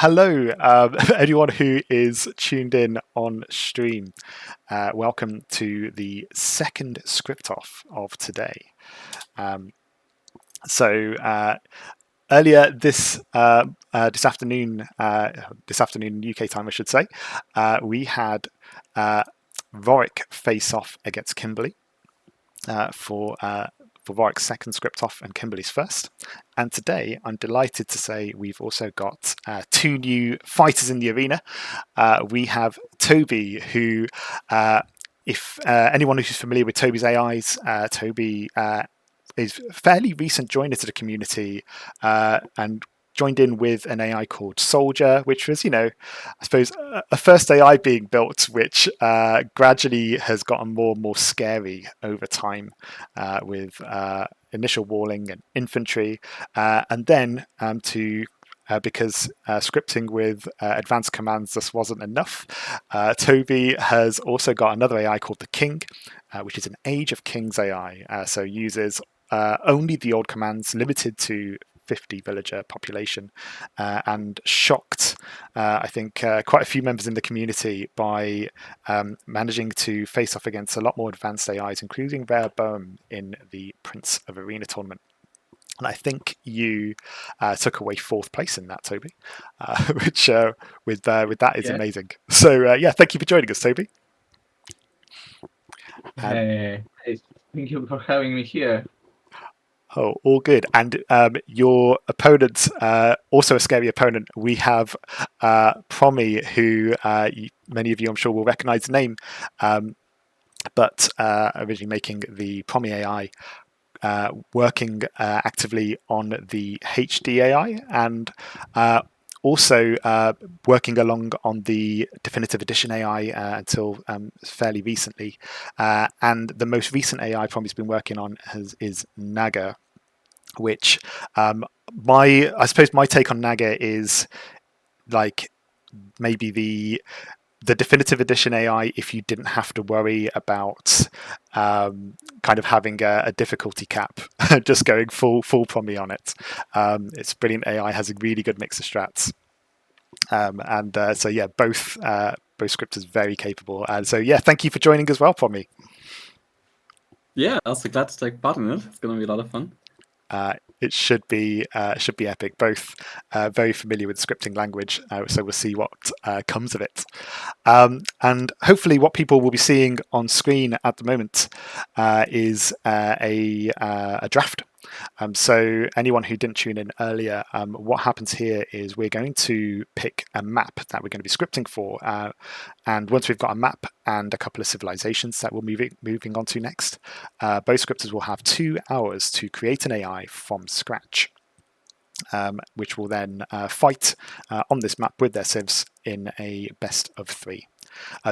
hello, anyone who is tuned in on stream. Welcome to the second script off of today. Earlier this afternoon UK time, I should say, we had Warwick face off against Kimberly for Warwick's second script off and Kimberly's first. And today, I'm delighted to say we've also got two new fighters in the arena. We have Tobi, who, if anyone who's familiar with Tobi's AIs, Tobi is a fairly recent joiner to the community and joined in with an AI called Soldier, which was, I suppose, a first AI being built, which gradually has gotten more and more scary over time with initial walling and infantry. And then because scripting with advanced commands just wasn't enough, Tobi has also got another AI called the King, which is an Age of Kings AI. So uses only the old commands, limited to 50 villager population, and shocked, I think, quite a few members in the community by managing to face off against a lot more advanced AIs, including Rare Bone in the Prince of Arena tournament. And I think you took away fourth place in that, Tobi, which with that is amazing. So thank you for joining us, Tobi. Thank you for having me here. Oh, all good. And your opponent, also a scary opponent, we have Promi, who many of you, I'm sure, will recognize the name, but originally making the Promi AI, working actively on the HD AI, and also working along on the Definitive Edition AI until fairly recently. And the most recent AI Promi's been working on is Naga, which I suppose my take on Naga is like maybe the Definitive Edition AI if you didn't have to worry about kind of having a difficulty cap, just going full Promi on it. It's brilliant AI, has a really good mix of strats. Both scripters very capable. And so thank you for joining as well, Promi. Yeah, also glad to take part in it. It's going to be a lot of fun. It should be epic. Both very familiar with scripting language, so we'll see what comes of it. And hopefully, what people will be seeing on screen at the moment is a draft. So anyone who didn't tune in earlier, what happens here is we're going to pick a map that we're going to be scripting for, and once we've got a map and a couple of civilizations that we're moving on to next, both scripters will have 2 hours to create an AI from scratch, which will then fight on this map with their civs in a best of 3.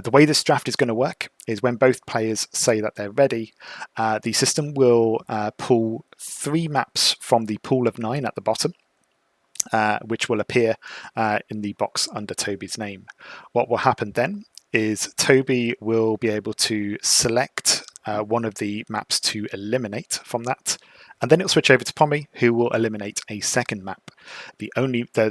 The way this draft is going to work is when both players say that they're ready, the system will pull 3 maps from the pool of 9 at the bottom, which will appear in the box under Tobi's name. What will happen then is Tobi will be able to select one of the maps to eliminate from that, and then it'll switch over to Promi, who will eliminate a second map. The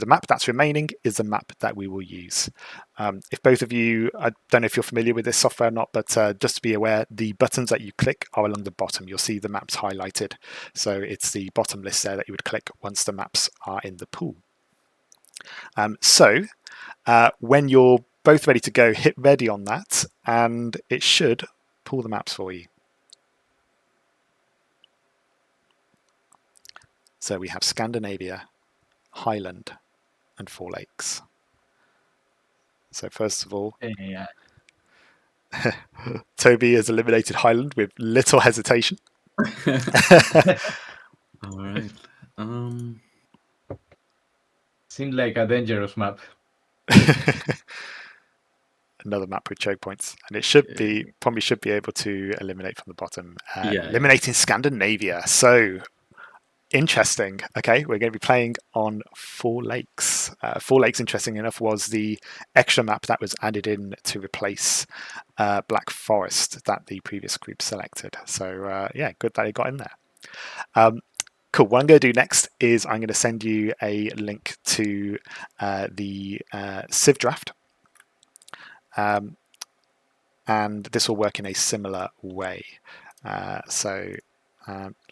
map that's remaining is the map that we will use. If both of you, I don't know if you're familiar with this software or not, but just to be aware, the buttons that you click are along the bottom. You'll see the maps highlighted. So it's the bottom list there that you would click once the maps are in the pool. When you're both ready to go, hit ready on that, and it should pull the maps for you. So we have Scandinavia, Highland, and Four Lakes. So first of all, Tobi has eliminated Highland with little hesitation. All right. Seemed like a dangerous map. Another map with choke points, and it should probably should be able to eliminate from the bottom. Eliminating Scandinavia. So interesting. Okay, we're going to be playing on Four Lakes. Four Lakes, interesting enough, was the extra map that was added in to replace Black Forest that the previous group selected. So good that it got in there. Cool. What I'm going to do next is I'm going to send you a link to the Civ draft. And this will work in a similar way. So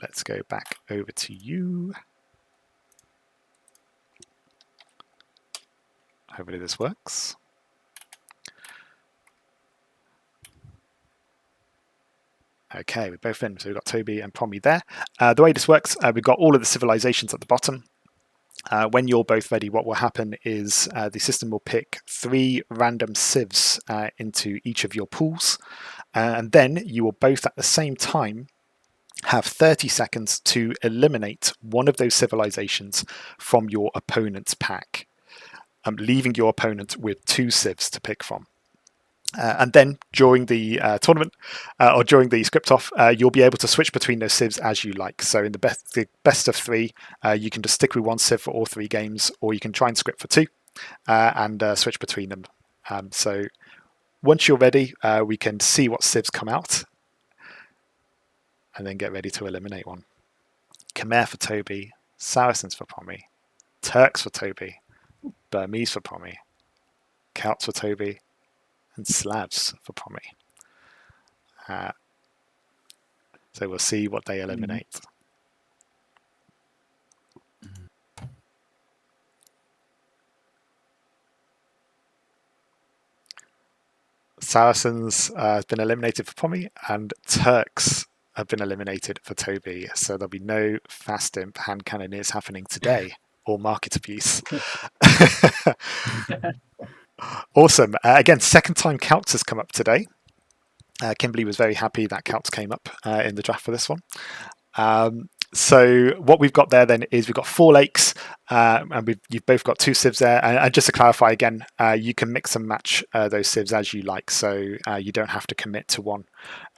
let's go back over to you. Hopefully this works. Okay, we're both in. So we've got Tobi and Promi there. The way this works, we've got all of the civilizations at the bottom. When you're both ready, what will happen is the system will pick 3 random civs into each of your pools. And then you will both at the same time have 30 seconds to eliminate one of those civilizations from your opponent's pack, leaving your opponent with 2 civs to pick from. And then during the tournament or during the script off, you'll be able to switch between those civs as you like. So in the best of 3, you can just stick with 1 civ for all 3 games, or you can try and script for 2 and switch between them. So once you're ready, we can see what civs come out and then get ready to eliminate one. Khmer for Tobi, Saracens for Promi, Turks for Tobi, Burmese for Promi, Celts for Tobi, and Slavs for Promi. So we'll see what they eliminate. Saracens have been eliminated for Promi, and Turks have been eliminated for Tobi. So there'll be no fast imp hand cannoneers happening today, or market abuse. Awesome. Again, second time Celts has come up today. Kimberly was very happy that Celts came up in the draft for this one. So what we've got there then is we've got 4 lakes, and you've both got 2 civs there. And just to clarify again, you can mix and match those civs as you like, so you don't have to commit to one.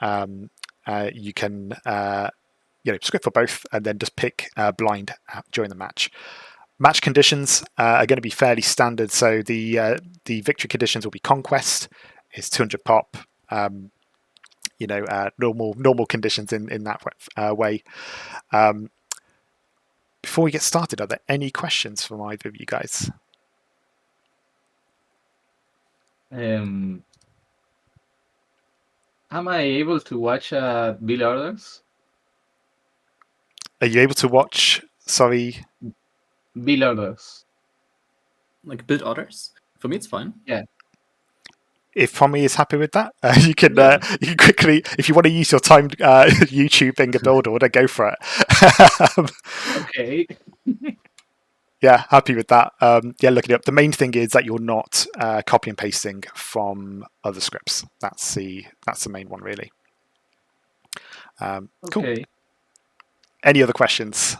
You can script for both and then just pick blind during the match. Match conditions are going to be fairly standard. So the victory conditions will be conquest, is 200 pop. Normal conditions in that way. Before we get started, are there any questions from either of you guys? Am I able to watch Bill Orders? Are you able to watch? Sorry, Bill Orders. Like build orders? For me, it's fine. Yeah. if Promi is happy with that, you can Yeah. you can quickly, if you want to use your time YouTubing a build order, go for it. Okay. Yeah, happy with that. Yeah, looking it up. The main thing is that you're not copy and pasting from other scripts. That's the main one, really. Cool. Okay. Any other questions?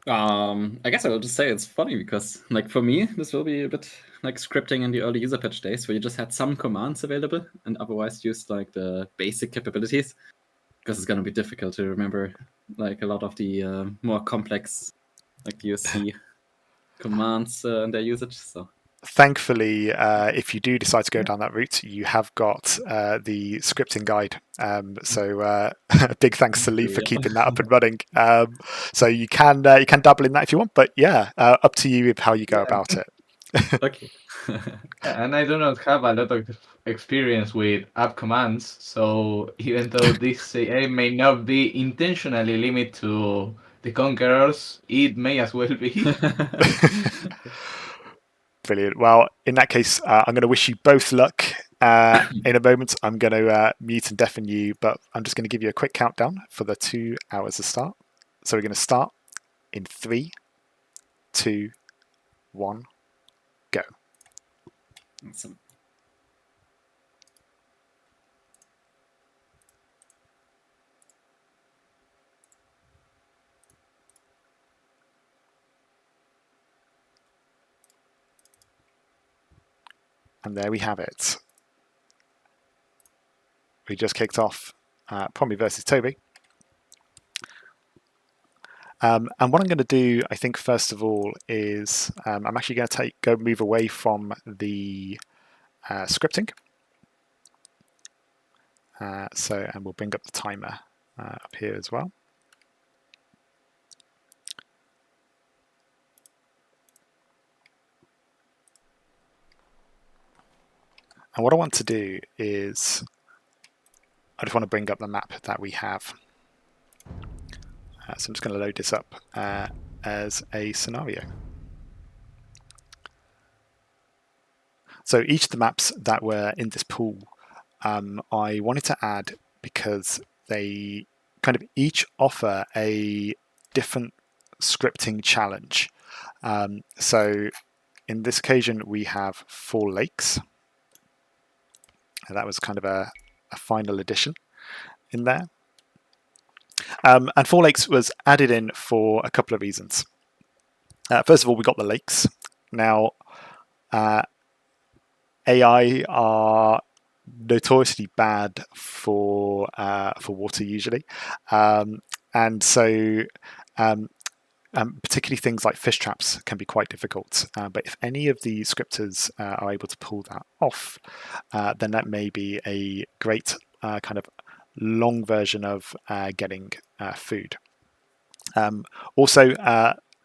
I guess I will just say it's funny because, like, for me, this will be a bit like scripting in the early user patch days where you just had some commands available and otherwise used like the basic capabilities, because it's going to be difficult to remember like a lot of the more complex like USC commands and their usage. So Thankfully, if you do decide to go down that route, you have got the scripting guide. So big thanks to Lee for keeping that up and running. So you can dabble in that if you want, but yeah, up to you with how you go about it. okay. And I do not have a lot of experience with app commands, so even though this may not be intentionally limited to the Conquerors, it may as well be. Brilliant. Well, in that case, I'm going to wish you both luck. In a moment, I'm going to mute and deafen you, but I'm just going to give you a quick countdown for the 2 hours to start. So we're going to start in 3, 2, 1, go. Awesome. And there we have it. We just kicked off Promi versus Tobi. And what I'm going to do, I think, first of all, is I'm actually going to move away from the scripting. And we'll bring up the timer up here as well. And what I want to do is I just want to bring up the map that we have. So I'm just going to load this up as a scenario. So each of the maps that were in this pool, I wanted to add because they kind of each offer a different scripting challenge. So in this occasion, we have 4 lakes. And that was kind of a final addition in there. And 4 lakes was added in for a couple of reasons. First of all, we got the lakes. Now, AI are notoriously bad for water usually, and so particularly things like fish traps can be quite difficult. But if any of the scripters are able to pull that off, then that may be a great kind of long version of getting food. Also,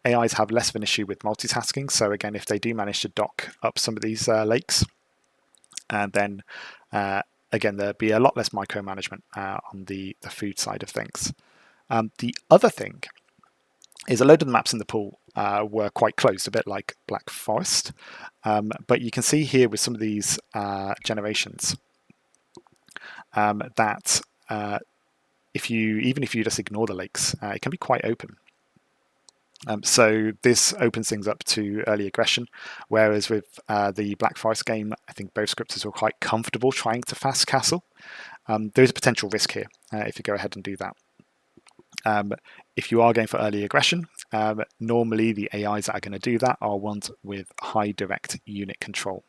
AIs have less of an issue with multitasking. So again, if they do manage to dock up some of these lakes, and then again, there'll be a lot less micromanagement on the food side of things. The other thing is a load of the maps in the pool were quite close, a bit like Black Forest. But you can see here with some of these generations that even if you just ignore the lakes, it can be quite open. So this opens things up to early aggression, whereas with the Black Forest game, I think both scripters were quite comfortable trying to fast castle. There is a potential risk here if you go ahead and do that. If you are going for early aggression, normally the AIs that are going to do that are ones with high direct unit control.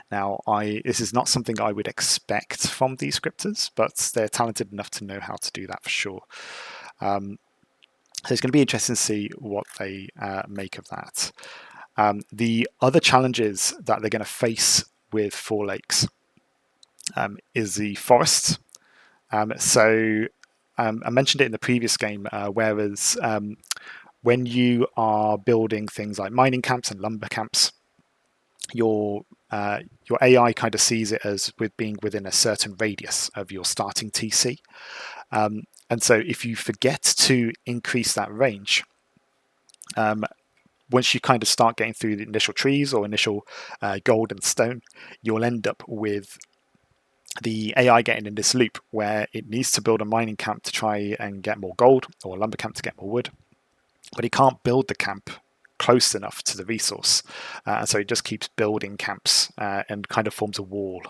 Now, this is not something I would expect from these scripters, but they're talented enough to know how to do that for sure. So it's going to be interesting to see what they make of that. The other challenges that they're going to face with 4 lakes is the forests. So I mentioned it in the previous game, whereas when you are building things like mining camps and lumber camps, your AI kind of sees it as with being within a certain radius of your starting TC. And so if you forget to increase that range, once you kind of start getting through the initial trees or initial gold and stone, you'll end up with the AI getting in this loop where it needs to build a mining camp to try and get more gold, or a lumber camp to get more wood, but it can't build the camp close enough to the resource, and so it just keeps building camps and kind of forms a wall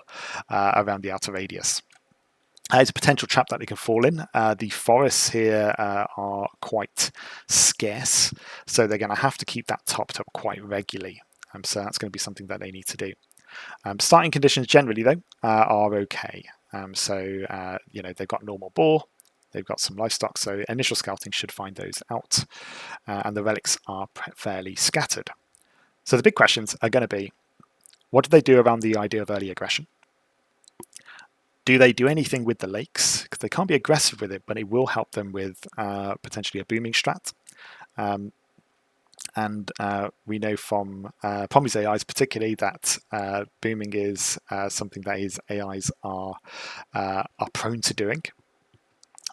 around the outer radius. It's a potential trap that they can fall in. The forests here are quite scarce, so they're going to have to keep that topped up quite regularly. So that's going to be something that they need to do. Starting conditions generally, though, are okay. So they've got normal boar, they've got some livestock, so initial scouting should find those out, and the relics are fairly scattered. So the big questions are going to be, what do they do around the idea of early aggression? Do they do anything with the lakes? Because they can't be aggressive with it, but it will help them with potentially a booming strat. And we know from Promi's AIs particularly that booming is something that his AIs are prone to doing.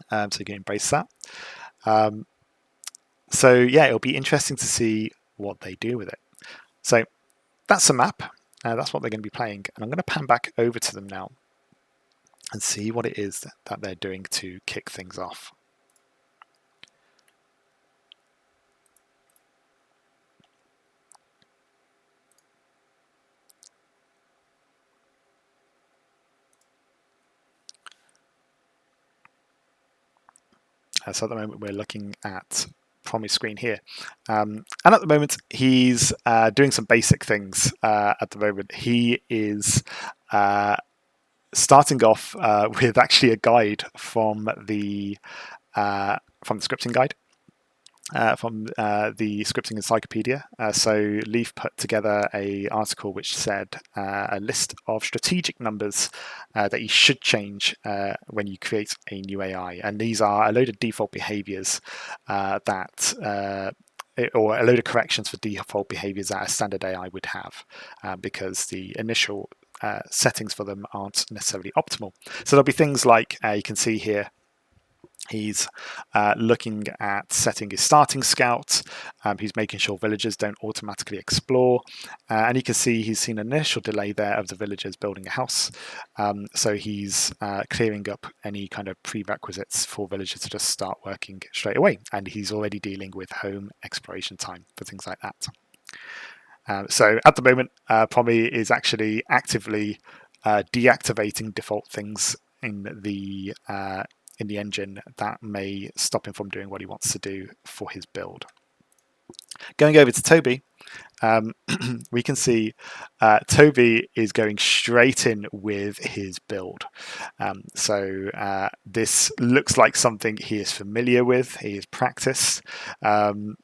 So you can embrace that. So yeah, it'll be interesting to see what they do with it. So that's the map. That's what they're going to be playing. And I'm going to pan back over to them now and see what it is that they're doing to kick things off. So at the moment we're looking at Promi's screen here, and at the moment he's doing some basic things. At the moment he is starting off with actually a guide from the scripting guide, from the scripting encyclopedia. So Leaf put together a article which said a list of strategic numbers that you should change when you create a new AI, and these are a load of default behaviors or a load of corrections for default behaviors that a standard AI would have, because the initial settings for them aren't necessarily optimal. So there'll be things like you can see here. He's looking at setting his starting scout. He's making sure villagers don't automatically explore. And you can see he's seen an initial delay there of the villagers building a house. So he's clearing up any kind of prerequisites for villagers to just start working straight away. And he's already dealing with home exploration time for things like that. So at the moment, Promi is actually actively deactivating default things in the engine that may stop him from doing what he wants to do for his build. Going over to Tobi, we can see Tobi is going straight in with his build. So this looks like something he is familiar with, he has practiced. And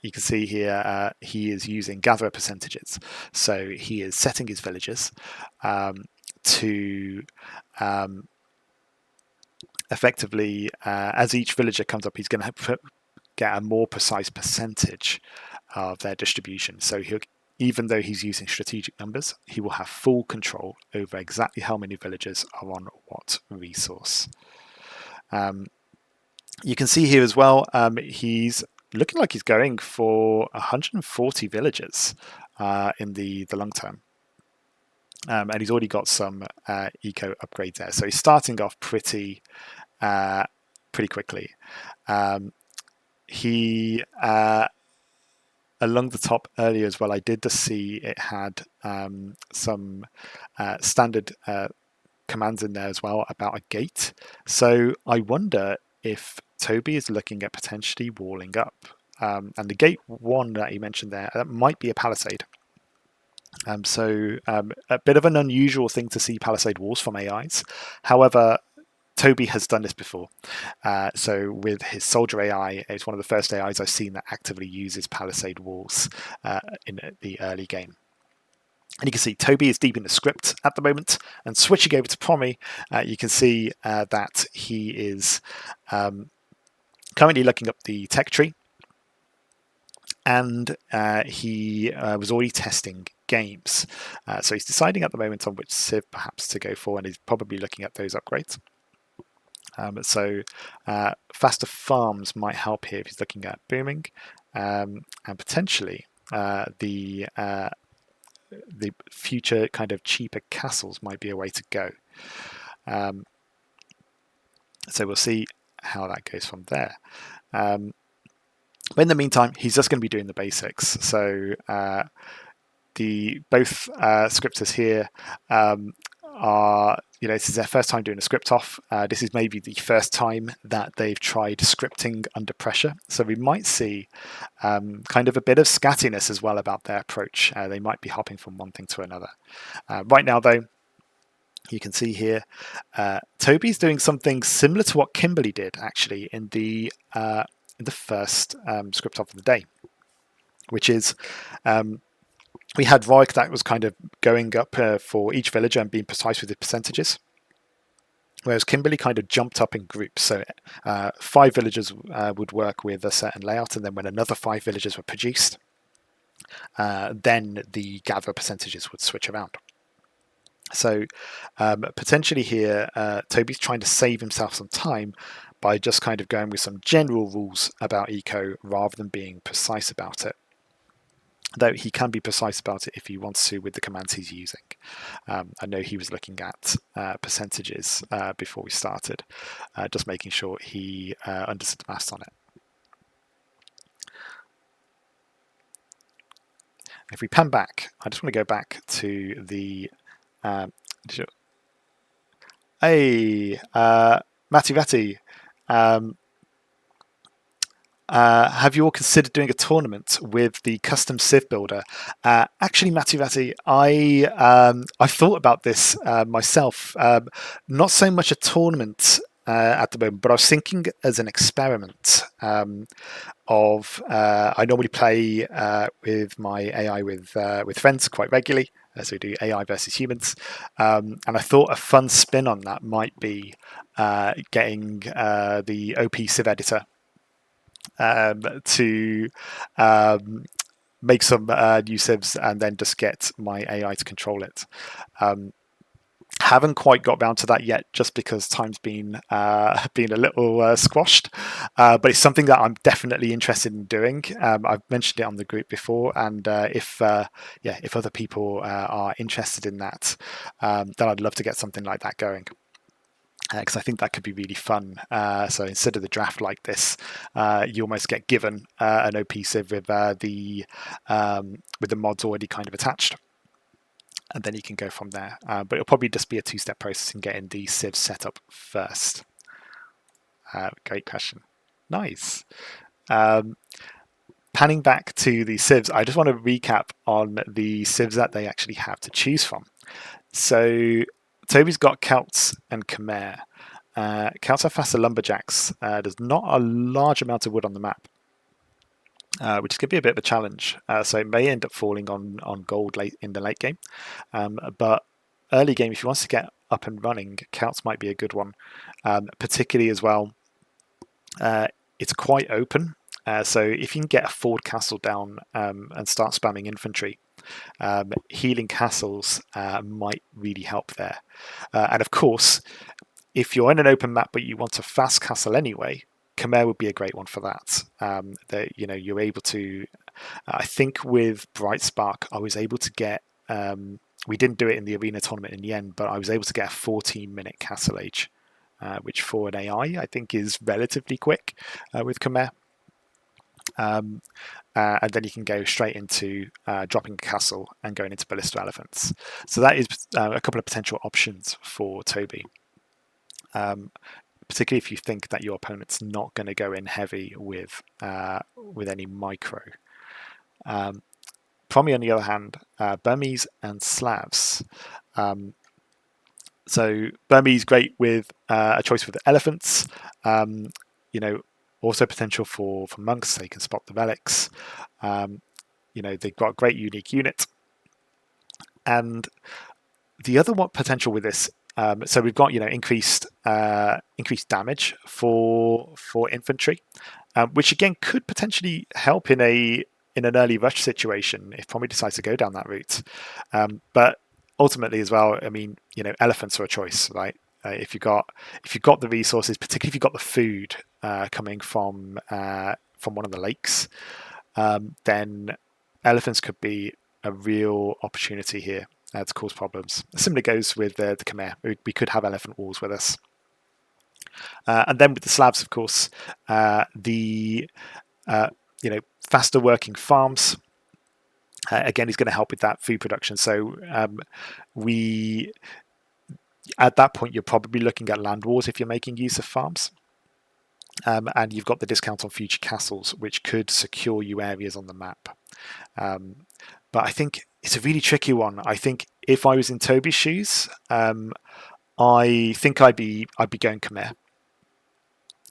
you can see here he is using gatherer percentages. So he is setting his villagers to effectively, as each villager comes up, he's going to get a more precise percentage of their distribution. So even though he's using strategic numbers, he will have full control over exactly how many villagers are on what resource. You can see here as well, he's looking like he's going for 140 villagers in the long term. And he's already got some eco upgrades there. So he's starting off pretty quickly. He along the top earlier as well, I did just see it had some standard commands in there as well about a gate. So I wonder if Tobi is looking at potentially walling up. And the gate one that he mentioned there, that might be a palisade. So a bit of an unusual thing to see palisade walls from AIs. However, Tobi has done this before. So with his soldier AI, it's one of the first AIs I've seen that actively uses palisade walls in the early game. And you can see Tobi is deep in the script at the moment. And switching over to Promi, you can see that he is currently looking up the tech tree. And he was already testing games. So he's deciding at the moment on which civ perhaps to go for, and he's probably looking at those upgrades. So faster farms might help here if he's looking at booming, and potentially the future kind of cheaper castles might be a way to go. So we'll see how that goes from there. But in the meantime, he's just going to be doing the basics. So both scripters here are, this is their first time doing a script off. This is maybe the first time that they've tried scripting under pressure. So we might see kind of a bit of scattiness as well about their approach. They might be hopping from one thing to another. Right now, though, you can see here, Tobi's doing something similar to what Kimberly did, actually, in the first script off of the day, which is we had Roik that was kind of going up for each villager and being precise with the percentages, whereas Kimberly kind of jumped up in groups. So 5 villagers would work with a certain layout, and then when another 5 villagers were produced, then the gather percentages would switch around. So potentially here, Tobi's trying to save himself some time by just kind of going with some general rules about eco rather than being precise about it. Though he can be precise about it if he wants to with the commands he's using. I know he was looking at percentages before we started, just making sure he understood the maths on it. If we pan back, I just want to go back to the Mativati, have you all considered doing a tournament with the custom Civ builder? Actually, Mativati, I've thought about this myself. Not so much a tournament at the moment, but I was thinking as an experiment of I normally play with my AI with friends quite regularly. So we do AI versus humans, and I thought a fun spin on that might be getting the OP Civ editor to make some new civs and then just get my AI to control it. Haven't quite got round to that yet, just because time's been been a little squashed. But it's something that I'm definitely interested in doing. I've mentioned it on the group before, and if other people are interested in that, then I'd love to get something like that going. Because I think that could be really fun. So instead of the draft like this, you almost get given an OP civ with the mods already kind of attached, and then you can go from there. But it'll probably just be a two-step process in getting the civ set up first. Great question. Nice. Panning back to the civs, I just want to recap on the civs that they actually have to choose from. So Toby's got Celts and Khmer. Celts are faster lumberjacks. There's not a large amount of wood on the map, which is going to be a bit of a challenge. So it may end up falling on gold late in the late game. But early game, if you want to get up and running, Celts might be a good one, particularly as well. It's quite open. So if you can get a forward castle down and start spamming infantry, healing castles might really help there. And of course, if you're in an open map but you want a fast castle anyway, Khmer would be a great one for that. You're able to. I think with Bright Spark, I was able to get. We didn't do it in the arena tournament in the end, but I was able to get a 14-minute castle age, which for an AI I think is relatively quick with Khmer. And then you can go straight into dropping a castle and going into ballista elephants. So that is a couple of potential options for Toby. Particularly if you think that your opponent's not going to go in heavy with any micro. Promi, on the other hand, Burmese and Slavs. So Burmese great with a choice with the elephants. Also potential for monks. They can spot the relics. They've got a great unique unit. And the other potential with this. So we've got increased damage for infantry, which again could potentially help in an early rush situation if Promi decides to go down that route. But ultimately as well, I mean, elephants are a choice, right? If you've got the resources, particularly if you've got the food coming from one of the lakes, then elephants could be a real opportunity here to cause problems. Similar goes with the Khmer. We could have elephant walls with us. And then with the Slavs, of course, the faster working farms again is going to help with that food production. So at that point you're probably looking at land wars if you're making use of farms. And you've got the discount on future castles, which could secure you areas on the map. But I think it's a really tricky one. I think if I was in Toby's shoes, I think I'd be going Khmer.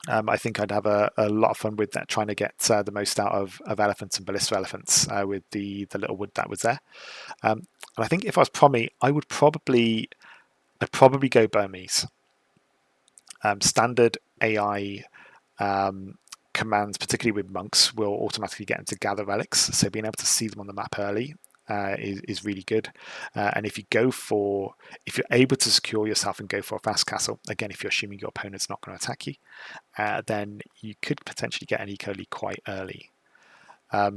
I think I'd have a lot of fun with that, trying to get the most out of elephants and ballista elephants with the little wood that was there. And I think if I was Promi, I'd probably go Burmese. Standard AI commands, particularly with monks, will automatically get them to gather relics. So being able to see them on the map early is really good. And if you're able to secure yourself and go for a fast castle, again, if you're assuming your opponent's not going to attack you, then you could potentially get an eco league quite early. I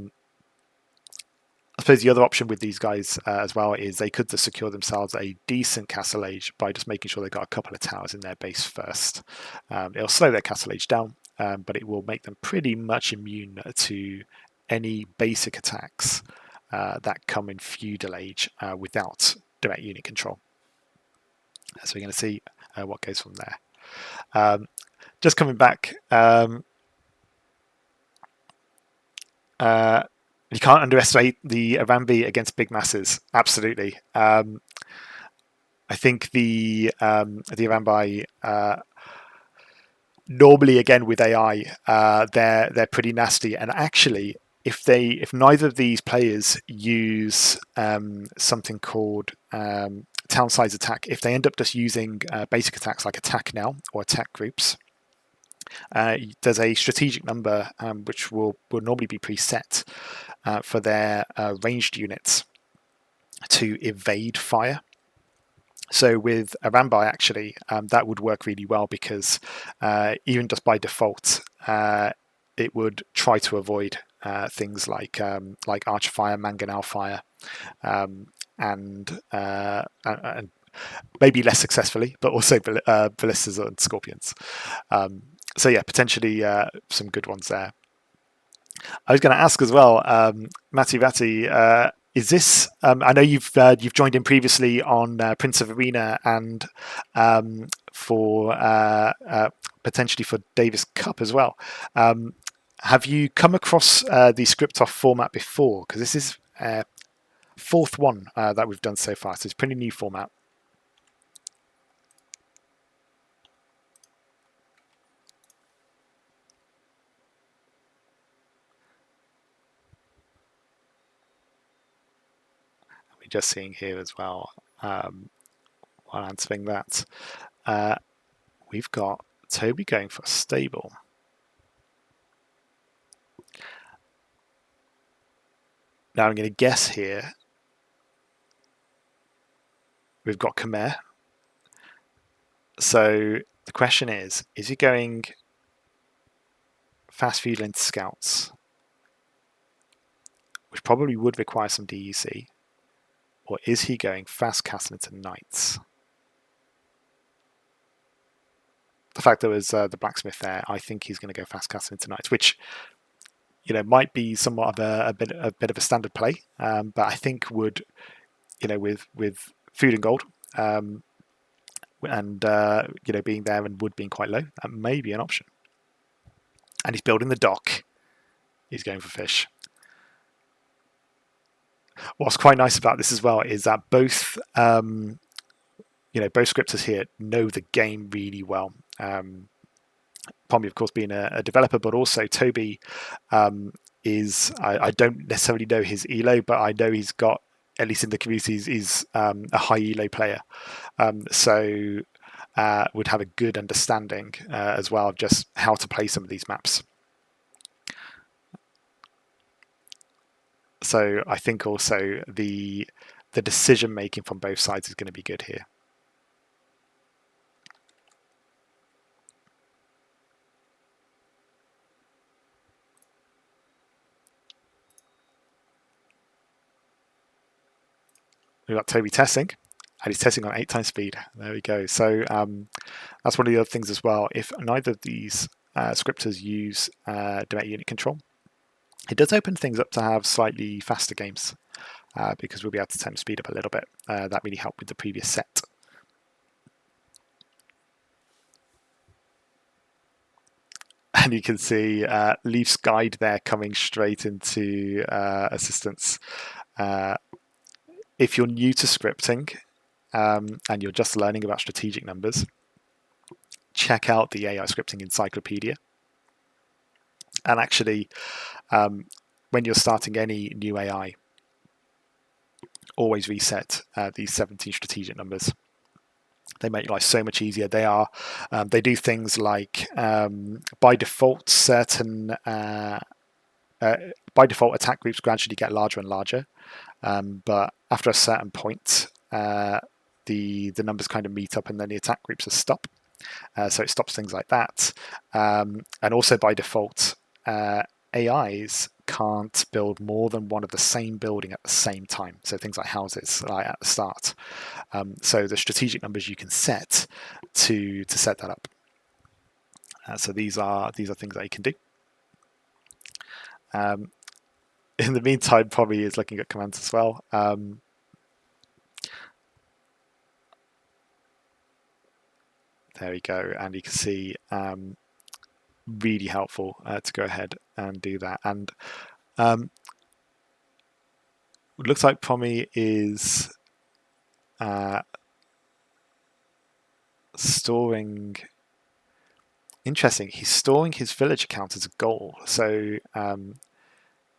suppose the other option with these guys as well is they could just secure themselves a decent castle age by just making sure they've got a couple of towers in their base first. It'll slow their castle age down, but it will make them pretty much immune to any basic attacks that come in feudal age without direct unit control. So we're going to see what goes from there. Just coming back, you can't underestimate the Arambi against big masses. Absolutely. I think the Arambi normally, again with AI, they're pretty nasty. And actually, if neither of these players use something called town size attack, if they end up just using basic attacks like attack now or attack groups, there's a strategic number which will normally be preset for their ranged units to evade fire. So with a Rambai, actually, that would work really well because even just by default, it would try to avoid things like archer fire, mangonel fire, and maybe less successfully, but also ballistas and scorpions. So yeah, potentially some good ones there. I was going to ask as well, Matti Vatti, is this? I know you've joined in previously on Prince of Arena and for potentially for Davis Cup as well. Have you come across the script off format before? Because this is fourth one that we've done so far, so it's a pretty new format. We're just seeing here as well, while answering that, we've got Toby going for a stable. Now I'm going to guess here. We've got Khmer. So the question is he going fast feudal into scouts, which probably would require some DUC, or is he going fast castle into knights? The fact there was the blacksmith there, I think he's going to go fast castle into knights, which might be somewhat of a bit of a standard play, but I think would with food and gold and being there and wood being quite low, that may be an option. And he's building the dock. He's going for fish. What's quite nice about this as well is that both both scripters here know the game really well. Promi, of course, being a developer, but also Toby is, I don't necessarily know his elo, but I know he's got, at least in the community, is a high elo player. So would have a good understanding as well of just how to play some of these maps. So I think also the decision making from both sides is going to be good here. We've got Toby testing, and he's testing on 8 times speed. There we go. So that's one of the other things as well. If neither of these scripters use direct unit control, it does open things up to have slightly faster games because we'll be able to temp speed up a little bit. That really helped with the previous set. And you can see Leaf's guide there coming straight into assistance. If you're new to scripting and you're just learning about strategic numbers, check out the AI Scripting Encyclopedia. And actually, when you're starting any new AI, always reset these 17 strategic numbers. They make life so much easier. They do things like by default, by default attack groups gradually get larger and larger, but after a certain point, the numbers kind of meet up, and then the attack groups stop. So it stops things like that, and also by default, AIs can't build more than one of the same building at the same time. So things like houses, like at the start. So the strategic numbers you can set to set that up. So these are things that you can do. In the meantime, Promi is looking at commands as well. There we go, and you can see really helpful to go ahead and do that. And it looks like Promi is storing. Interesting. He's storing his village account as a goal. So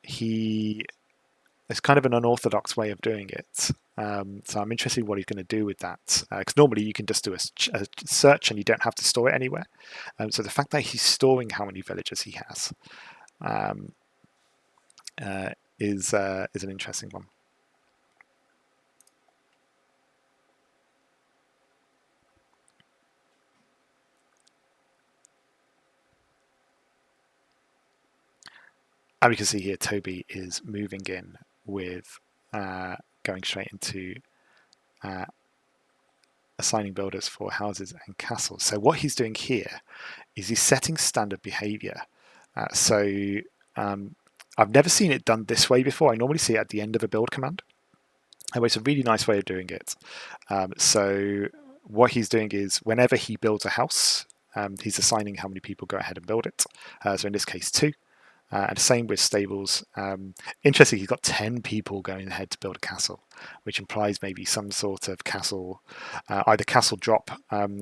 it's kind of an unorthodox way of doing it. So I'm interested in what he's going to do with that, because normally you can just do a search and you don't have to store it anywhere. So the fact that he's storing how many villagers he has um, is an interesting one. And we can see here Tobi is moving in with going straight into assigning builders for houses and castles. So what he's doing here is he's setting standard behavior. I've never seen it done this way before. I normally see it at the end of a build command. Anyway, it's a really nice way of doing it. So what he's doing is whenever he builds a house, he's assigning how many people go ahead and build it. So in this case, 2. And same with stables. Interesting, he's got 10 people going ahead to build a castle, which implies maybe some sort of castle, either castle drop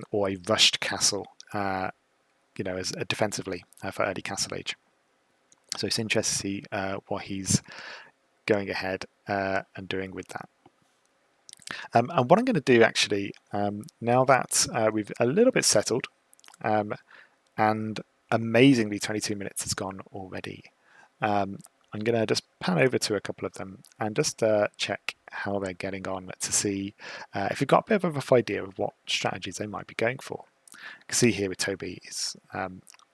or a rushed castle, as defensively for early castle age. So it's interesting to see what he's going ahead and doing with that. And what I'm going to do actually, now that we've a little bit settled, and amazingly 22 minutes has gone already, I'm going to just pan over to a couple of them and just check how they're getting on to see if we've got a bit of a rough idea of what strategies they might be going for. You can see here with Tobi, he's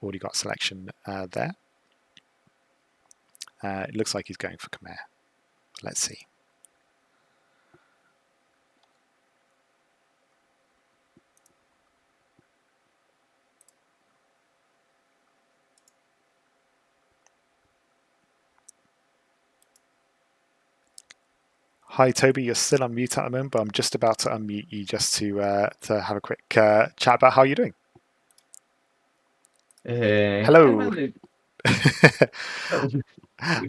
already got selection there. It looks like he's going for Khmer. Let's see. Hi Tobi, you're still on mute at the moment, but I'm just about to unmute you just to have a quick chat about how you're doing. Hello.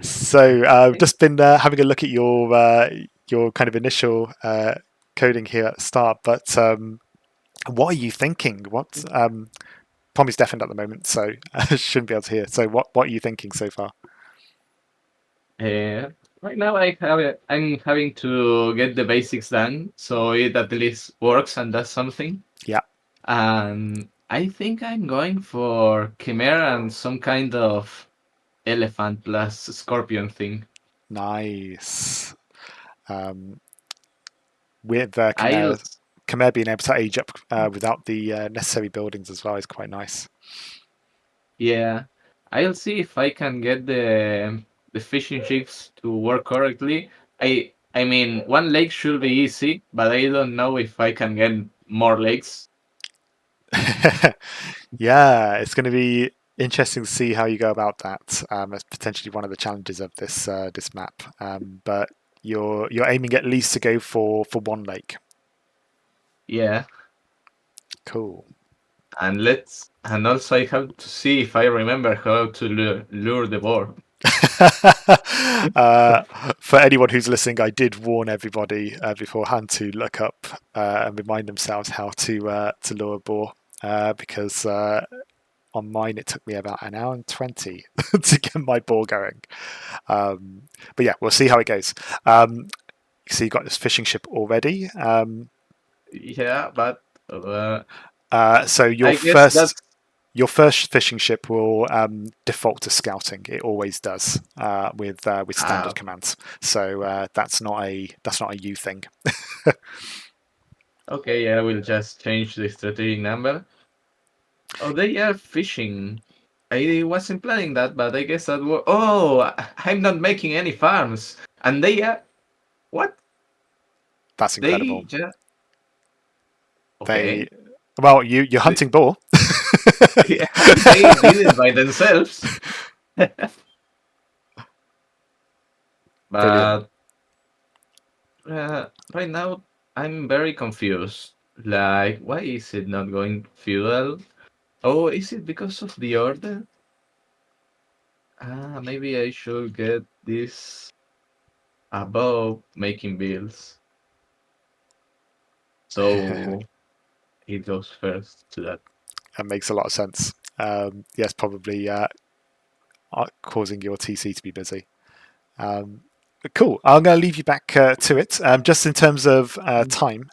So I've just been having a look at your kind of initial coding here at the start, but what are you thinking? What Promi's deafened at the moment, so I shouldn't be able to hear. So what are you thinking so far? Right now I'm having to get the basics done, so it at least works and does something. Yeah. And I think I'm going for Chimera and some kind of elephant plus scorpion thing. Nice. With I'll Khmer being able to age up without the necessary buildings as well is quite nice. Yeah, I'll see if I can get the fishing ships to work correctly. I mean, one lake should be easy, but I don't know if I can get more lakes. Yeah, it's going to be interesting to see how you go about that. As potentially one of the challenges of this this map. But you're aiming at least to go for one lake. Yeah, Cool. and also I have to see if I remember how to lure the boar. For anyone who's listening, I did warn everybody beforehand to look up and remind themselves how to lure a boar, because on mine it took me about an hour and 20 to get my boar going. But yeah, we'll see how it goes. So you've got this fishing ship already. Yeah, but So I guess that's your first fishing ship will default to scouting. It always does with standard commands. So that's not a you thing. okay. Yeah, we'll just change the strategic number. Oh, they are fishing. I wasn't planning that, but I guess that was. Oh, I'm not making any farms, and they are. What? That's They incredible. just. Okay. You're hunting boar. Yeah, they did it by themselves. Brilliant. But right now, I'm very confused. Like, why is it not going feudal? Oh, is it because of the order? Maybe I should get this above making bills. So it goes first to that. That makes a lot of sense. Yes, probably causing your TC to be busy. Cool. I'm going to leave you back to it. Just in terms of time,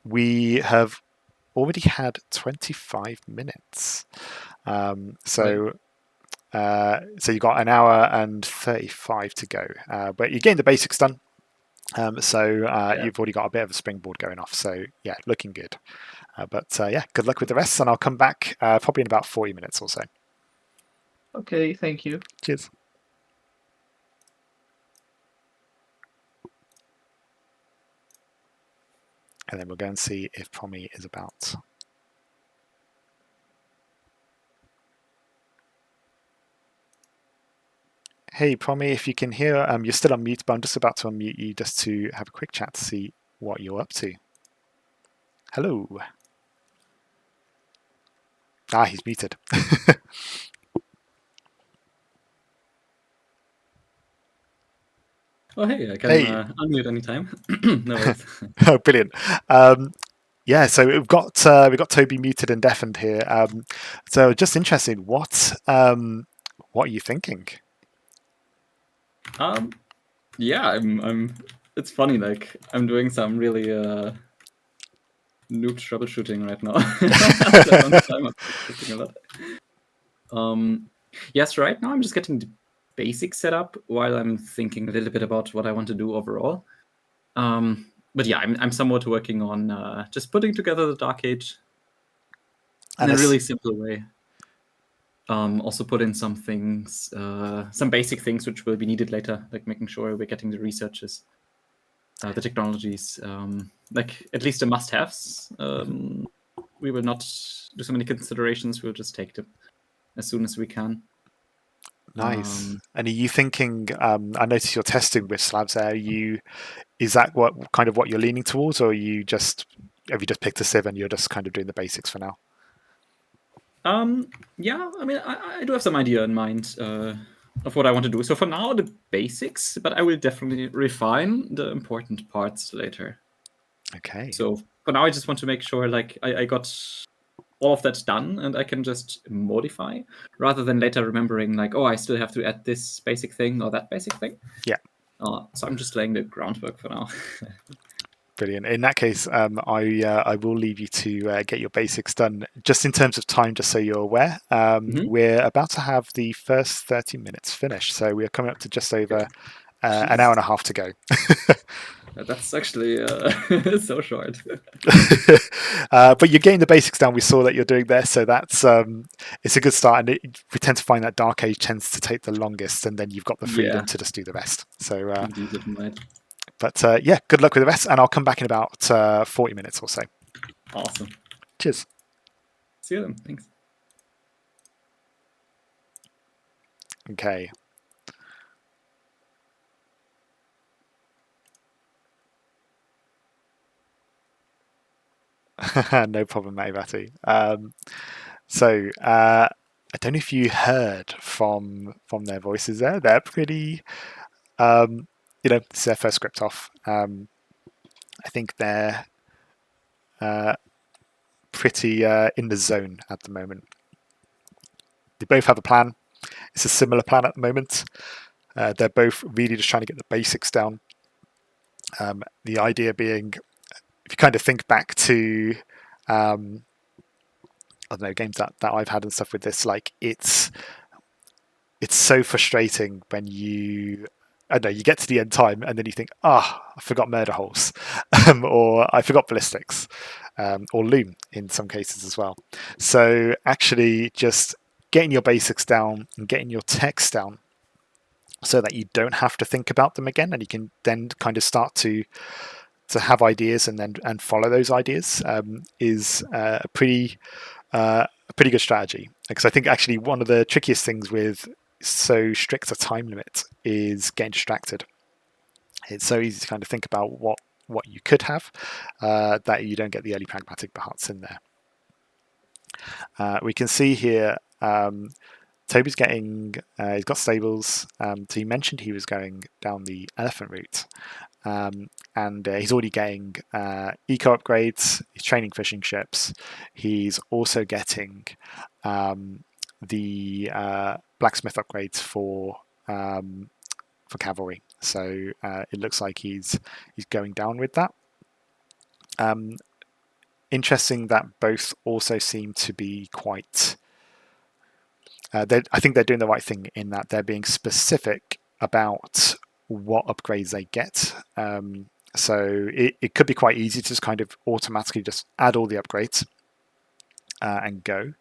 we have already had 25 minutes. So you got an hour and 35 to go. But you're getting the basics done. You've already got a bit of a springboard going off. So yeah, looking good. Good luck with the rest. And I'll come back probably in about 40 minutes or so. Okay, thank you. Cheers. And then we'll go and see if Promi is about. Hey, Promi, if you can hear, you're still on mute, but I'm just about to unmute you just to have a quick chat to see what you're up to. Hello. He's muted. Oh, hey, I can unmute anytime. No worries. Oh, brilliant. So we've got Tobi muted and deafened here. So just interested, what are you thinking? Yeah, I'm. It's funny. Like I'm doing some really noob troubleshooting right now. After a long time, I'm practicing a lot. Yes, right now I'm just getting the basics set up while I'm thinking a little bit about what I want to do overall. But yeah, I'm somewhat working on just putting together the Dark Age in a really simple way. Also put in some things, some basic things which will be needed later, like making sure we're getting the researches, the technologies, like at least the must-haves. We will not do so many considerations. We'll just take them as soon as we can. Nice. And are you thinking? I noticed you're testing with slabs there. Is that what you're leaning towards, or have you just picked a sieve and you're just kind of doing the basics for now? Yeah, I mean, I do have some idea in mind of what I want to do. So for now, the basics, but I will definitely refine the important parts later. Okay. So for now, I just want to make sure, like, I got all of that done and I can just modify rather than later remembering, like, oh, I still have to add this basic thing or that basic thing. Yeah. So I'm just laying the groundwork for now. Brilliant. In that case, I will leave you to get your basics done. Just in terms of time, just so you're aware, we're about to have the first 30 minutes finished. So we're coming up to just over an hour and a half to go. That's actually so short. But you're getting the basics down. We saw that you're doing there, so that's it's a good start. And we tend to find that Dark Age tends to take the longest, and then you've got the freedom to just do the rest. So, indeed, it might. But good luck with the rest, and I'll come back in about 40 minutes or so. Awesome. Cheers. See you then. Thanks. Okay. No problem, Matty. I don't know if you heard from their voices there. They're pretty, it's their first script off. I think they're pretty in the zone at the moment. They both have a plan. It's a similar plan at the moment. They're both really just trying to get the basics down. The idea being, if you kind of think back to I don't know, games that I've had and stuff with this, like it's so frustrating when you get to the end time and then you think, I forgot murder holes, or I forgot ballistics, or loom in some cases as well. So actually just getting your basics down and getting your text down so that you don't have to think about them again, and you can then kind of start to have ideas and follow those ideas is a pretty good strategy. Because I think actually one of the trickiest things with so strict a time limit is getting distracted. It's so easy to kind of think about what you could have that you don't get the early pragmatic parts in there. We can see here Tobi's getting he's got stables. So he mentioned he was going down the elephant route. And he's already getting eco upgrades. He's training fishing ships. He's also getting the blacksmith upgrades for cavalry. So it looks like he's going down with that. Interesting that both also seem to be quite. I think they're doing the right thing in that they're being specific about what upgrades they get. So it could be quite easy to just kind of automatically just add all the upgrades and go.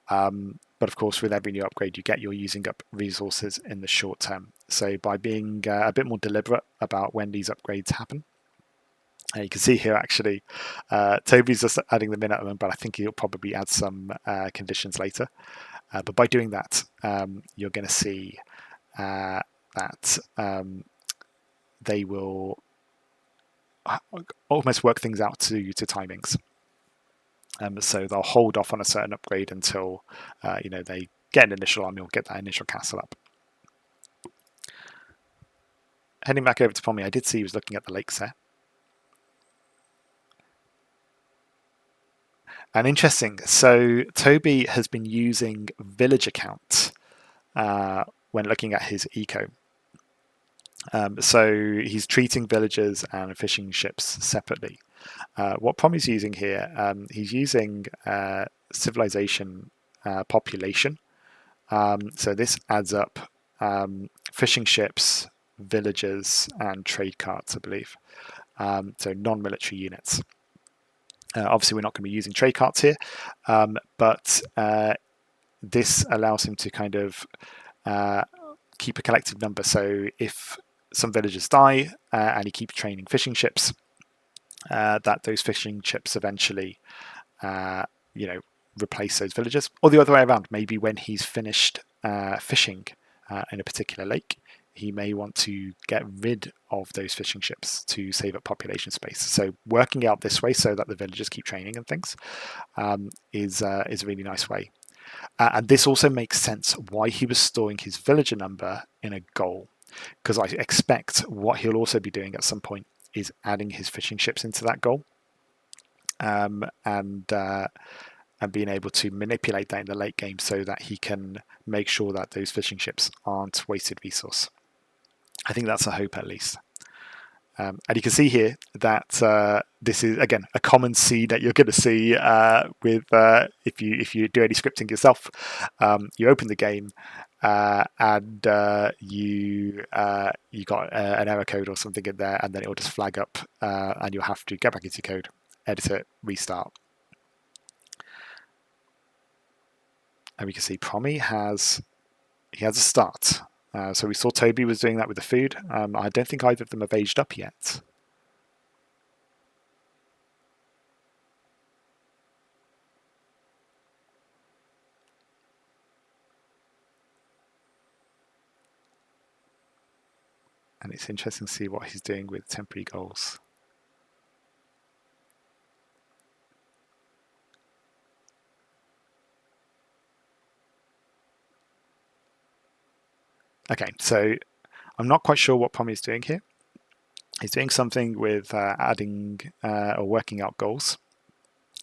But of course, with every new upgrade you get, you're using up resources in the short term. So by being a bit more deliberate about when these upgrades happen, you can see here actually, Toby's just adding them in at the moment, but I think he'll probably add some conditions later. But by doing that, you're going to see that they will almost work things out to timings. So they'll hold off on a certain upgrade until they get an initial army or get that initial castle up. Heading back over to Promi, I did see he was looking at the lakes there. And interesting, so Toby has been using villager count when looking at his eco. So he's treating villagers and fishing ships separately. What Promi's using here, he's using civilization population. So this adds up fishing ships, villagers, and trade carts, I believe. So non-military units. Obviously, we're not going to be using trade carts here, but this allows him to kind of keep a collective number. So if some villagers die and he keeps training fishing ships, that those fishing ships eventually, replace those villagers, or the other way around. Maybe when he's finished fishing in a particular lake, he may want to get rid of those fishing ships to save up population space. So working out this way so that the villagers keep training and things is a really nice way. And this also makes sense why he was storing his villager number in a goal, because I expect what he'll also be doing at some point is adding his fishing ships into that goal, and being able to manipulate that in the late game so that he can make sure that those fishing ships aren't wasted resource. I think that's a hope, at least. And you can see here that this is, again, a common seed that you're going to see with if you do any scripting yourself. You open the game and you got an error code or something in there, and then it will just flag up, and you'll have to get back into your code, edit it, restart. And we can see Promi has a start. So we saw Toby was doing that with the food. I don't think either of them have aged up yet. And it's interesting to see what he's doing with temporary goals. Okay, so I'm not quite sure what Promi is doing here. He's doing something with adding or working out goals.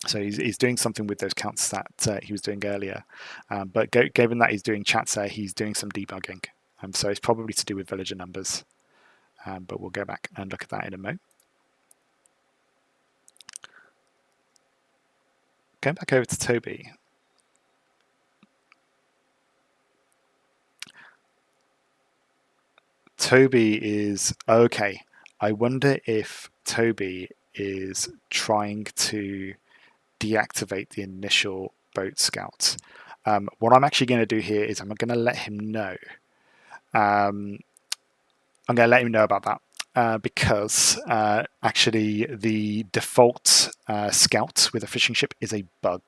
So he's doing something with those counts that he was doing earlier. But given that he's doing chats there, he's doing some debugging. So it's probably to do with villager numbers. But we'll go back and look at that in a moment. Going back over to Toby. Toby is okay. I wonder if Toby is trying to deactivate the initial boat scouts. What I'm actually going to do here is I'm going to let him know. I'm going to let him know about that because actually the default scout with a fishing ship is a bug.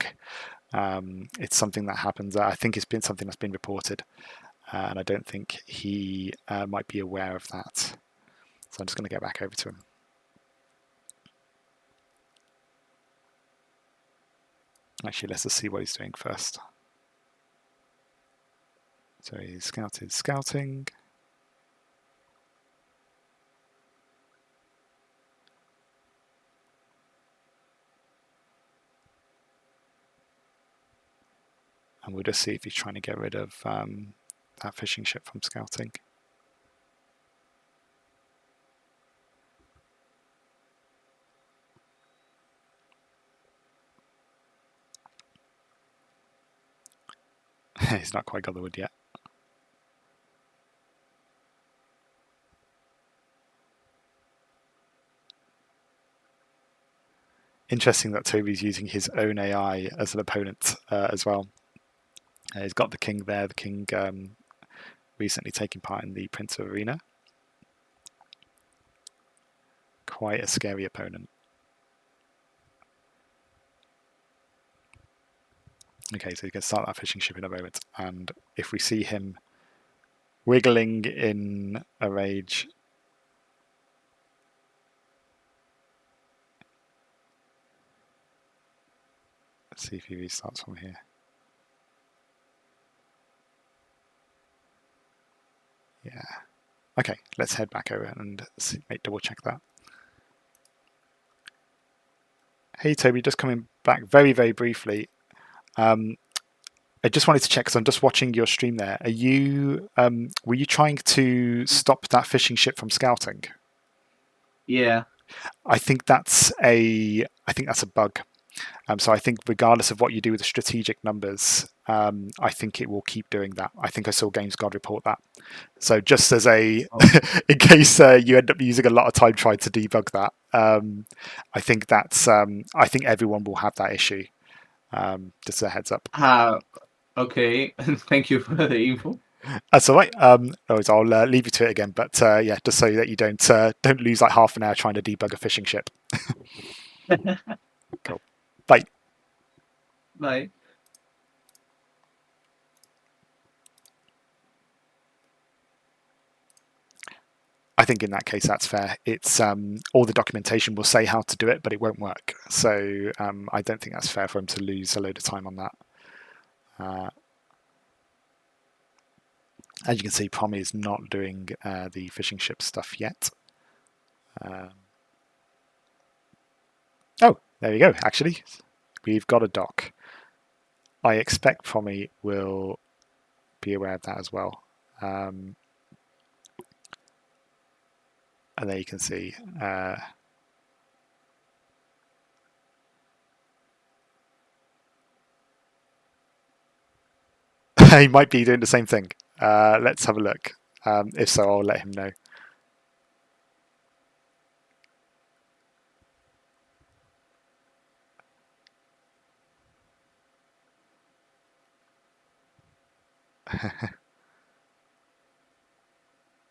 It's something that happens. I think it's been something that's been reported. And I don't think he might be aware of that. So I'm just going to go back over to him. Actually, let's just see what he's doing first. So he's scouting. And we'll just see if he's trying to get rid of that fishing ship from scouting. He's not quite got the wood yet. Interesting that Tobi's using his own AI as an opponent as well. He's got the king there, the king recently taking part in the Prince of Arena. Quite a scary opponent. Okay, so he's going to start that fishing ship in a moment. And if we see him wiggling in a rage, let's see if he restarts from here. Yeah. Okay, let's head back over and double check that. Hey Tobi, just coming back very, very briefly. I just wanted to check because I'm just watching your stream there. Are you were you trying to stop that fishing ship from scouting? Yeah. I think that's a bug. So I think regardless of what you do with the strategic numbers, I think it will keep doing that. I think I saw Games God report that. So just as a, in case you end up using a lot of time trying to debug that, I think that's, I think everyone will have that issue. Just a heads up. Okay. Thank you for the info. That's all right. I'll leave you to it again. But yeah, just so that you don't lose like half an hour trying to debug a fishing ship. Cool. Bye. Bye. I think in that case that's fair. It's all the documentation will say how to do it, but it won't work. So I don't think that's fair for him to lose a load of time on that. As you can see, Promi is not doing the fishing ship stuff yet. Oh, there you go. Actually, we've got a dock. I expect Promi will be aware of that as well. And there you can see. He might be doing the same thing. Let's have a look. If so, I'll let him know.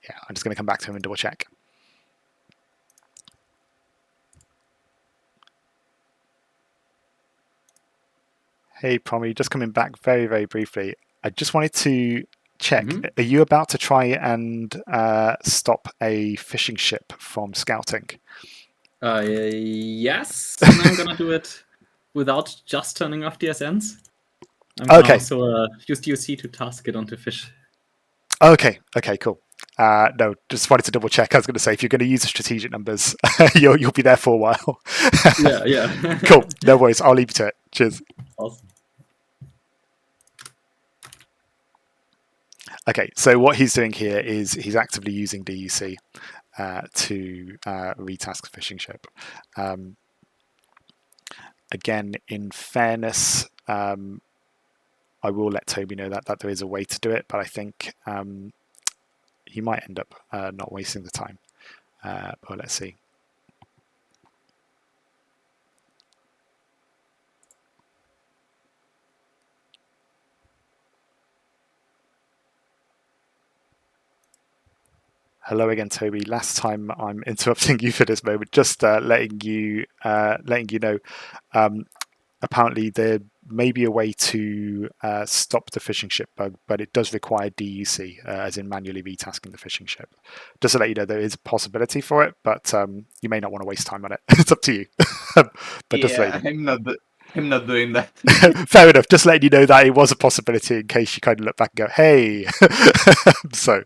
Yeah, I'm just going to come back to him and double check. Hey, Promi, just coming back very, very briefly. I just wanted to check. Are you about to try and stop a fishing ship from scouting? Yes, and I'm going to do it without just turning off DSNs. I'm going to also use DOC to task it onto fish. Okay, cool. No, just wanted to double check. I was going to say, if you're going to use the strategic numbers, you'll be there for a while. Yeah. Cool. No worries. I'll leave you to it. Cheers. Awesome. Okay, so what he's doing here is he's actively using DUC to retask the fishing ship. Again, in fairness, I will let Tobi know that there is a way to do it, but I think he might end up not wasting the time. But let's see. Hello again, Tobi. Last time I'm interrupting you for this moment, just letting you know. Apparently, there may be a way to stop the fishing ship bug, but it does require DUC, as in manually retasking the fishing ship. Just to let you know, there is a possibility for it, but you may not want to waste time on it. It's up to you. But yeah, just let you know. I'm not doing that. Fair enough. Just letting you know that it was a possibility in case you kind of look back and go, "Hey." So,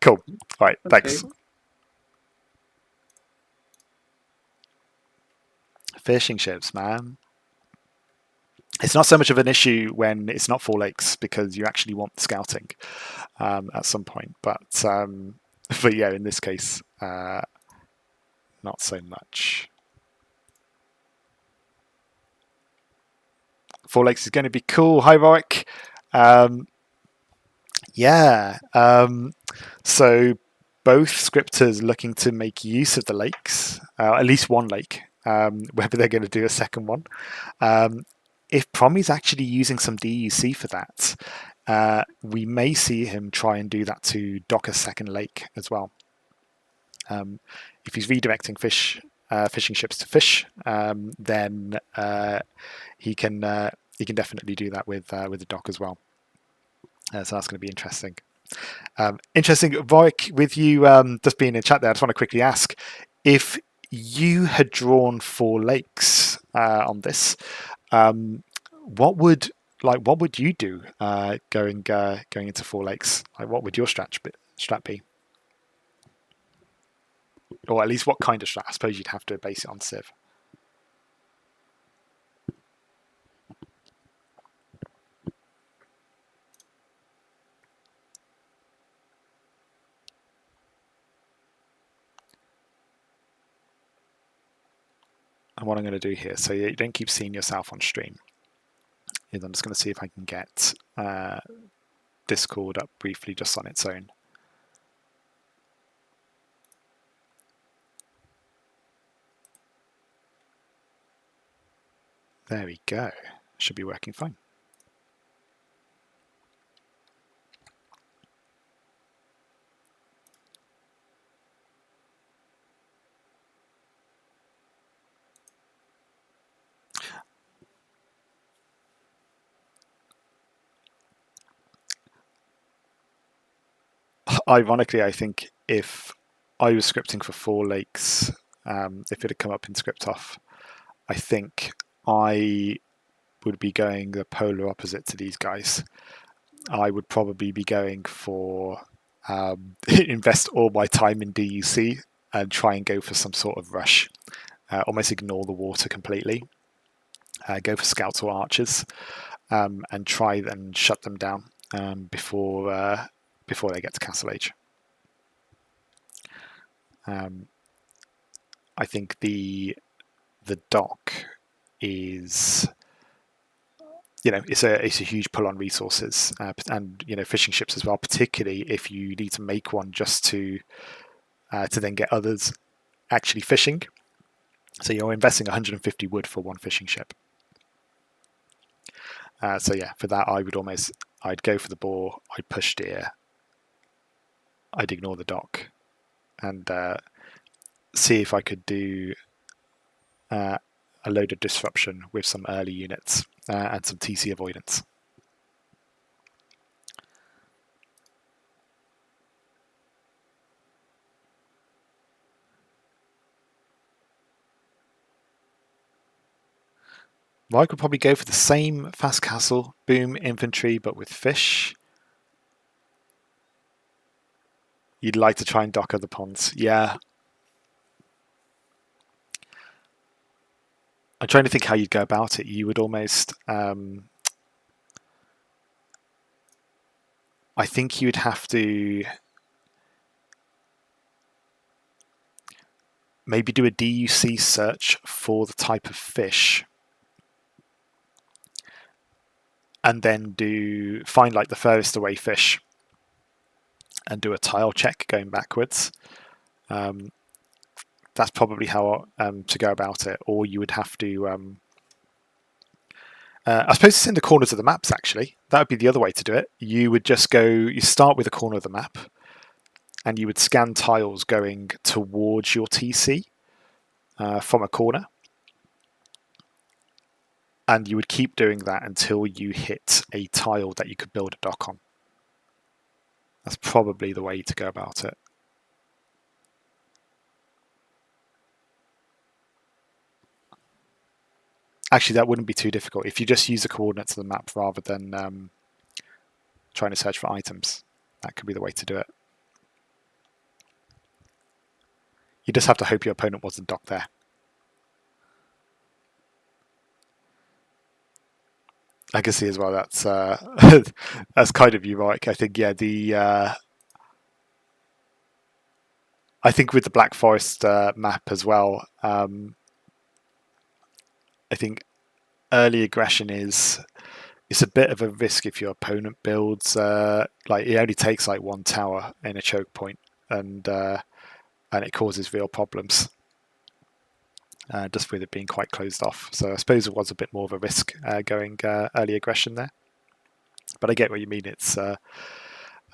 cool. All right. Thanks. Okay. Fishing ships, man. It's not so much of an issue when it's not 4 lakes because you actually want scouting at some point. But yeah, in this case, not so much. 4 lakes is going to be cool. Hi, Rorik. Yeah. So both scripters looking to make use of the lakes, at least one lake, whether they're going to do a second one. If Promi's actually using some DUC for that, we may see him try and do that to dock a second lake as well. If he's redirecting fishing ships to fish, then he can definitely do that with the dock as well. So that's going to be interesting. Interesting, Voik, with you just being in chat there, I just want to quickly ask if you had drawn 4 lakes on this. What would you do going into 4 lakes? Like, what would your strat be? Or at least what kind of strat? I suppose you'd have to base it on Civ. And what I'm going to do here, so you don't keep seeing yourself on stream, is I'm just going to see if I can get Discord up briefly just on its own. There we go. Should be working fine. Ironically, I think if I was scripting for 4 lakes, if it had come up in script off, I think I would be going the polar opposite to these guys. I would probably be going for invest all my time in DUC and try and go for some sort of rush. Almost ignore the water completely. Go for scouts or archers and try and shut them down before they get to Castle Age. I think the dock is, it's a huge pull on resources and fishing ships as well, particularly if you need to make one just to then get others actually fishing. So you're investing 150 wood for one fishing ship. So yeah, for that I'd go for the boar, I'd push deer, I'd ignore the dock, and see if I could do a load of disruption with some early units and some TC avoidance. Well, I could probably go for the same fast castle, boom, infantry, but with fish. You'd like to try and dock other ponds. Yeah. I'm trying to think how you'd go about it. You would almost... I think you'd have to maybe do a DUC search for the type of fish, and then find like the furthest away fish and do a tile check going backwards. That's probably how to go about it. Or you would have to I suppose it's in the corners of the maps, actually. That would be the other way to do it. You would just you start with a corner of the map, and you would scan tiles going towards your TC from a corner. And you would keep doing that until you hit a tile that you could build a dock on. That's probably the way to go about it. Actually, that wouldn't be too difficult if you just use the coordinates of the map rather than trying to search for items. That could be the way to do it. You just have to hope your opponent wasn't docked there. I can see as well that's that's kind of you, right? I think I think with the Black Forest map as well, I think early aggression is it's a bit of a risk if your opponent builds like it only takes like one tower in a choke point, and it causes real problems. Just with it being quite closed off. So I suppose it was a bit more of a risk going early aggression there. But I get what you mean. It's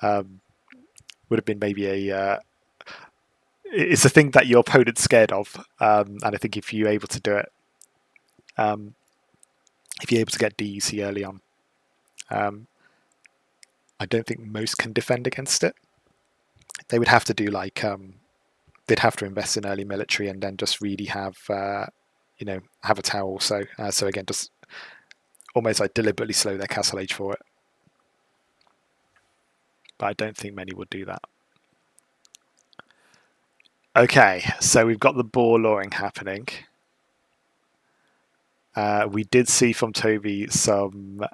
would have been maybe it's a thing that your opponent's scared of, and I think if you're able to do it, if you're able to get DUC early on, I don't think most can defend against it. They would have to do like they'd have to invest in early military and then just really have have a tower also. So again, just almost like deliberately slow their castle age for it. But I don't think many would do that. Okay, so we've got the boar lawing happening. We did see from Tobi some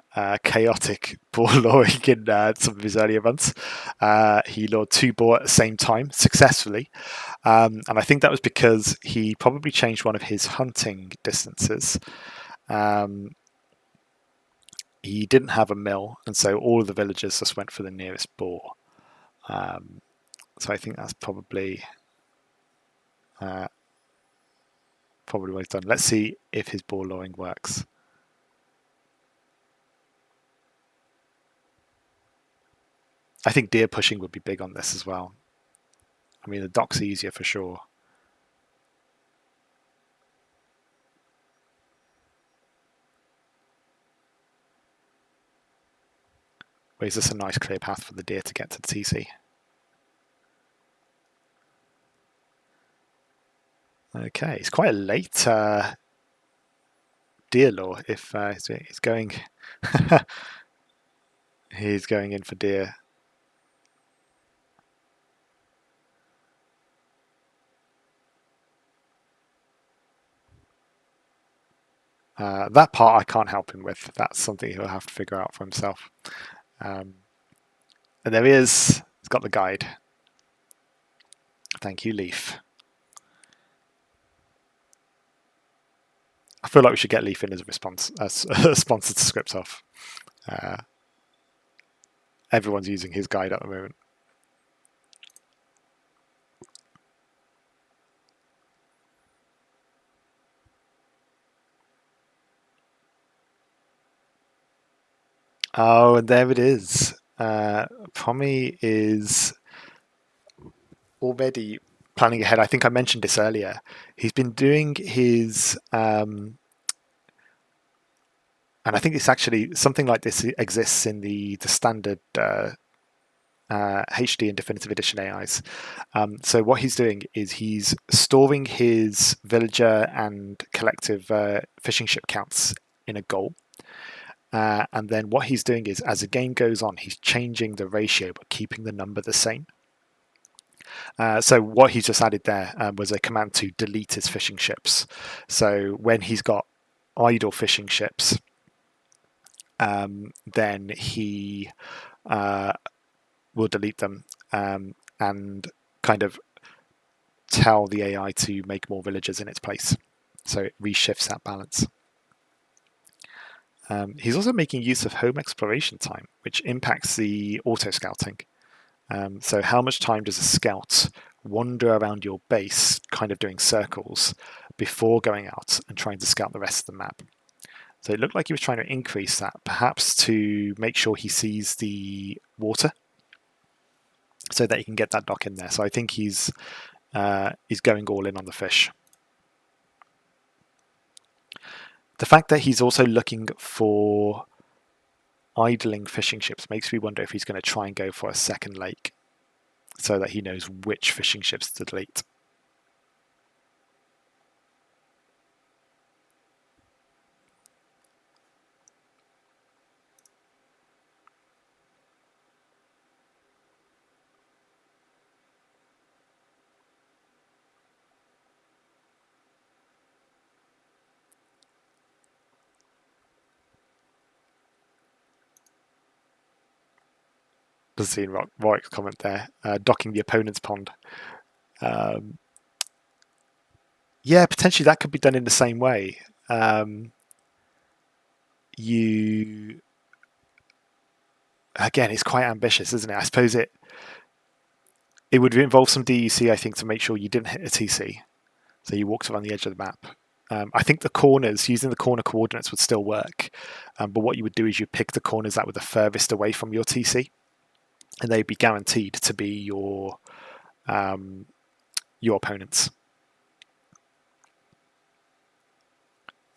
chaotic boar lawing in some of his earlier runs. He lured 2 boar at the same time successfully, and I think that was because he probably changed one of his hunting distances. He didn't have a mill, and so all of the villagers just went for the nearest boar. So I think that's probably what he's done. Let's see if his boar lawing works. I think deer pushing would be big on this as well. I mean, the dock's easier for sure. But is this a nice clear path for the deer to get to the TC? Okay, it's quite a late deer law if he's going he's going in for deer. That part I can't help him with. That's something he'll have to figure out for himself. And there he is. He's got the guide. Thank you, Leaf. I feel like we should get Leaf in as a response, as a sponsor to script off. Everyone's using his guide at the moment. Oh, and there it is. Promi is already planning ahead. I think I mentioned this earlier. He's been doing his, and I think it's actually something like this exists in the standard HD and Definitive Edition AIs. So what he's doing is he's storing his villager and collective fishing ship counts in a goal. And then what he's doing is, as the game goes on, he's changing the ratio but keeping the number the same. So what he's just added there was a command to delete his fishing ships. So when he's got idle fishing ships, then he will delete them and kind of tell the AI to make more villagers in its place. So it reshifts that balance. He's also making use of home exploration time, which impacts the auto scouting. So how much time does a scout wander around your base, kind of doing circles, before going out and trying to scout the rest of the map? So it looked like he was trying to increase that, perhaps to make sure he sees the water, so that he can get that dock in there. So I think he's going all in on the fish. The fact that he's also looking for idling fishing ships makes me wonder if he's going to try and go for a second lake so that he knows which fishing ships to delete. Just seeing Royk's comment there, docking the opponent's pond. Yeah, potentially that could be done in the same way. You again, it's quite ambitious, isn't it? I suppose it would involve some DUC, I think, to make sure you didn't hit a TC. So you walked around the edge of the map. I think the corners, using the corner coordinates would still work. But what you would do is you pick the corners that were the furthest away from your TC, and they'd be guaranteed to be your opponents.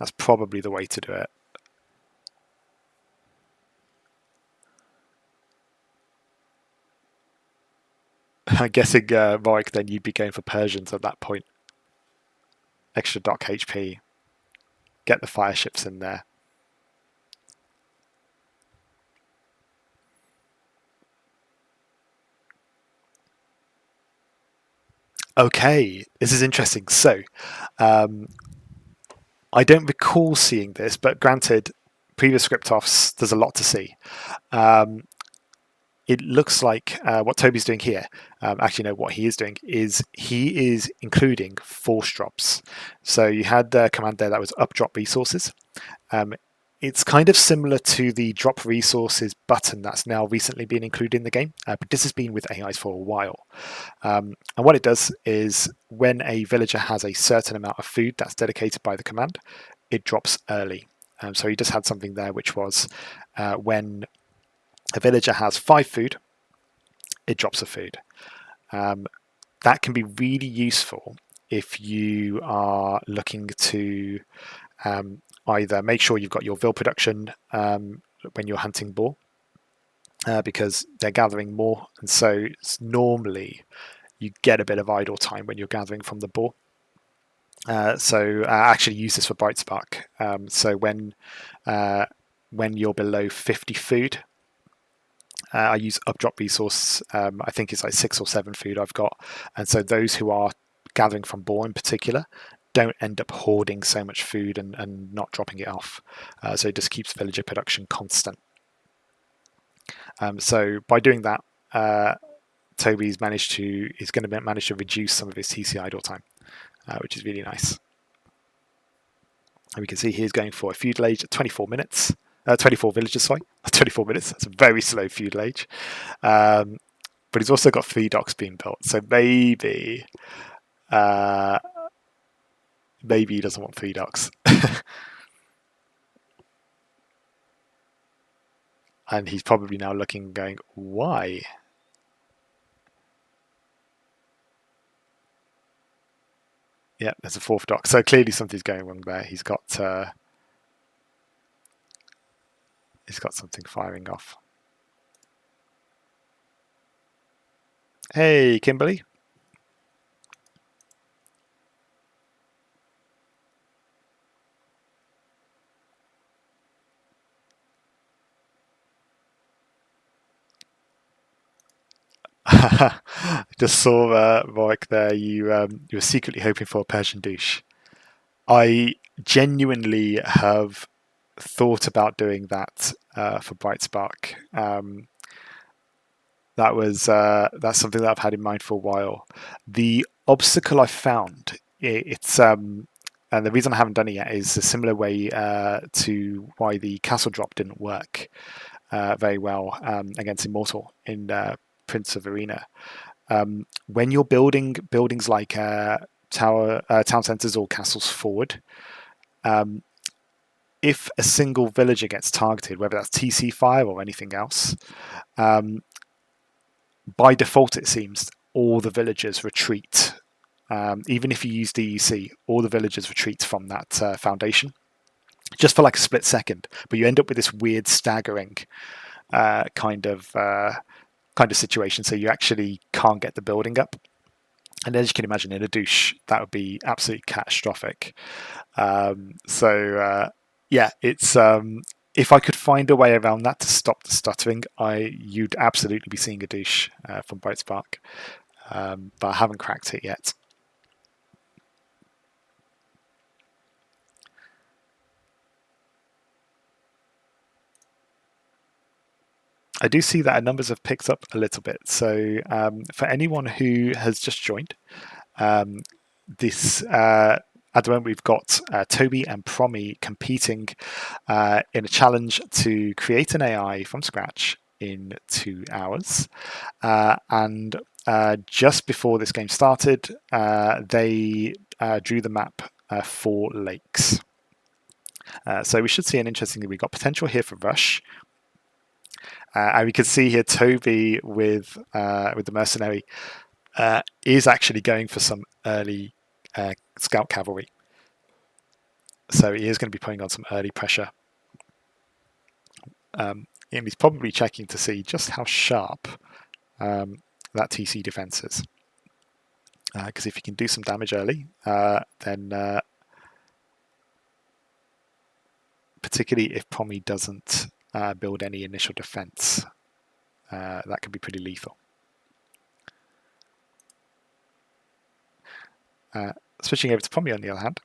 That's probably the way to do it. I'm guessing, Mike, then you'd be going for Persians at that point. Extra dock HP. Get the fire ships in there. Okay, this is interesting. So, I don't recall seeing this, but granted, previous script offs, there's a lot to see. It looks like what Toby's doing here, actually, no, what he is doing is he is including force drops. So you had the command there that was up drop resources. It's kind of similar to the drop resources button that's now recently been included in the game, but this has been with AIs for a while. And what it does is when a villager has a certain amount of food that's dedicated by the command, it drops early. So he just had something there, which was when a villager has 5 food, it drops a food. That can be really useful if you are looking to either make sure you've got your vil production when you're hunting boar, because they're gathering more, and so normally you get a bit of idle time when you're gathering from the boar. So I actually use this for Bright Spark. So when you're below 50 food, I use updrop resource. I think it's like 6 or 7 food I've got, and so those who are gathering from boar in particular don't end up hoarding so much food and not dropping it off. So it just keeps villager production constant. So by doing that, Toby's going to manage to reduce some of his TC idle time, which is really nice. And we can see he's going for a feudal age at 24 minutes. 24 villages, sorry. 24 minutes. That's a very slow feudal age. But he's also got 3 docks being built. So maybe he doesn't want 3 docks. And he's probably now looking going, why? Yeah, there's a 4th dock. So clearly something's going wrong there. He's got something firing off. Hey, Kimberly. Just saw Roik there. You were secretly hoping for a Persian douche. I genuinely have thought about doing that for Bright Spark. That's something that I've had in mind for a while. The obstacle I found, it's and the reason I haven't done it yet is a similar way to why the castle drop didn't work very well against Immortal in Prince of Arena. When you're building buildings like town centers or castles forward, if a single villager gets targeted, whether that's TC fire or anything else, by default it seems all the villagers retreat. Even if you use DEC, all the villagers retreat from that foundation, just for like a split second. But you end up with this weird staggering kind of situation, so you actually can't get the building up. And as you can imagine, in a douche, that would be absolutely catastrophic. Yeah, it's if I could find a way around that to stop the stuttering, you'd absolutely be seeing a douche from Bright Spark, but I haven't cracked it yet. I do see that our numbers have picked up a little bit. So for anyone who has just joined, this at the moment we've got Tobi and Promi competing in a challenge to create an AI from scratch in 2 hours. And just before this game started, they drew the map 4 lakes. So we should see an interesting thing. We've got potential here for rush. And we can see here Tobi with the Mercenary is actually going for some early scout cavalry. So he is going to be putting on some early pressure. And he's probably checking to see just how sharp that TC defense is. Because if you can do some damage early, then particularly if Promi doesn't build any initial defense, that could be pretty lethal. Switching over to Promi on the other hand.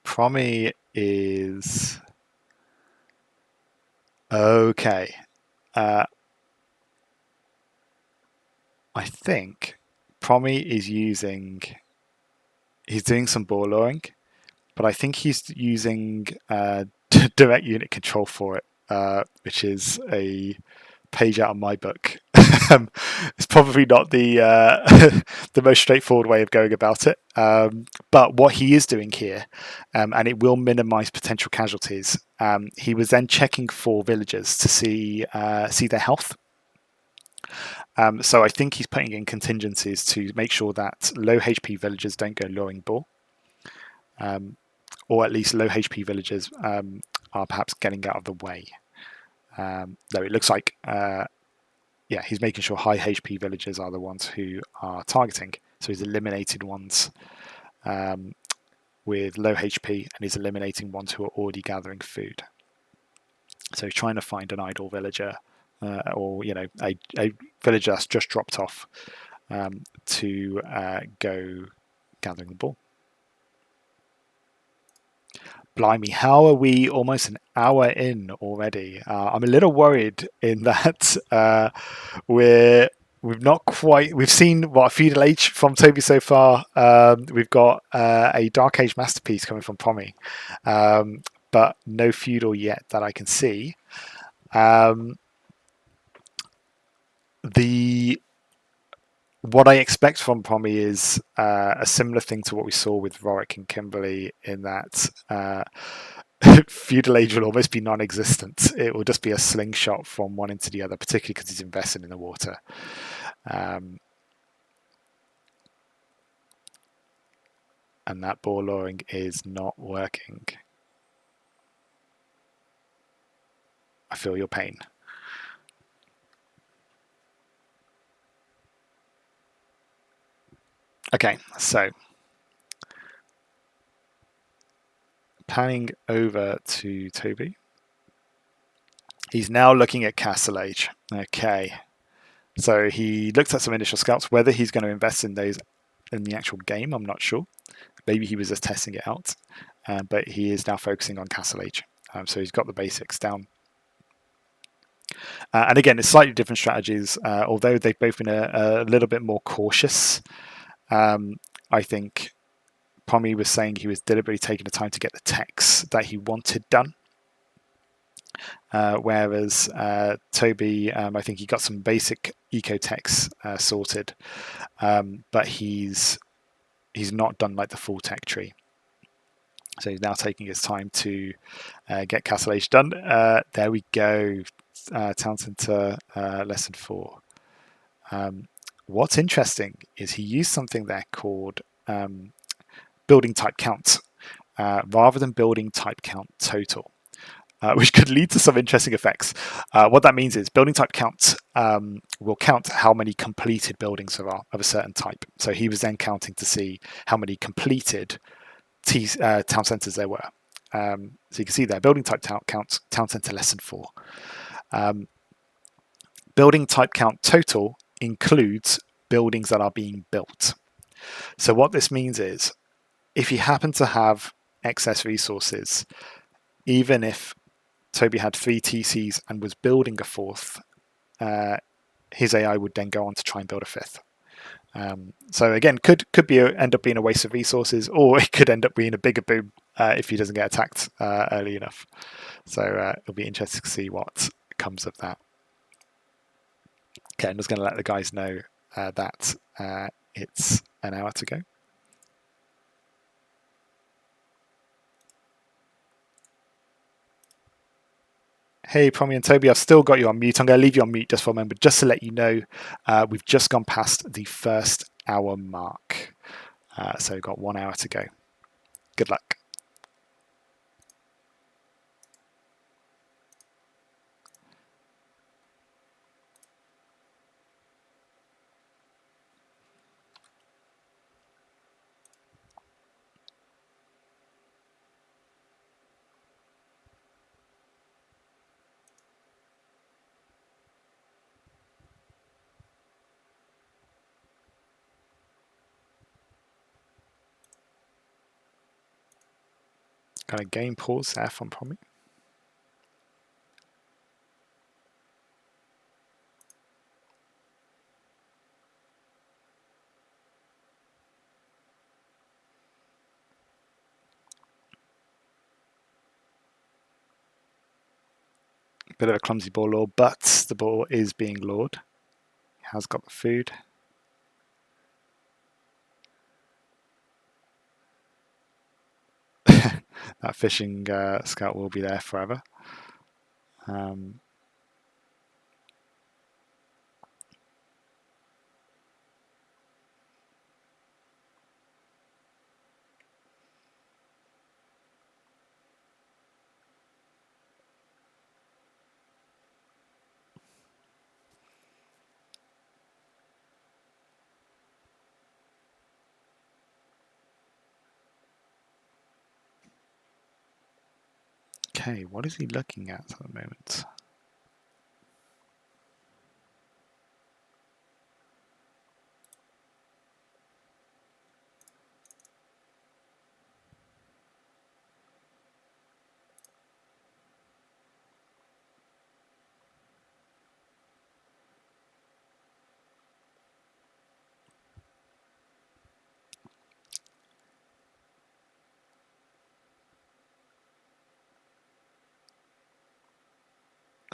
Promi is okay. I think Promi is he's doing some ball luring, but I think he's using direct unit control for it, which is a page out of my book. It's probably not the the most straightforward way of going about it, but what he is doing here, and it will minimize potential casualties. He was then checking for villagers to see their health. So I think he's putting in contingencies to make sure that low HP villagers don't go luring ball, or at least low HP villagers are perhaps getting out of the way. Though it looks like he's making sure high HP villagers are the ones who are targeting. So he's eliminated ones with low HP, and he's eliminating ones who are already gathering food. So he's trying to find an idle villager, or a villager that's just dropped off to go gathering the ball. Blimey, how are we almost an hour in already? I'm a little worried in that we've seen a feudal age from Tobi so far. We've got a Dark Age masterpiece coming from Promi, but no feudal yet that I can see. What I expect from Promi is a similar thing to what we saw with Rorik and Kimberly, in that feudal age will almost be non-existent. It will just be a slingshot from one into the other, particularly because he's invested in the water. And that ball luring is not working. I feel your pain. Okay, so panning over to Tobi. He's now looking at Castle Age. Okay, so he looked at some initial scouts. Whether he's going to invest in those in the actual game, I'm not sure. Maybe he was just testing it out, but he is now focusing on Castle Age. So he's got the basics down. And again, it's slightly different strategies, although they've both been a little bit more cautious. I think Promi was saying he was deliberately taking the time to get the techs that he wanted done. Whereas Tobi, I think he got some basic eco techs sorted, but he's not done like the full tech tree. So he's now taking his time to get Castle Age done. There we go. Town Centre lesson 4. What's interesting is he used something there called building type count rather than building type count total, which could lead to some interesting effects. What that means is building type count will count how many completed buildings there are of a certain type. So he was then counting to see how many completed town centres there were. So you can see there, building type count, town centre lesson 4. Building type count total includes buildings that are being built. So what this means is, if you happen to have excess resources, even if Tobi had 3 TCs and was building a 4th, his AI would then go on to try and build a 5th. So again, could be end up being a waste of resources, or it could end up being a bigger boom if he doesn't get attacked early enough. So it'll be interesting to see what comes of that. Okay, I'm just going to let the guys know that it's an hour to go. Hey, Promi and Toby, I've still got you on mute. I'm going to leave you on mute just for a moment, just to let you know we've just gone past the first hour mark. So we've got 1 hour to go. Good luck. Kind of game pause there from Promi. Bit of a clumsy ball lord, but the ball is being lured. He has got the food. That fishing scout will be there forever. Okay, what is he looking at the moment?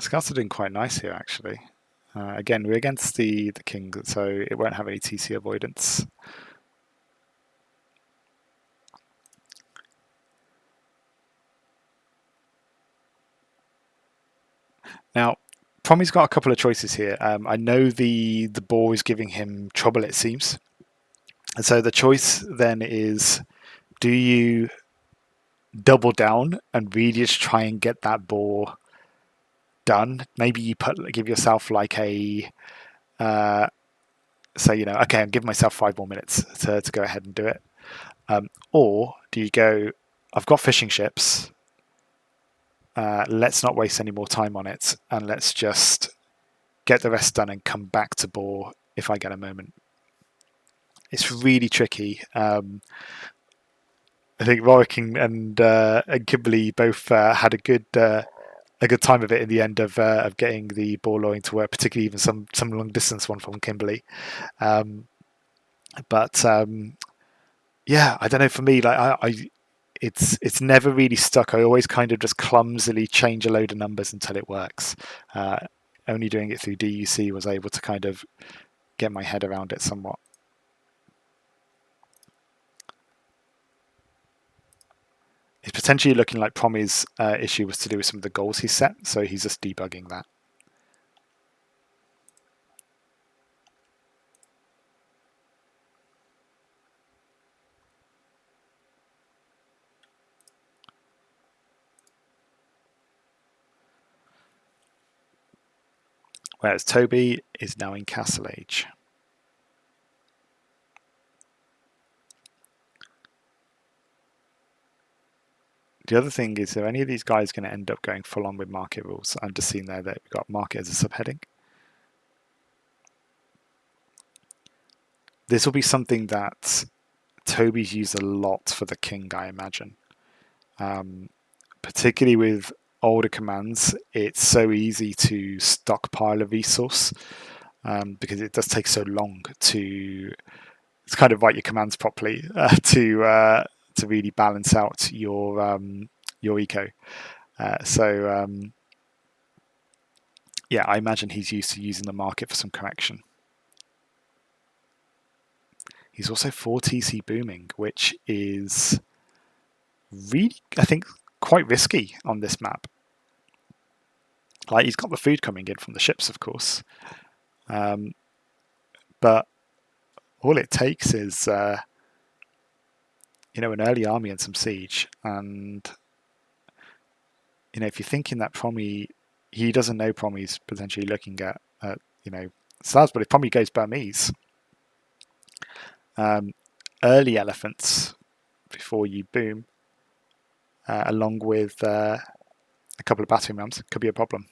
Scouts are doing quite nice here, actually. Again, we're against the king, so it won't have any TC avoidance. Now, Promi's got a couple of choices here. I know the boar is giving him trouble, it seems. And so the choice then is, do you double down and really just try and get that boar done? Maybe you give yourself like a say, you know, okay, I'm giving myself 5 more minutes to go ahead and do it. Or do you go, I've got fishing ships, let's not waste any more time on it, and let's just get the rest done and come back to boar if I get a moment. It's really tricky. I think Warwick and Kimberly both had a good time of it in the end of getting the ball lowing to work, particularly even some long distance one from Kimberly. But yeah, I don't know. For me, like it's never really stuck. I always kind of just clumsily change a load of numbers until it works. Only doing it through DUC was able to kind of get my head around it somewhat. It's potentially looking like Promi's issue was to do with some of the goals he set, so he's just debugging that. Whereas Toby is now in Castle Age. The other thing is, are any of these guys going to end up going full on with market rules? I'm just seeing there that we've got market as a subheading. This will be something that Toby's used a lot for the king, I imagine. Particularly with older commands, it's so easy to stockpile a resource because it does take so long to kind of write your commands properly to to really balance out your eco. Yeah, I imagine he's used to using the market for some correction. He's also 4 TC booming, which is really, I think, quite risky on this map. Like, he's got the food coming in from the ships, of course, but all it takes is an early army and some siege. And if you're thinking that Promi, he doesn't know Promi's potentially looking at Slavs, but if Promi goes Burmese, early elephants before you boom, along with a couple of battering rams, could be a problem.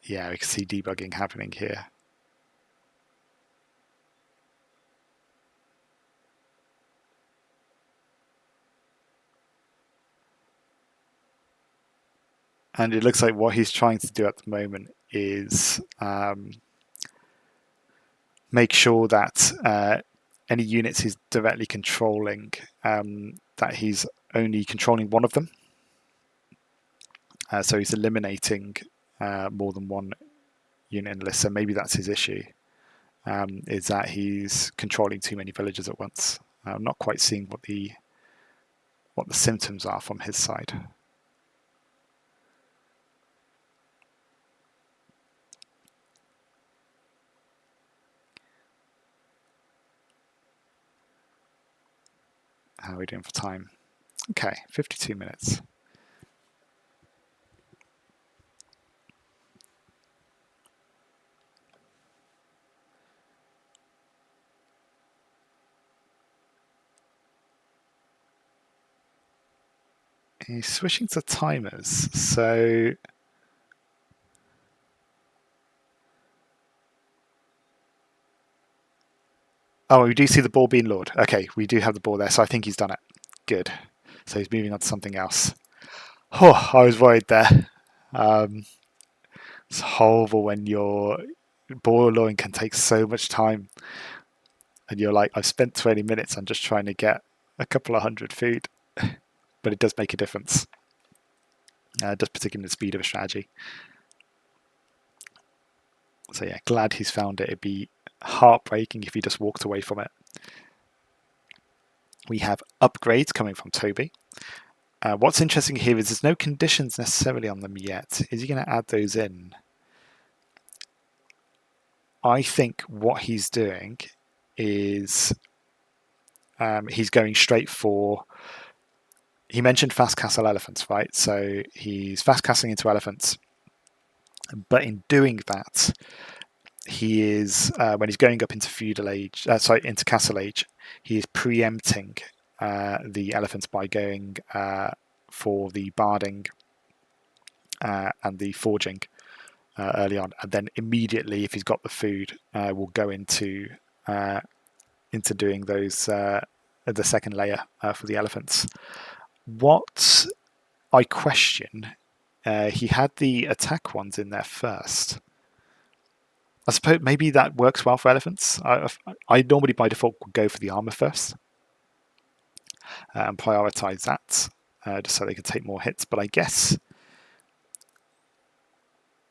Yeah, we can see debugging happening here. And it looks like what he's trying to do at the moment is make sure that any units he's directly controlling, that he's only controlling one of them. So he's eliminating more than one unit in the list. So maybe that's his issue, is that he's controlling too many villages at once. I'm not quite seeing what the symptoms are from his side. How are we doing for time? Okay, 52 minutes. He's switching to timers, so oh, we do see the ball being lured. Okay, we do have the ball there, so I think he's done it. Good. So he's moving on to something else. Oh, I was worried there. It's horrible when your ball luring can take so much time, and you're like, I've spent 20 minutes on just trying to get a couple of hundred food, but it does make a difference. It does, particularly in the speed of a strategy. So yeah, glad he's found it. It'd be heartbreaking if he just walked away from it. We have upgrades coming from Tobi. What's interesting here is there's no conditions necessarily on them yet. Is he going to add those in? I think what he's doing is he's going straight for... He mentioned fast castle elephants, right? So he's fast castling into elephants. But in doing that, he is, when he's going up into feudal age, into castle age, he is preempting the elephants by going for the barding and the forging early on, and then immediately, if he's got the food, will go into doing those the second layer for the elephants. What I question, he had the attack ones in there first. I suppose maybe that works well for elephants. I normally by default would go for the armor first and prioritize that just so they can take more hits. But I guess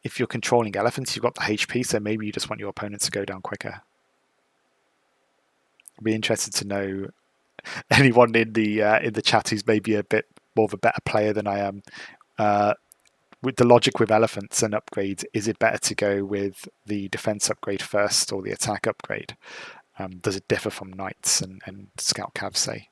if you're controlling elephants, you've got the HP, so maybe you just want your opponents to go down quicker. I'd be interested to know anyone in the chat who's maybe a bit more of a better player than I am. With the logic with elephants and upgrades, is it better to go with the defense upgrade first or the attack upgrade? Does it differ from knights and scout cav, say?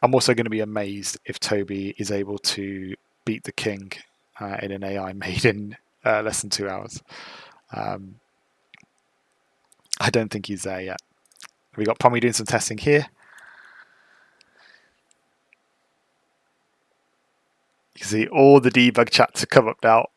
I'm also going to be amazed if Tobi is able to beat the king in an AI made in less than 2 hours. I don't think he's there yet. We got Promi doing some testing here. can see all the debug chat to come up now.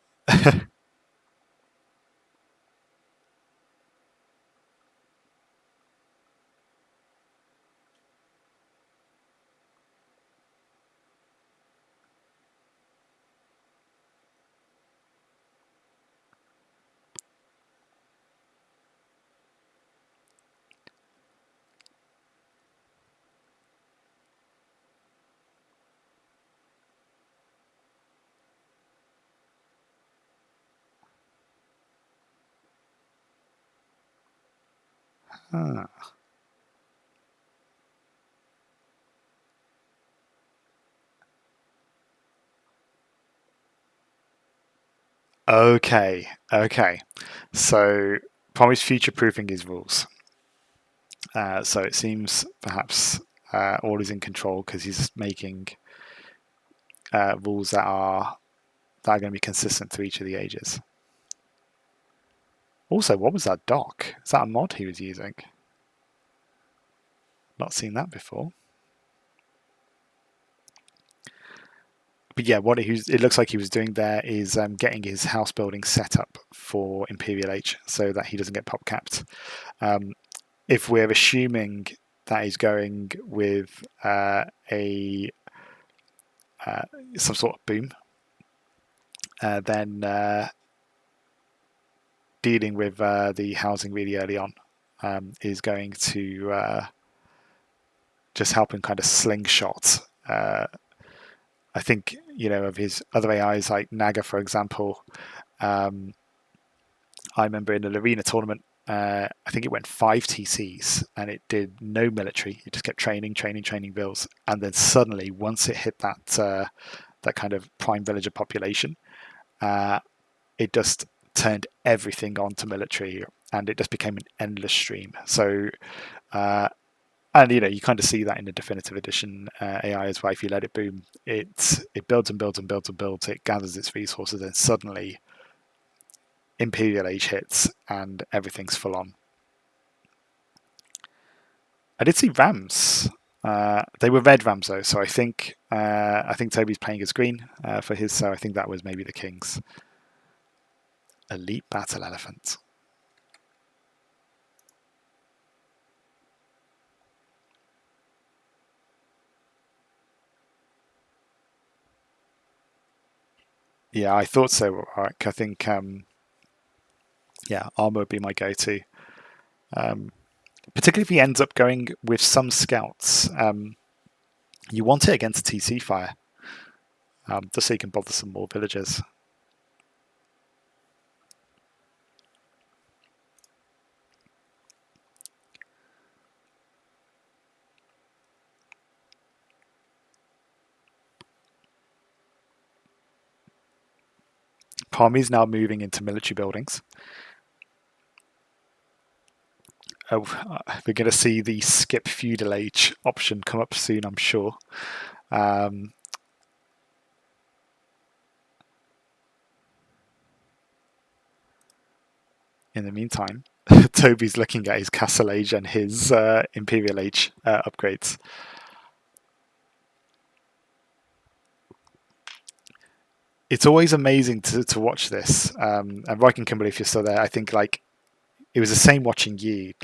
Ah. Okay, okay. So Promise future-proofing his rules. So it seems perhaps all is in control because he's making rules that are going to be consistent through each of the ages. Also, what was that dock? Is that a mod he was using? Not seen that before. But yeah, what it looks like he was doing there is getting his house building set up for Imperial Age so that he doesn't get pop capped. If we're assuming that he's going with some sort of boom, then dealing with the housing really early on is going to just help him kind of slingshot. I think, of his other AIs like Naga, for example. I remember in an arena tournament, I think it went 5 TCs and it did no military. It just kept training bills, and then suddenly, once it hit that kind of prime villager population, it just turned everything onto military, and it just became an endless stream. So, and you kind of see that in the definitive edition AI as well. If you let it boom, it builds and builds and builds and builds. It gathers its resources, and suddenly Imperial Age hits, and everything's full on. I did see Rams. They were red Rams though, so I think Toby's playing as green for his. So I think that was maybe the Kings. Elite Battle Elephant. Yeah, I thought so. I think, armor would be my go-to. Particularly if he ends up going with some scouts. You want it against TC fire, just so you can bother some more villagers. Promi's now moving into military buildings. We're going to see the skip feudal age option come up soon, I'm sure. In the meantime, Toby's looking at his castle age and his imperial age upgrades. It's always amazing to watch this. And Viking Kimberly, if you're still there, I think it was the same watching you.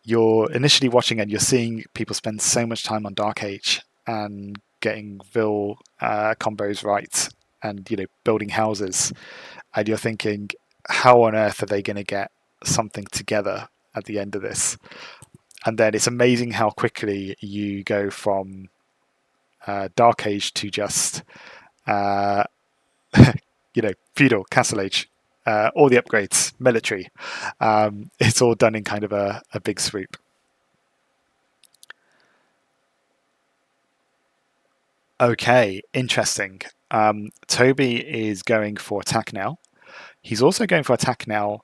You're initially watching and you're seeing people spend so much time on Dark Age and getting Vil combos right, and building houses, and you're thinking, how on earth are they going to get something together at the end of this? And then it's amazing how quickly you go from Dark Age to just feudal, castle age, all the upgrades, military. It's all done in kind of a big swoop. Okay, interesting. Toby is going for attack now. He's also going for attack now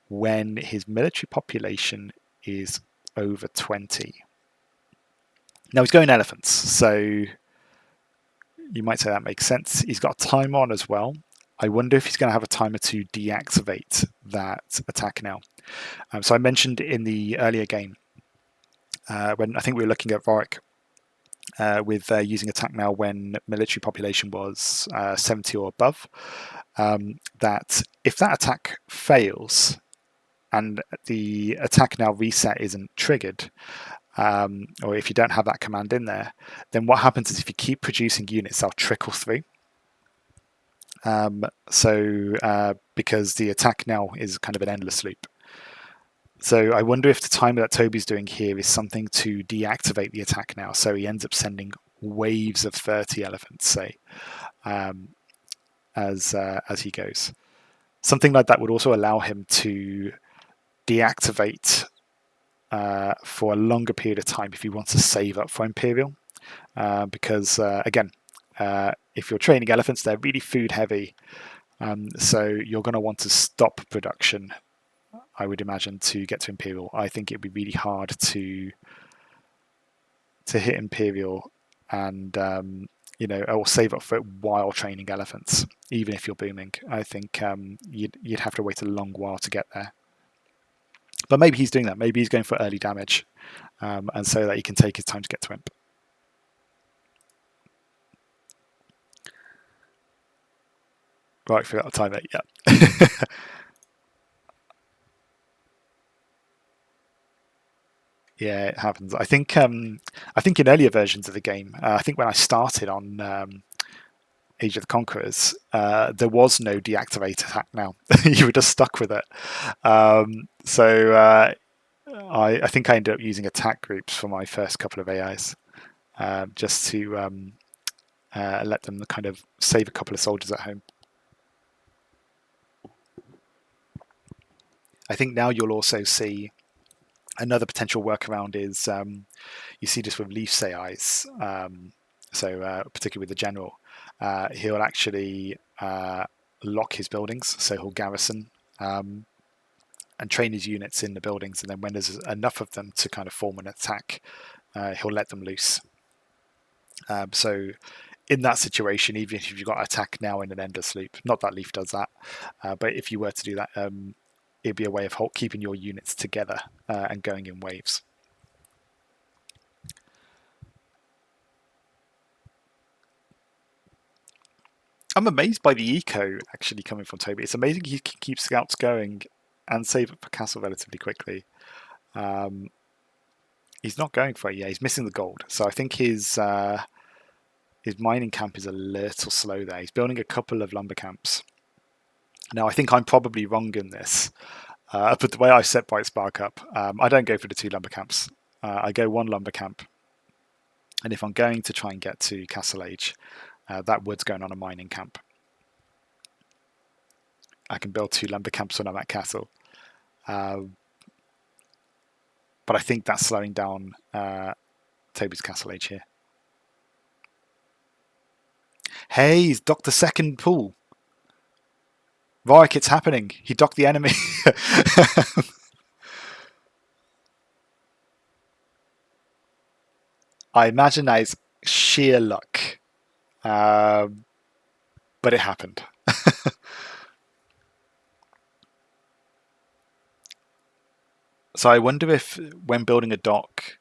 when his military population is over 20. Now he's going elephants, so you might say that makes sense. He's got a timer on as well. I wonder if he's going to have a timer to deactivate that attack now. So I mentioned in the earlier game, when I think we were looking at Vorik, with using attack now when military population was 70 or above, that if that attack fails and the attack now reset isn't triggered, or if you don't have that command in there, then what happens is if you keep producing units, they'll trickle through. Because the attack now is kind of an endless loop. So I wonder if the timer that Tobi's doing here is something to deactivate the attack now. So he ends up sending waves of 30 elephants, say, as he goes. Something like that would also allow him to deactivate for a longer period of time if he wants to save up for Imperial. Because, again, if you're training elephants, they're really food heavy. So you're going to want to stop production, I would imagine, to get to Imperial. I think it'd be really hard to hit Imperial and or save up for it while training elephants, even if you're booming. I think you'd have to wait a long while to get there. But maybe he's doing that. Maybe he's going for early damage, and so that he can take his time to get to Imp. Right, forgot the timer. Yeah. Yeah, it happens. I think in earlier versions of the game, I think when I started on Age of the Conquerors, there was no deactivate attack now. You were just stuck with it. So I think I ended up using attack groups for my first couple of AIs, just to let them kind of save a couple of soldiers at home. I think now you'll also see another potential workaround is you see this with Leaf's AIs. So particularly with the general, he'll actually lock his buildings, so he'll garrison and train his units in the buildings, and then when there's enough of them to kind of form an attack, he'll let them loose. So in that situation, even if you've got attack now in an endless loop, not that Leaf does that, but if you were to do that, it'd be a way of keeping your units together and going in waves. I'm amazed by the eco actually coming from Tobi. It's amazing he can keep scouts going and save up for castle relatively quickly. He's not going for it yet. He's missing the gold. So I think his mining camp is a little slow there. He's building a couple of lumber camps. Now, I think I'm probably wrong in this. But the way I set Bright Spark up, I don't go for the 2 lumber camps. I go 1 lumber camp. And if I'm going to try and get to Castle Age, that wood's going on a mining camp. I can build 2 lumber camps when I'm at Castle. But I think that's slowing down Tobi's Castle Age here. Hey, he's docked the second pool. Varric, it's happening. He docked the enemy. I imagine that is sheer luck. But it happened. So I wonder if when building a dock,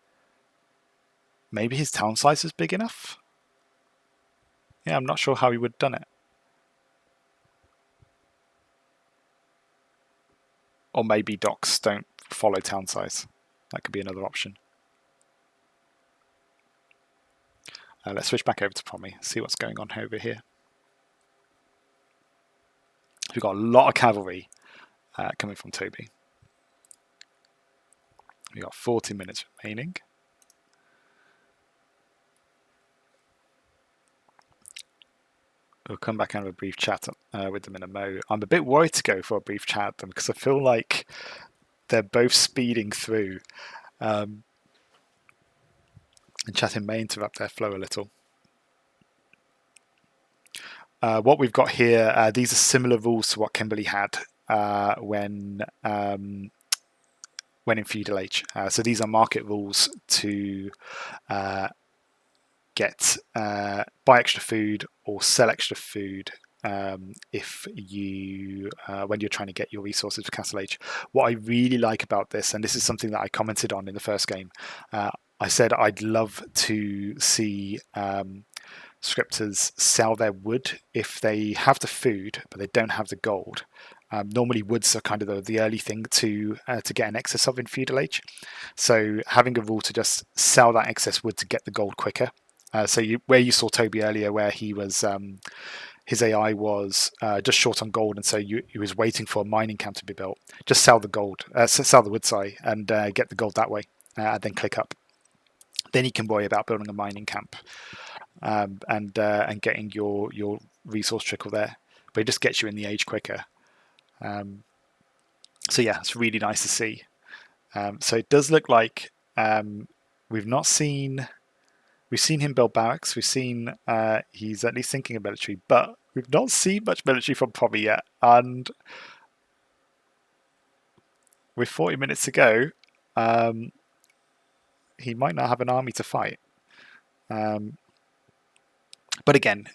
maybe his town size is big enough? Yeah, I'm not sure how he would have done it. Or maybe docks don't follow town size. That could be another option. Let's switch back over to Promi, see what's going on over here. We've got a lot of cavalry coming from Tobi. We've got 40 minutes remaining. We'll come back and have a brief chat with them in a mo. I'm a bit worried to go for a brief chat with them because I feel like they're both speeding through. And chatting may interrupt their flow a little. What we've got here, these are similar rules to what Kimberly had when in Feudal Age. So these are market rules to buy extra food or sell extra food if you when you're trying to get your resources for Castle Age. What I really like about this, and this is something that I commented on in the first game, I said I'd love to see scripters sell their wood if they have the food but they don't have the gold. Normally, woods are kind of the early thing to get an excess of in feudal age. So having a rule to just sell that excess wood to get the gold quicker. So where you saw Toby earlier, where he was his AI was just short on gold, and so he was waiting for a mining camp to be built. Just sell the gold, sell the wood, sorry, and get the gold that way, and then click up. Then you can worry about building a mining camp and getting your resource trickle there. But it just gets you in the age quicker. So yeah, it's really nice to see. So it does look like we've seen him build barracks. We've seen he's at least thinking of military, but we've not seen much military from Promi yet. And with 40 minutes to go, he might not have an army to fight. But again,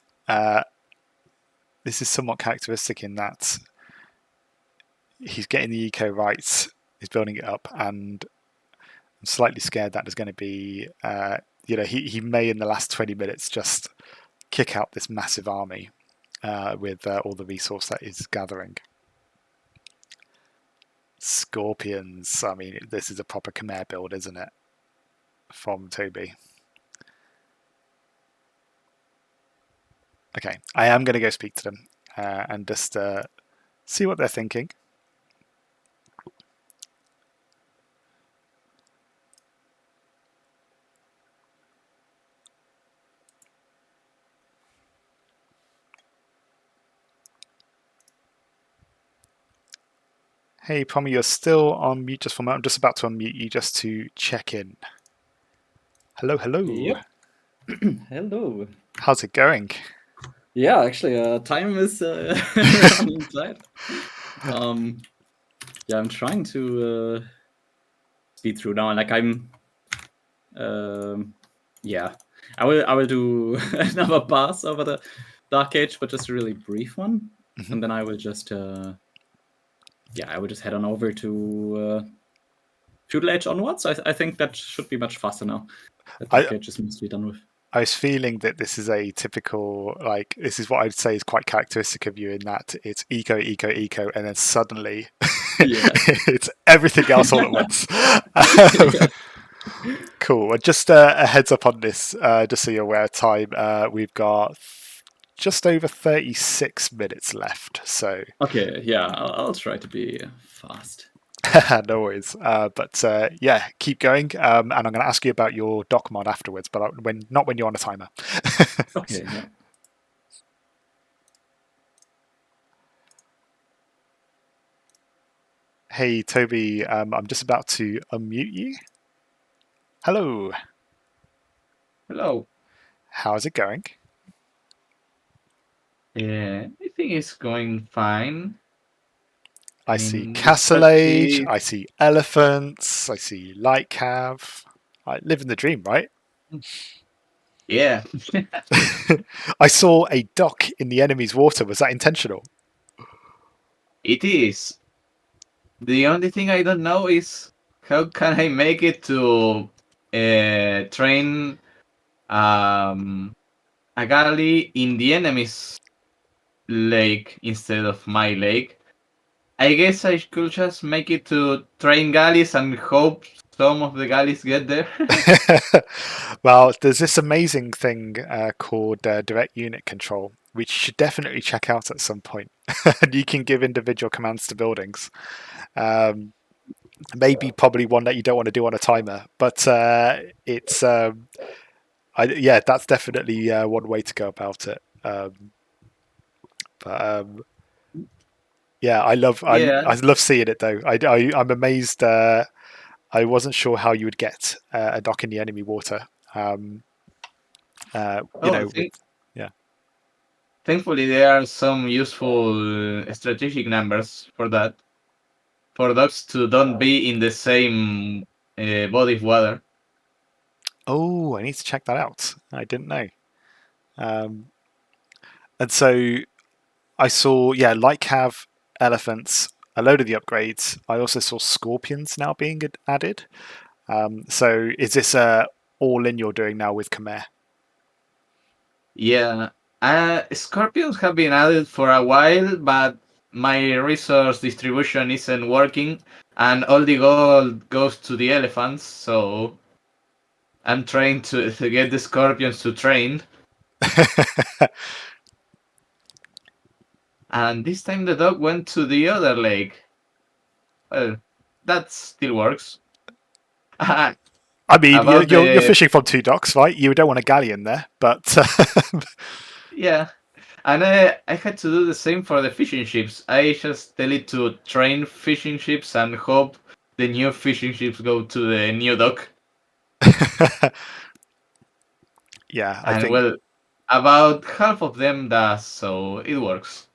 this is somewhat characteristic in that he's getting the eco right, he's building it up, and I'm slightly scared that there's going to be, he may in the last 20 minutes just kick out this massive army with all the resource that is gathering. Scorpions, I mean, this is a proper Khmer build, isn't it? From Toby. Okay, I am going to go speak to them and just see what they're thinking. Hey, Promi, you're still on mute just for a moment. I'm just about to unmute you just to check in. Hello, hello. Yep. Hello. How's it going? Yeah, actually, time is running tight. Yeah, I'm trying to speed through now. Like yeah, I will do another pass over the Dark Age, but just a really brief one, and then I will just I will just head on over to Feudal Age onwards. I think that should be much faster now. That Dark Age is mostly done with. I was feeling that this is a typical, this is what I'd say is quite characteristic of you in that it's eco, and then suddenly it's everything else all at once. Cool. Just a heads up on this, just so you're aware of time. We've got just over 36 minutes left. So okay, yeah, I'll try to be fast. No worries. But yeah, keep going. And I'm going to ask you about your doc mod afterwards, but not when you're on a timer. Okay. Yeah. Hey, Toby, I'm just about to unmute you. Hello. Hello. How's it going? Yeah, I think it's going fine. I see Castle Age, I see elephants, I see light cav. I live in the dream, right? Yeah. I saw a dock in the enemy's water. Was that intentional? It is. The only thing I don't know is how can I make it to train a galley in the enemy's lake instead of my lake. I guess I could just make it to train galleys and hope some of the galleys get there. Well, there's this amazing thing called direct unit control, which you should definitely check out at some point. And you can give individual commands to buildings. Maybe probably one that you don't want to do on a timer, but it's that's definitely one way to go about it. Yeah, I love seeing it though. I'm amazed. I wasn't sure how you would get a dock in the enemy water. Thankfully, there are some useful strategic numbers for that. For docks to don't be in the same body of water. Oh, I need to check that out. I didn't know. And so I saw, light cav, elephants, a load of the upgrades. I also saw scorpions now being added. So is this all in you're doing now with Khmer? Yeah. Scorpions have been added for a while, but my resource distribution isn't working, and all the gold goes to the elephants, so I'm trying to get the scorpions to train. And this time the dog went to the other lake. Well, that still works. I mean, About you're the fishing from 2 docks, right? You don't want a galleon there, but yeah, and I had to do the same for the fishing ships. I just tell it to train fishing ships and hope the new fishing ships go to the new dock. yeah, I And think well, about half of them does, so it works.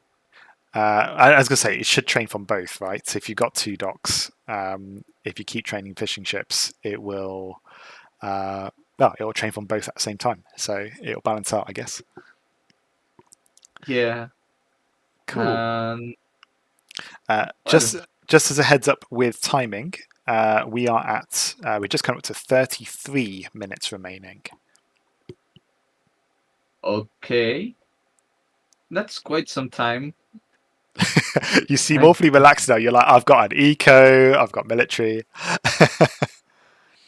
I was gonna say it should train from both, right? So if you've got 2 docks, if you keep training fishing ships, it will well, it will train from both at the same time, so it'll balance out, I guess. Yeah, Cool. and well, Just as a heads up with timing, we're just coming up to 33 minutes remaining. okay, that's quite some time. You seem I, awfully relaxed now. You're like, I've got an eco, I've got military.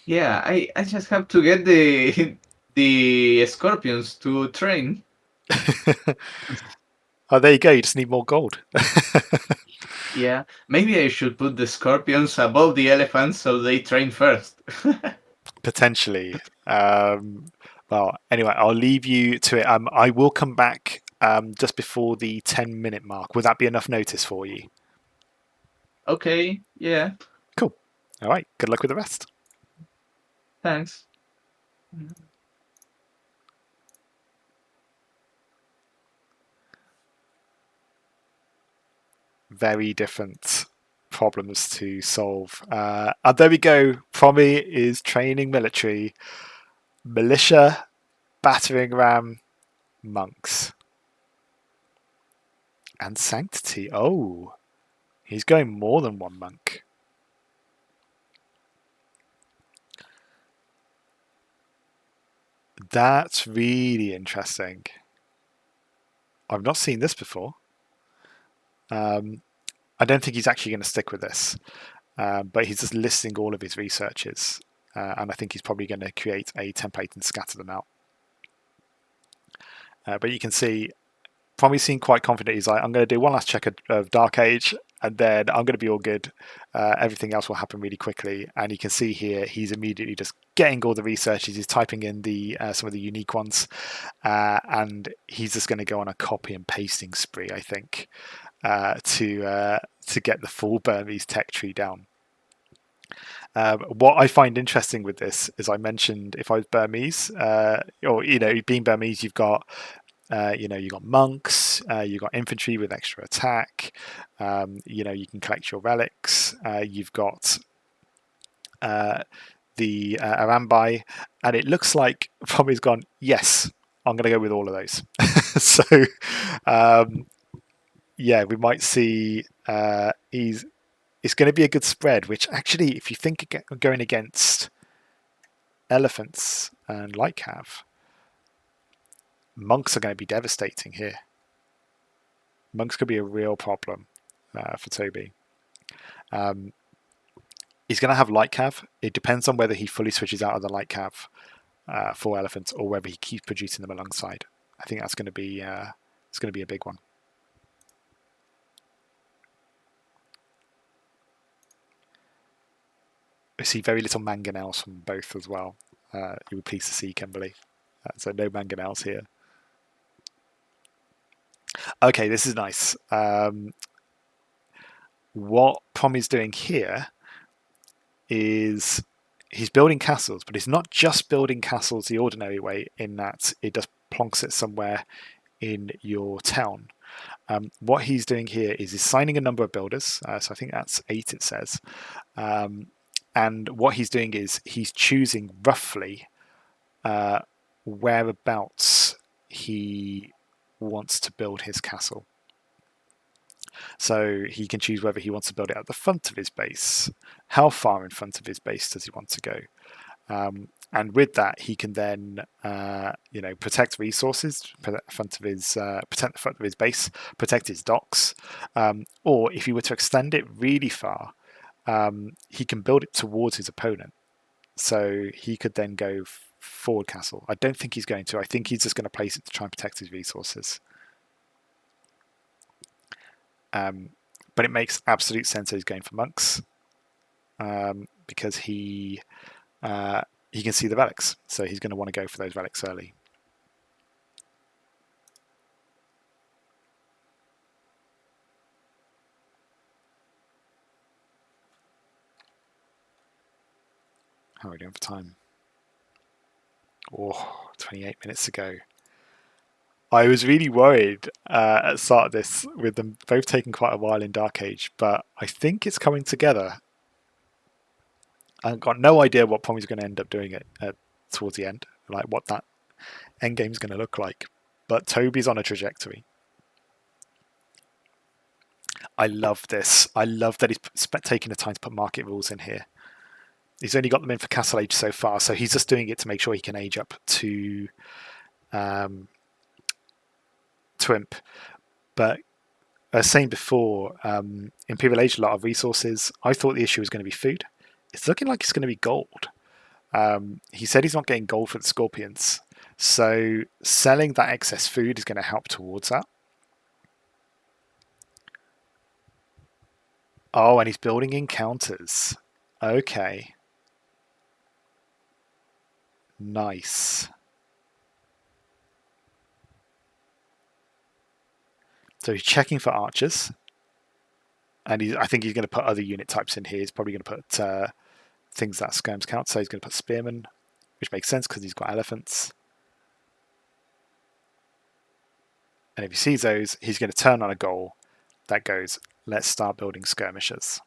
yeah, I just have to get the the scorpions to train. Oh, there you go. You just need more gold. Yeah, maybe I should put the scorpions above the elephants so they train first. Potentially. Well, anyway, I'll leave you to it. I will come back just before the 10-minute mark. Would that be enough notice for you? Okay, yeah, Cool. All right. Good luck with the rest. thanks. Very different problems to solve. And there we go. Promi is training military, militia, battering ram, monks, and sanctity. Oh, he's going more than one monk. That's really interesting. I've not seen this before. I don't think he's actually going to stick with this, but he's just listing all of his researches, and I think he's probably going to create a template and scatter them out. But you can see, probably seemed quite confident. He's like, I'm going to do one last check of Dark Age, and then I'm going to be all good. Everything else will happen really quickly. And you can see here, he's immediately just getting all the researches. He's typing in the some of the unique ones, and he's just going to go on a copy and pasting spree, I think, to get the full Burmese tech tree down. What I find interesting with this, as I mentioned, if I was Burmese, or being Burmese, you've got you've got monks, you've got infantry with extra attack. You can collect your relics. You've got the Arambai, and it looks like Promi's gone. Yes, I'm going to go with all of those. So, yeah, we might see. It's going to be a good spread. Which actually, if you think going against elephants and Lycav, monks are going to be devastating here. Monks could be a real problem for Tobi. He's going to have light cav. It depends on whether he fully switches out of the light cav for elephants or whether he keeps producing them alongside. I think that's going to be it's going to be a big one. We see very little mangonels from both as well. You were pleased to see, Kimberly. So no mangonels here. Okay, this is nice. What Promi's doing here is he's building castles, but he's not just building castles the ordinary way, in that it just plonks it somewhere in your town. What he's doing here is he's signing a number of builders, so I think that's 8 it says, and what he's doing is he's choosing roughly whereabouts he wants to build his castle. So he can choose whether he wants to build it at the front of his base. How far in front of his base does he want to go? And with that, he can then, protect resources, protect the front of his base, protect his docks, or if he were to extend it really far, he can build it towards his opponent. So he could then go forward castle. I don't think he's going to. I think he's just going to place it to try and protect his resources. But it makes absolute sense that he's going for monks, because he can see the relics, so he's going to want to go for those relics early. How are we doing for time? Oh, 28 minutes to go. I was really worried at the start of this with them both taking quite a while in Dark Age, but I think it's coming together. I've got no idea what Promi's going to end up doing it towards the end, like what that end game is going to look like. But Tobi's on a trajectory. I love this. I love that he's taking the time to put market rules in here. He's only got them in for Castle Age so far, so he's just doing it to make sure he can age up to Imp. But I was saying before, Imperial Age, a lot of resources. I thought the issue was going to be food. It's looking like it's going to be gold. He said he's not getting gold for the Scorpions, so selling that excess food is going to help towards that. Oh, and he's building encounters. Okay. Nice. So he's checking for archers. And I think he's going to put other unit types in here. He's probably going to put things that skirms count. So he's going to put spearmen, which makes sense because he's got elephants. And if he sees those, he's going to turn on a goal that goes, let's start building skirmishers.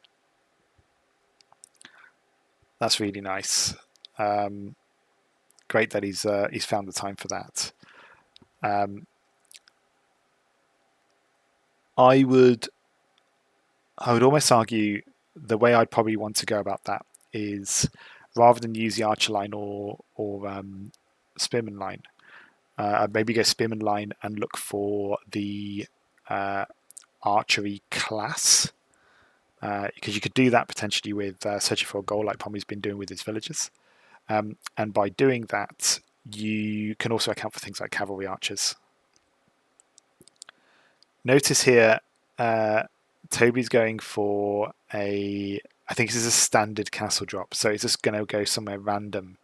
That's really nice. Great that he's found the time for that. I would almost argue the way I'd probably want to go about that is rather than use the archer line or spearman line, I'd maybe go spearman line and look for the archery class, because you could do that potentially with searching for a goal like Promi's been doing with his villagers. And by doing that, you can also account for things like cavalry archers. Notice here, Tobi's going for I think this is a standard castle drop, so it's just going to go somewhere random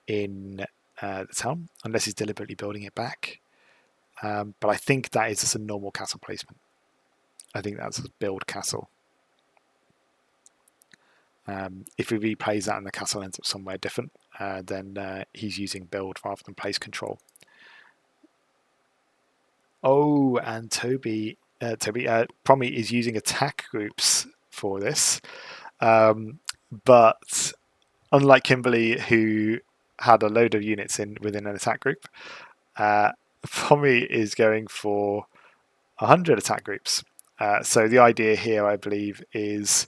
in the town, unless he's deliberately building it back. But I think that is just a normal castle placement. I think that's a build castle. If he replays that and the castle ends up somewhere different, then he's using build rather than place control. Oh, and Promi is using attack groups for this. But unlike Kimberly, who had a load of units within an attack group, Promi is going for 100 attack groups. So the idea here, I believe, is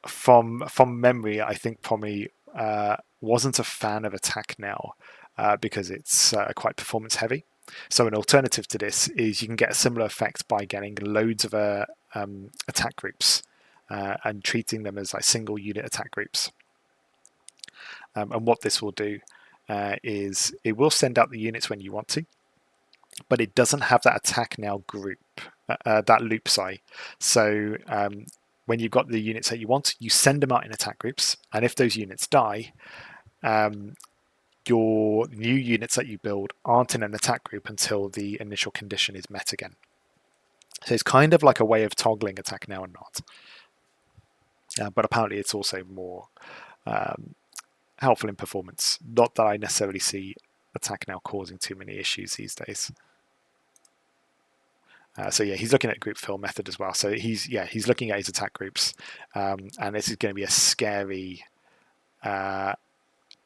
from memory, I think Promi wasn't a fan of attack now because it's quite performance heavy. So an alternative to this is you can get a similar effect by getting loads of attack groups and treating them as like single unit attack groups. And what this will do is it will send out the units when you want to, but it doesn't have that attack now group, that loop, sorry. So when you've got the units that you want, you send them out in attack groups, and if those units die, your new units that you build aren't in an attack group until the initial condition is met again. So it's kind of like a way of toggling attack now and not. But apparently it's also more helpful in performance. Not that I necessarily see attack now causing too many issues these days. So yeah, he's looking at group fill method as well. So he's looking at his attack groups, and this is going to be a scary,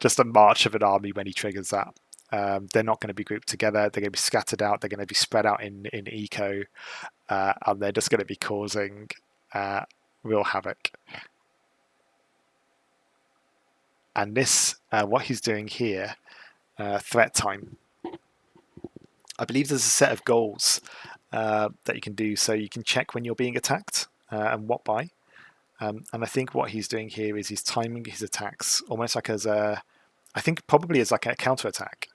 just a march of an army when he triggers that. they're not going to be grouped together. They're going to be scattered out. They're going to be spread out in eco, and they're just going to be causing real havoc. And this, what he's doing here, threat time. I believe there's a set of goals that you can do, so you can check when you're being attacked and what by. And I think what he's doing here is he's timing his attacks almost like as a, I think probably as like a counter attack.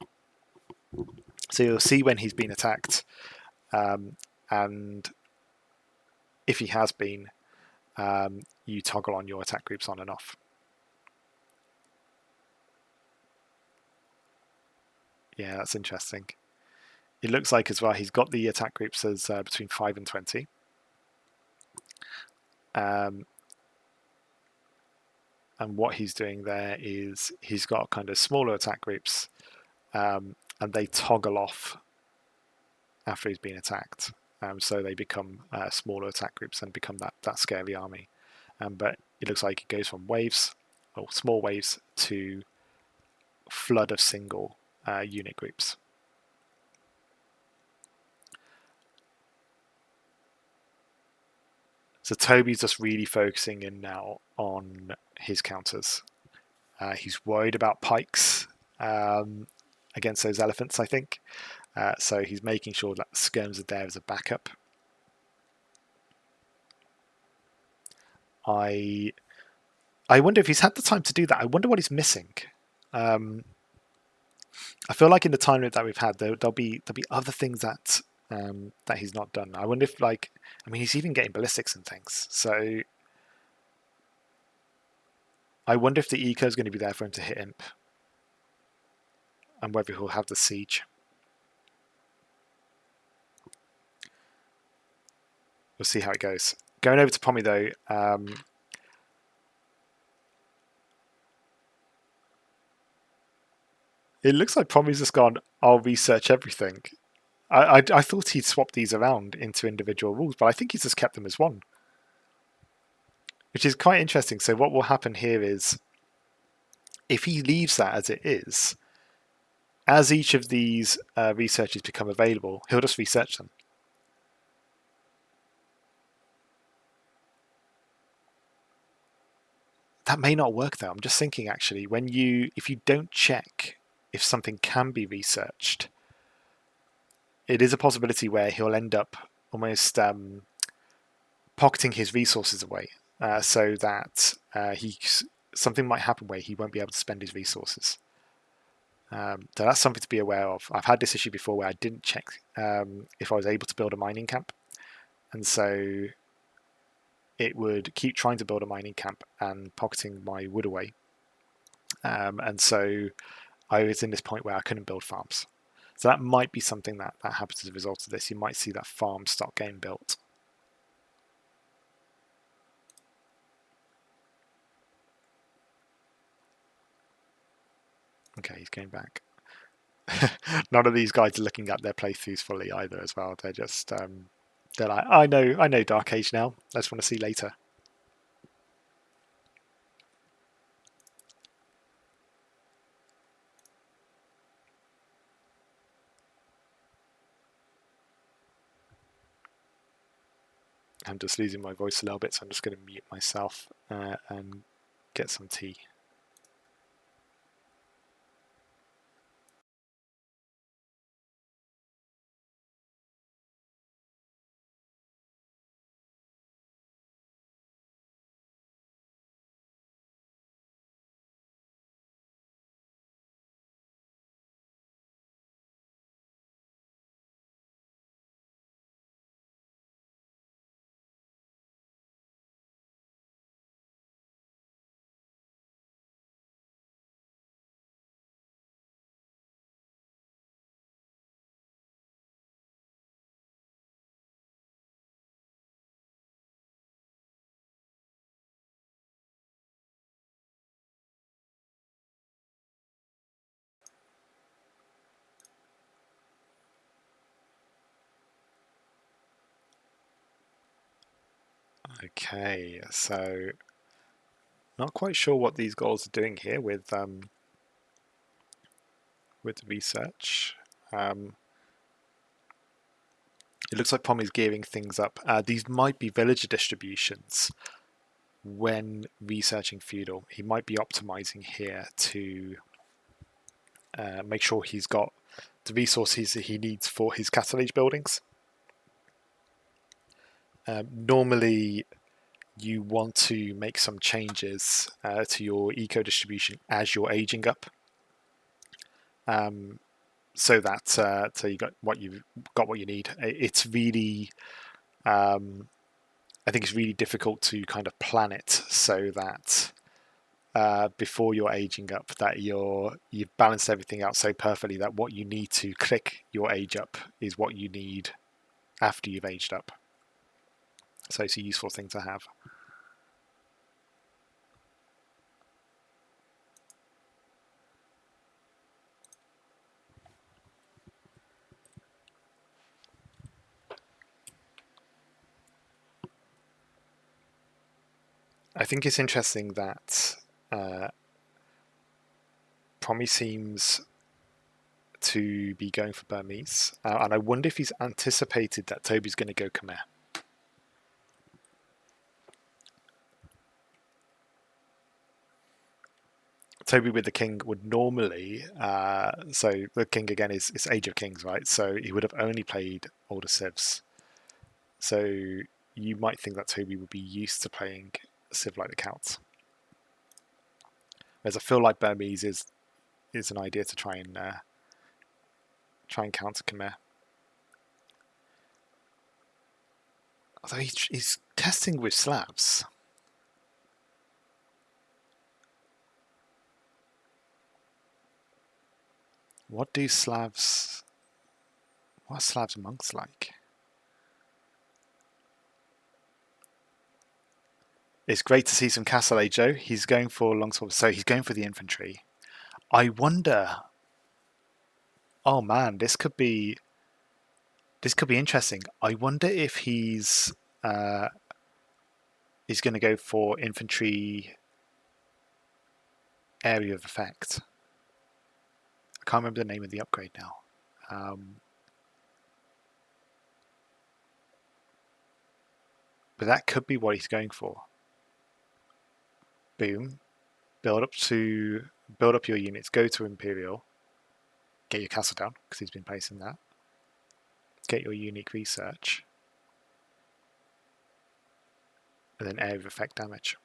So you'll see when he's been attacked, and if he has been, you toggle on your attack groups on and off. Yeah, that's interesting. It looks like as well he's got the attack groups as between 5 and 20. And what he's doing there is he's got kind of smaller attack groups, and they toggle off after he's been attacked. So they become smaller attack groups and become that scary army. But it looks like it goes from waves, or small waves, to flood of single unit groups. So Tobi's just really focusing in now on his counters. He's worried about pikes against those elephants, I think. So he's making sure that skirms are there as a backup. I wonder if he's had the time to do that. I wonder what he's missing. I feel like in the time limit that we've had, there'll be other things that that he's not done. I wonder if, like, I mean, he's even getting ballistics and things. So I wonder if the eco is going to be there for him to hit imp, and whether he'll have the siege. We'll see how it goes. Going over to Promi though. It looks like Promi's just gone, I'll research everything. I thought he'd swap these around into individual rules, but I think he's just kept them as one, which is quite interesting. So what will happen here is, if he leaves that as it is, as each of these researches become available, he'll just research them. That may not work though. I'm just thinking, actually, if you don't check if something can be researched, it is a possibility where he'll end up almost pocketing his resources away, so that something might happen where he won't be able to spend his resources. So that's something to be aware of. I've had this issue before where I didn't check if I was able to build a mining camp, and so it would keep trying to build a mining camp and pocketing my wood away. And so I was in this point where I couldn't build farms. So that might be something that happens as a result of this. You might see that farm stop getting built. Okay, he's going back. None of these guys are looking at their playthroughs fully either as well. They're just they're like, I know Dark Age now. I just want to see later. I'm just losing my voice a little bit, so I'm just going to mute myself and get some tea. Okay, so not quite sure what these goals are doing here with with research. It looks like Promi's gearing things up. These might be villager distributions when researching feudal. He might be optimizing here to make sure he's got the resources that he needs for his Castle Age buildings. Normally, you want to make some changes to your eco distribution as you're aging up, so that so you got what you need. It's really, I think it's really difficult to kind of plan it so that before you're aging up, that you've balanced everything out so perfectly that what you need to click your age up is what you need after you've aged up. So it's a useful thing to have. I think it's interesting that Promi seems to be going for Burmese, and I wonder if he's anticipated that Tobi's going to go Khmer. Tobi with the king would normally, so the king again is Age of Kings, right? So he would have only played older civs. So you might think that Tobi would be used to playing civ like the Celts. Whereas I feel like Burmese is an idea to try and counter Khmer. Although he's testing with Slavs. What are Slavs monks like? It's great to see some Castle Age though. He's going for longsword, so he's going for the infantry. I wonder. Oh man, this could be interesting. I wonder if he's going to go for infantry area of effect. I can't remember the name of the upgrade now. But that could be what he's going for. Boom. Build up your units. Go to Imperial. Get your castle down because he's been placing that. Get your unique research. And then area of effect damage.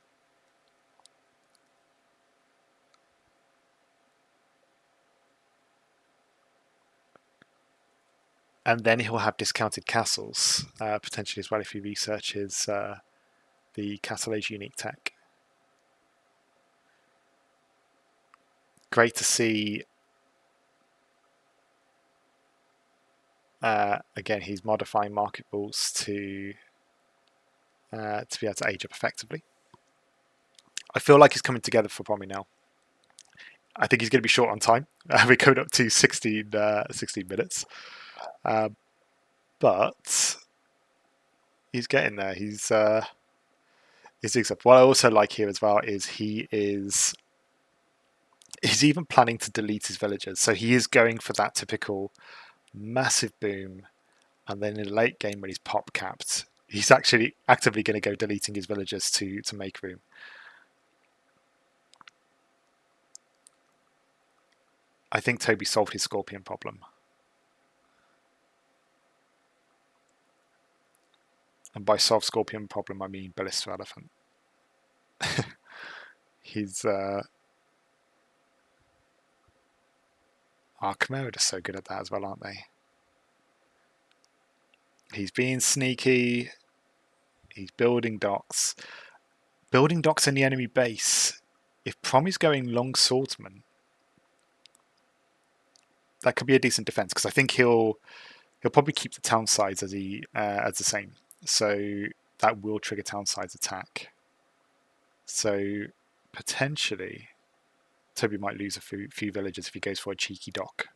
And then he'll have discounted castles, potentially as well, if he researches the Castle Age unique tech. Great to see. Again, he's modifying market rules to be able to age up effectively. I feel like he's coming together for Promi now. I think he's going to be short on time. We're coming up to 16 minutes. But he's getting there. He's what I also like here as well is he's even planning to delete his villagers. So he is going for that typical massive boom, and then in the late game when he's pop capped, he's actually actively going to go deleting his villagers to make room. I think Tobi solved his scorpion problem. And by solve scorpion problem, I mean ballista elephant. He's Khmer are just so good at that as well, aren't they? He's being sneaky. He's building docks. Building docks in the enemy base. If Promi's going long swordsman, that could be a decent defense because I think he'll probably keep the town sides as the same. So that will trigger town sides attack. So potentially Tobi might lose a few villagers if he goes for a cheeky dock.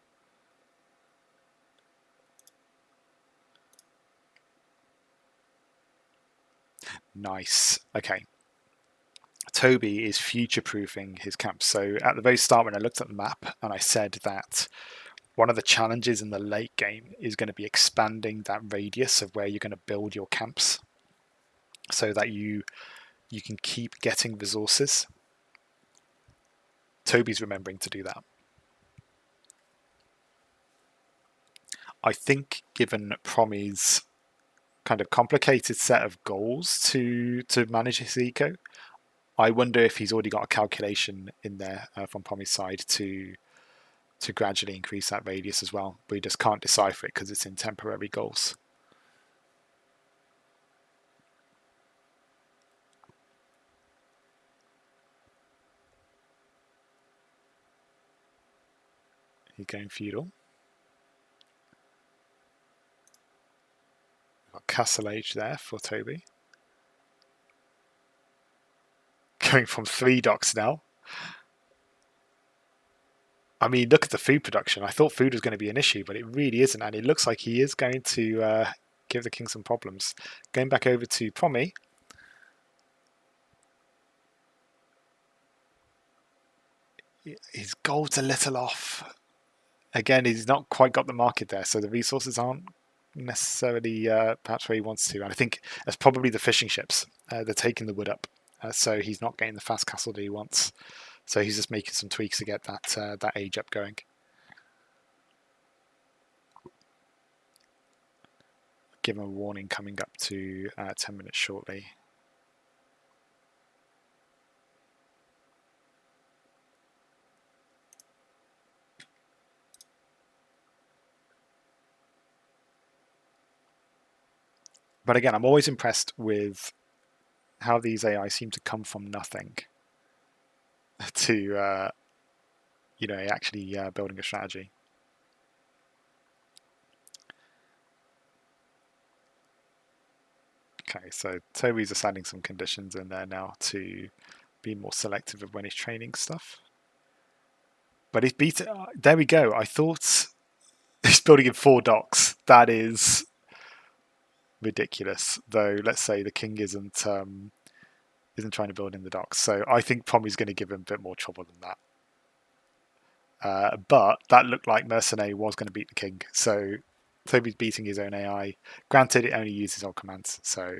Nice. Okay. Tobi is future-proofing his camp. So at the very start, when I looked at the map and I said that one of the challenges in the late game is going to be expanding that radius of where you're going to build your camps so that you can keep getting resources. Tobi's remembering to do that. I think given Promi's kind of complicated set of goals to manage his eco, I wonder if he's already got a calculation in there from Promi's side to gradually increase that radius as well, but he just can't decipher it because it's in temporary goals. He's going feudal. Got Castle Age there for Tobi. Going from 3 docks now. I mean, look at the food production. I thought food was going to be an issue, but it really isn't. And it looks like he is going to give the king some problems. Going back over to Promi. His gold's a little off. Again, he's not quite got the market there, so the resources aren't necessarily perhaps where he wants to. And I think that's probably the fishing ships. They're taking the wood up, so he's not getting the fast castle that he wants. So he's just making some tweaks to get that age up going. Give him a warning coming up to 10 minutes shortly. But again, I'm always impressed with how these AI seem to come from nothing to, actually building a strategy. Okay, so Tobi's just adding some conditions in there now to be more selective of when he's training stuff. But he's beat it. There we go. I thought he's building in 4 docks. That is ridiculous. Though, let's say the king isn't trying to build in the docks. So I think Promi's going to give him a bit more trouble than that. But that looked like Mercenary was going to beat the king. So Tobi's beating his own AI. Granted, it only uses old commands, so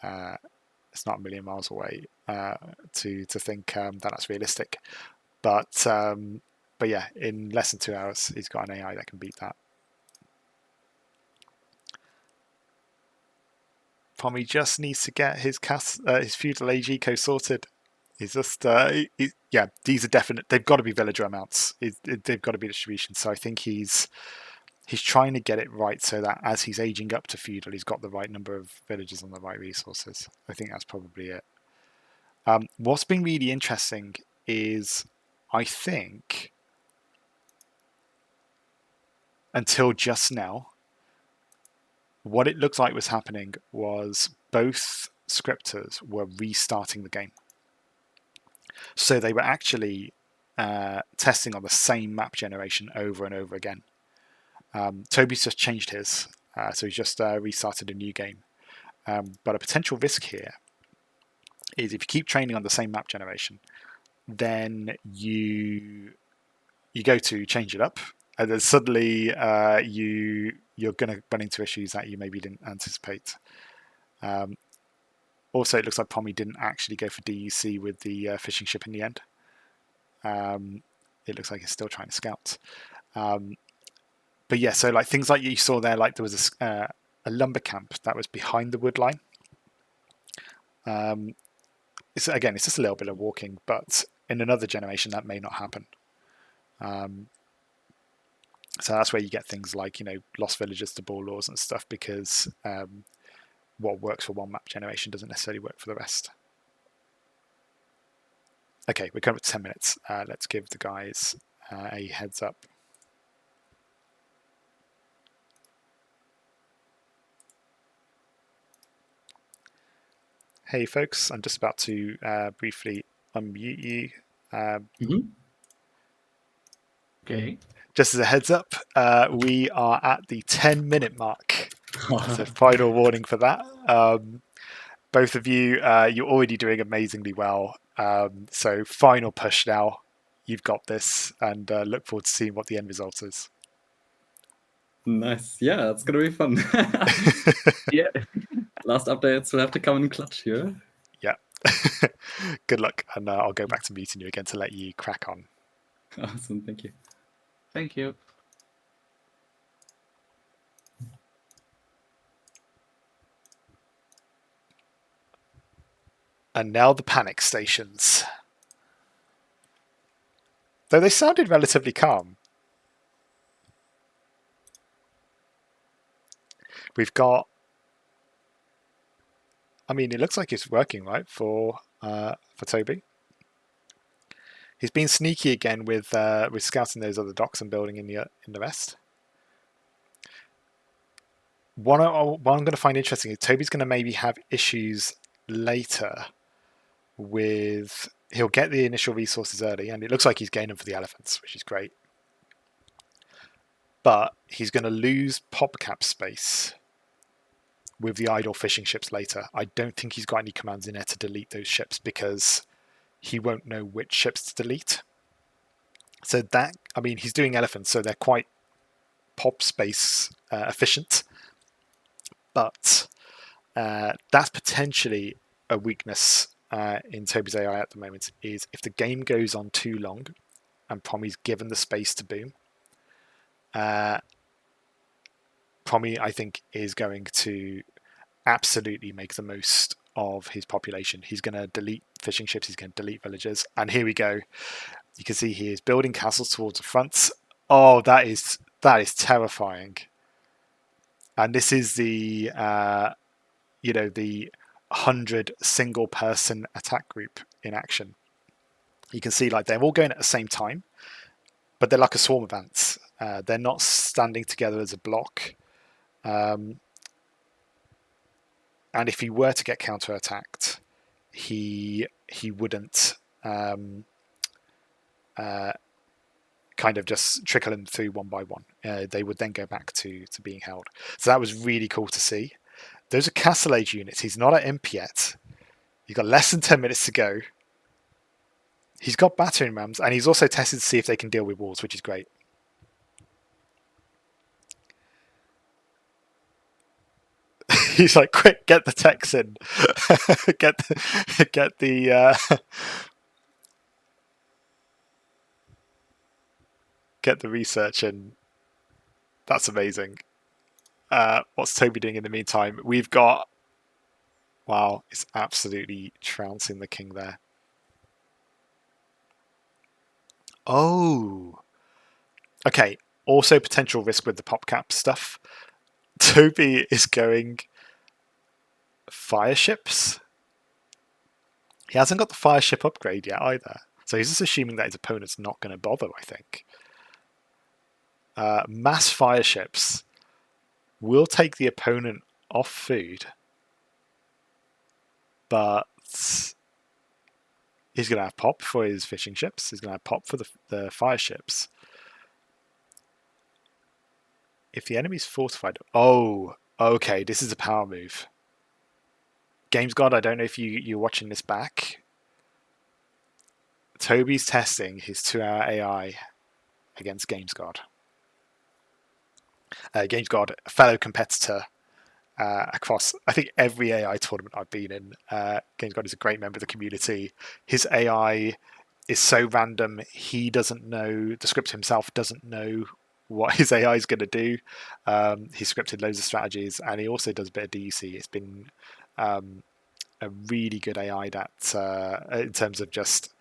it's not a million miles away to think that's realistic. But yeah, in less than 2 hours, he's got an AI that can beat that. Promi just needs to get his feudal age eco sorted. He's just yeah, these are definite. They've got to be villager amounts. They've got to be distribution. So I think he's trying to get it right so that as he's aging up to feudal, he's got the right number of villagers on the right resources. I think that's probably it. What's been really interesting is, I think, until just now, what it looked like was happening was both scripters were restarting the game. So they were actually testing on the same map generation over and over again. Tobi's just changed his, so he's just restarted a new game. But a potential risk here is if you keep training on the same map generation, then you go to change it up, and then suddenly you're going to run into issues that you maybe didn't anticipate. Also, it looks like Promi didn't actually go for DUC with the fishing ship in the end. It looks like he's still trying to scout. But yeah, so like things like you saw there, like there was a lumber camp that was behind the wood line. It's just a little bit of walking, but in another generation that may not happen. So that's where you get things like, lost villagers to ball laws and stuff, because what works for one map generation doesn't necessarily work for the rest. Okay, we're coming up to 10 minutes. Let's give the guys a heads up. Hey folks, I'm just about to briefly unmute you. Okay. Just as a heads up, we are at the 10-minute mark. So final warning for that. both of you, you're already doing amazingly well. So final push now. You've got this, and look forward to seeing what the end result is. Nice. Yeah, it's gonna be fun. Yeah. Last updates will have to come in clutch here. Yeah. Good luck, and I'll go back to meeting you again to let you crack on. Awesome, thank you. Thank you. And now the panic stations. Though they sounded relatively calm. We've got... I mean, it looks like it's working, right, for Tobi. He's been sneaky again with scouting those other docks and building in the rest. What I'm going to find interesting is Tobi's going to maybe have issues later with... He'll get the initial resources early, and it looks like he's gaining them for the elephants, which is great. But he's going to lose pop cap space with the idle fishing ships later. I don't think he's got any commands in there to delete those ships because he won't know which ships to delete. So that, I mean, he's doing elephants, so they're quite pop space efficient. But that's potentially a weakness in Tobi's AI at the moment, is if the game goes on too long and Promi's given the space to boom, Promi, I think, is going to absolutely make the most of his population. He's going to delete fishing ships, he's going to delete villagers, and here we go. You can see he is building castles towards the front. Oh, that is terrifying. And this is the the 100 single person attack group in action. You can see like they're all going at the same time, but they're like a swarm of ants. They're not standing together as a block. And if he were to get counterattacked, he wouldn't kind of just trickle them through one by one. They would then go back to being held. So that was really cool to see. Those are Castle Age units. He's not at imp yet. You've got less than 10 minutes to go. He's got battering rams, and he's also tested to see if they can deal with walls, which is great. He's like, quick, get the techs in. get the research in. That's amazing. What's Tobi doing in the meantime? We've got... Wow, it's absolutely trouncing the king there. Oh. Okay, also potential risk with the pop cap stuff. Tobi is going fire ships. He hasn't got the fire ship upgrade yet either. So he's just assuming that his opponent's not going to bother, I think. Mass fire ships will take the opponent off food. But he's going to have pop for his fishing ships. He's going to have pop for the fire ships. If the enemy's fortified... Oh, okay, this is a power move. Games God, I don't know if you're watching this back. Tobi's testing his 2-hour AI against Games God. Games God, a fellow competitor across, I think, every AI tournament I've been in. Games God is a great member of the community. His AI is so random, he doesn't know, the script himself doesn't know what his AI is going to do. He scripted loads of strategies, and he also does a bit of DUC. It's been a really good AI that, in terms of just,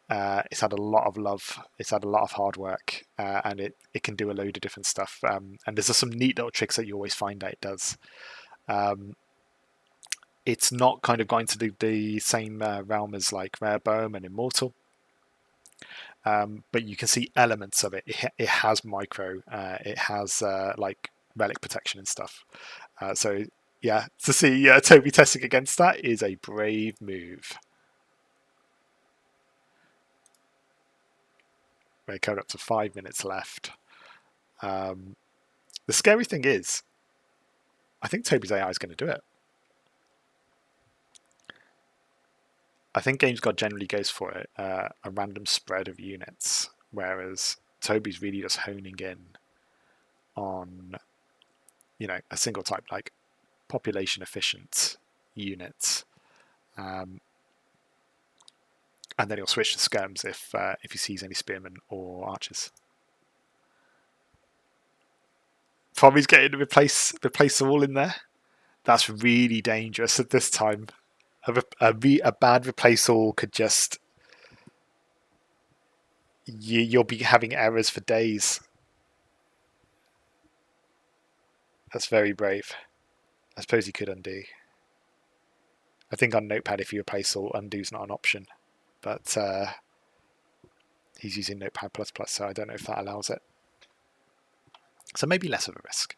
it's had a lot of love, it's had a lot of hard work, and it can do a load of different stuff. And there's some neat little tricks that you always find that it does. It's not kind of going to do the same realm as like Rare Bone and Immortal. But you can see elements of it. It has micro, it has like relic protection and stuff. So yeah, to see Tobi testing against that is a brave move. We're coming up to 5 minutes left. The scary thing is, I think Tobi's AI is going to do it. I think GamesGod generally goes for a random spread of units, whereas Tobi's really just honing in on, a single type, like population efficient units. And then he'll switch to skirms if he sees any spearmen or archers. Promi's getting to replace all in there. That's really dangerous at this time. A bad replace all could just you'll be having errors for days. That's very brave. I suppose you could undo. I think on Notepad, if you replace all, undo's not an option, but he's using Notepad++, so I don't know if that allows it. So maybe less of a risk.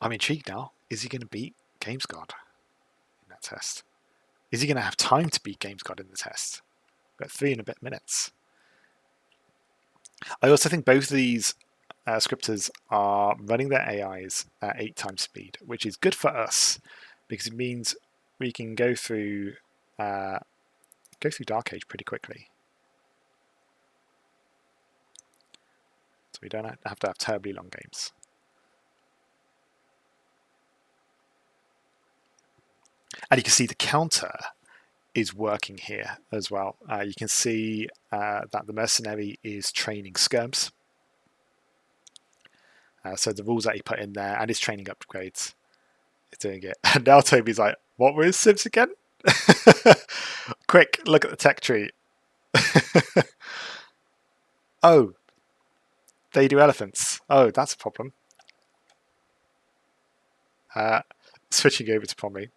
I'm intrigued now. Is he going to beat GamesGod in that test? Is he going to have time to beat GamesGod in the test? We're at 3 and a bit minutes. I also think both of these scripters are running their AIs at 8 times speed, which is good for us because it means we can go through Dark Age pretty quickly. So we don't have to have terribly long games. And you can see the counter is working here as well. You can see that the Mercenary is training skirms. So the rules that he put in there and his training upgrades is doing it. And now Tobi's like, what were his civs again? Quick, look at the tech tree. Oh, they do elephants. Oh, that's a problem. Switching over to Promi.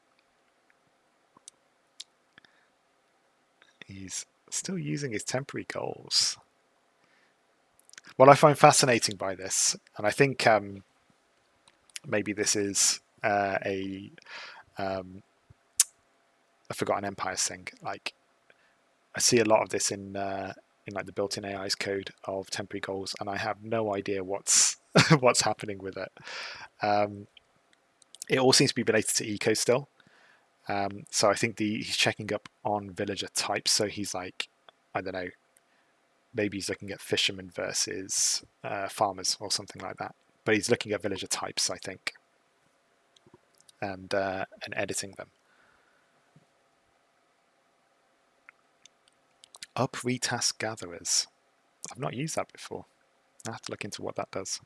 He's still using his temporary goals. What I find fascinating by this, and I think maybe this is a Forgotten Empires thing. Like, I see a lot of this in like the built-in AI's code of temporary goals, and I have no idea what's what's happening with it. It all seems to be related to eco still. So I think he's checking up on villager types. So he's like, I don't know, maybe he's looking at fishermen versus farmers or something like that. But he's looking at villager types, I think, and editing them. Up retask gatherers. I've not used that before. I have to look into what that does.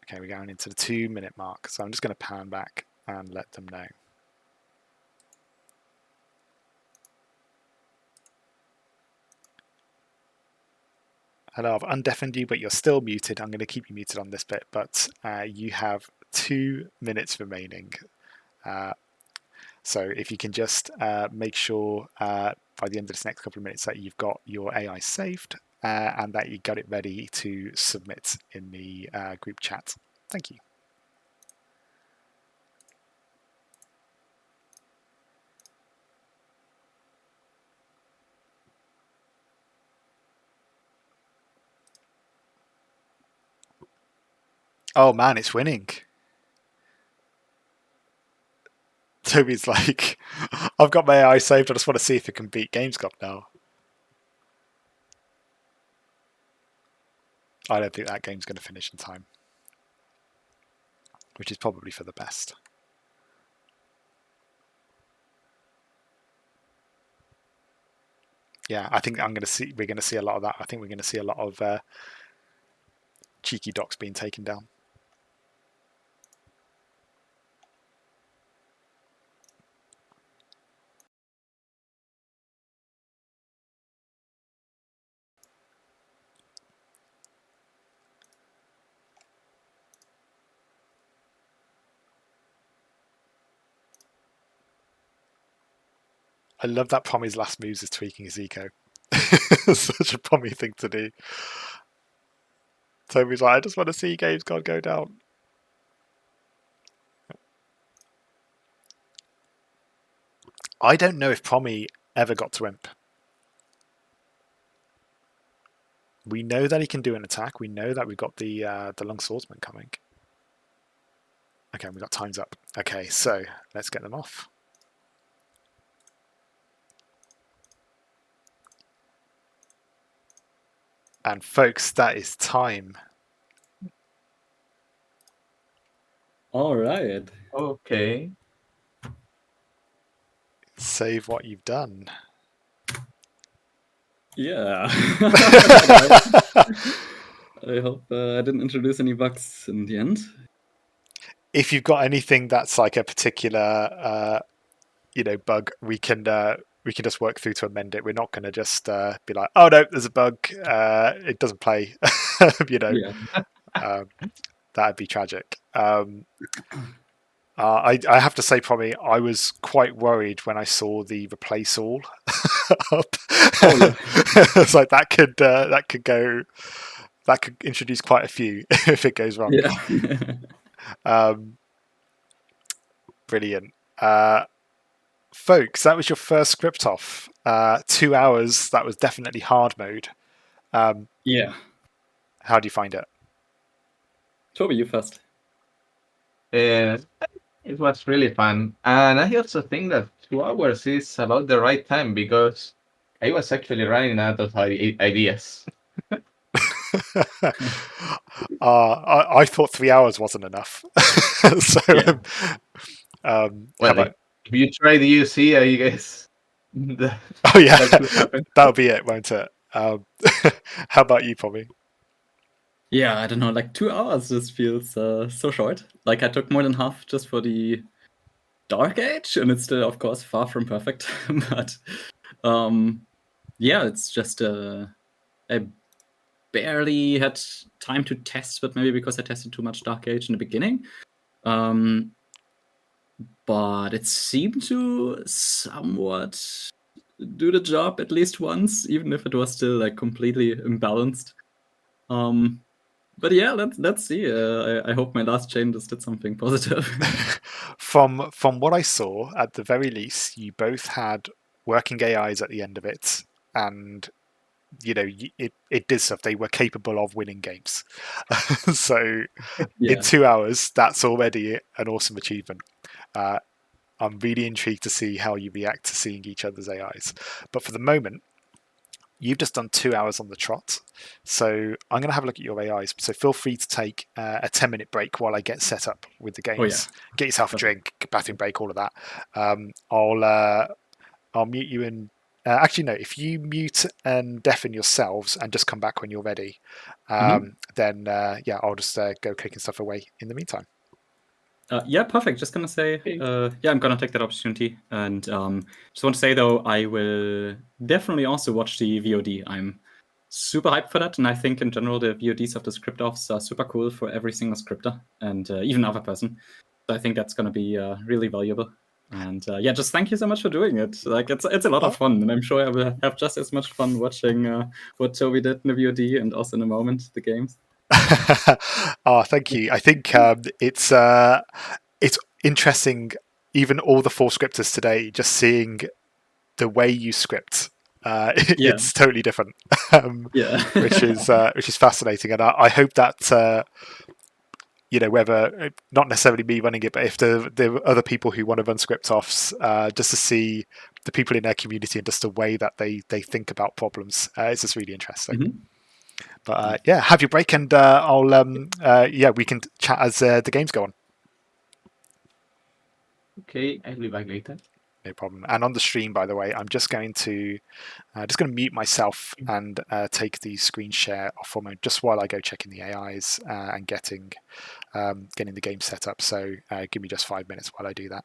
Okay, we're going into the 2-minute mark, so I'm just going to pan back and let them know. Hello, I've undeafened you, but you're still muted. I'm going to keep you muted on this bit, but you have 2 minutes remaining. So if you can just make sure by the end of this next couple of minutes that you've got your AI saved and that you got it ready to submit in the group chat. Thank you. Oh man, it's winning. Tobi's like, I've got my AI saved, I just want to see if it can beat GamesGod now. I don't think that game's going to finish in time, which is probably for the best. Yeah, I think we're going to see a lot of that. I think we're going to see a lot of cheeky docks being taken down. I love that Promi's last moves is tweaking his eco. Such a Promi thing to do. Tobi's like, I just want to see GamesGod go down. I don't know if Promi ever got to Imp. We know that he can do an attack. We know that we've got the long swordsman coming. Okay, we've got time's up. Okay, so let's get them off. And folks, that is time. All right. Okay. Save what you've done. Yeah. I hope I didn't introduce any bugs in the end. If you've got anything that's like a particular, bug, we can just work through to amend it. We're not going to just be like, oh no, there's a bug. It doesn't play. Yeah. That'd be tragic. I have to say, probably, I was quite worried when I saw the replace all up. Oh yeah. It's like that could go, that could introduce quite a few if it goes wrong. Yeah. Brilliant. Folks, that was your first script off. 2 hours. That was definitely hard mode. Yeah. How do you find it? Toby, you first. Uh, it was really fun. And I also think that 2 hours is about the right time because I was actually running out of ideas. I thought 3 hours wasn't enough. So, Yeah. how Well, about? if you try the UC, I guess that, Oh yeah, that could happen. that'll be it, won't it? How about you, Poppy? Yeah, I don't know, like 2 hours just feels so short. Like I took more than half just for the Dark Age, and it's still, of course, far from perfect. But yeah, it's just I barely had time to test, but maybe because I tested too much Dark Age in the beginning. But it seemed to somewhat do the job at least once, even if it was still like completely imbalanced. But yeah, let's see. I hope my last changes did something positive. From what I saw, at the very least, you both had working AIs at the end of it, and it did stuff. They were capable of winning games. So in Yeah. 2 hours, that's already an awesome achievement. I'm really intrigued to see how you react to seeing each other's AIs. But for the moment, you've just done 2 hours on the trot. So I'm going to have a look at your AIs. So feel free to take a 10-minute break while I get set up with the games. Oh yeah. Get yourself a Perfect. drink, bathroom break, all of that. I'll mute you in. Actually, no. If you mute and deafen yourselves and just come back when you're ready, then yeah, I'll just go clicking stuff away in the meantime. Yeah, perfect. Just gonna say, yeah, I'm gonna take that opportunity, and just want to say though, I will definitely also watch the VOD. I'm super hyped for that, and I think in general the VODs of the script offs are super cool for every single scripter and even other person. So I think that's gonna be really valuable. And yeah, just thank you so much for doing it. Like it's a lot of fun, and I'm sure I will have just as much fun watching what Toby did in the VOD and also in a moment the games. Oh, thank you. I think it's interesting. Even all the 4 scripters today, just seeing the way you script, Yeah. it's totally different, Yeah. which is fascinating. And I hope that whether not necessarily me running it, but if there are other people who want to run script offs, just to see the people in their community and just the way that they think about problems, it's just really interesting. But yeah, have your break, and I'll yeah, we can chat as the games go on. Okay, I'll be back later. No problem. And on the stream, by the way, I'm just going to mute myself and take the screen share off for a moment, just while I go checking the AIs and getting the game set up. So give me just 5 minutes while I do that.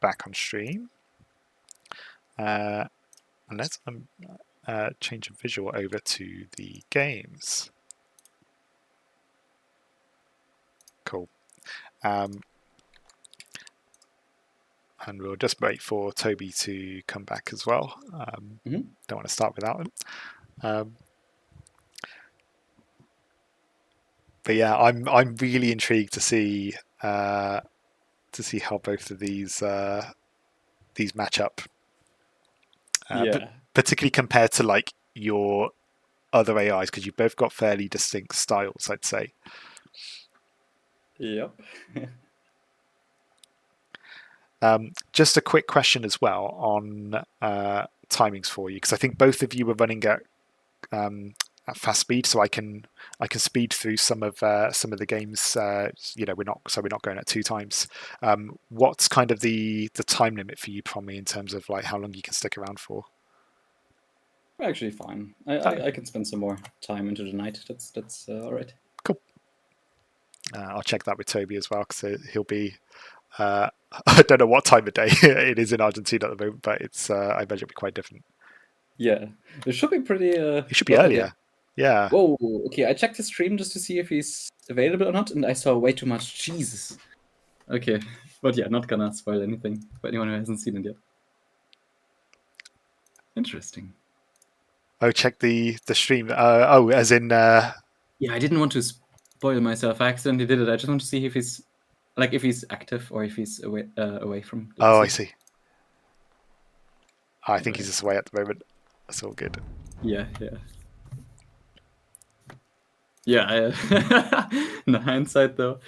back on stream. And let's change a visual over to the games. Cool. And we'll just wait for Toby to come back as well. Don't want to start without him. But yeah, I'm really intrigued to see how both of these match up. But particularly compared to like your other AIs, because you've both got fairly distinct styles, I'd say. Yep. Just a quick question as well on timings for you, because I think both of you were running at fast speed, so I can speed through some of the games. We're not going at 2 times. What's kind of the time limit for you, Promi, in terms of like how long you can stick around for? Actually, fine. I can spend some more time into the night. That's all right. Cool. I'll check that with Toby as well, because he'll be. I don't know what time of day it is in Argentina at the moment, but it's I imagine it'll be quite different. Yeah, it should be pretty. It should be earlier. Yeah. Whoa. Okay, I checked his stream just to see if he's available or not, and I saw way too much. Jesus. Okay, but yeah, not gonna spoil anything for anyone who hasn't seen it yet. Interesting. Oh, check the stream. As in. Yeah, I didn't want to spoil myself. I accidentally did it. I just want to see if he's active or if he's away from. Oh, I see. I think he's just away at the moment. That's all good. Yeah. Yeah. In hindsight, though,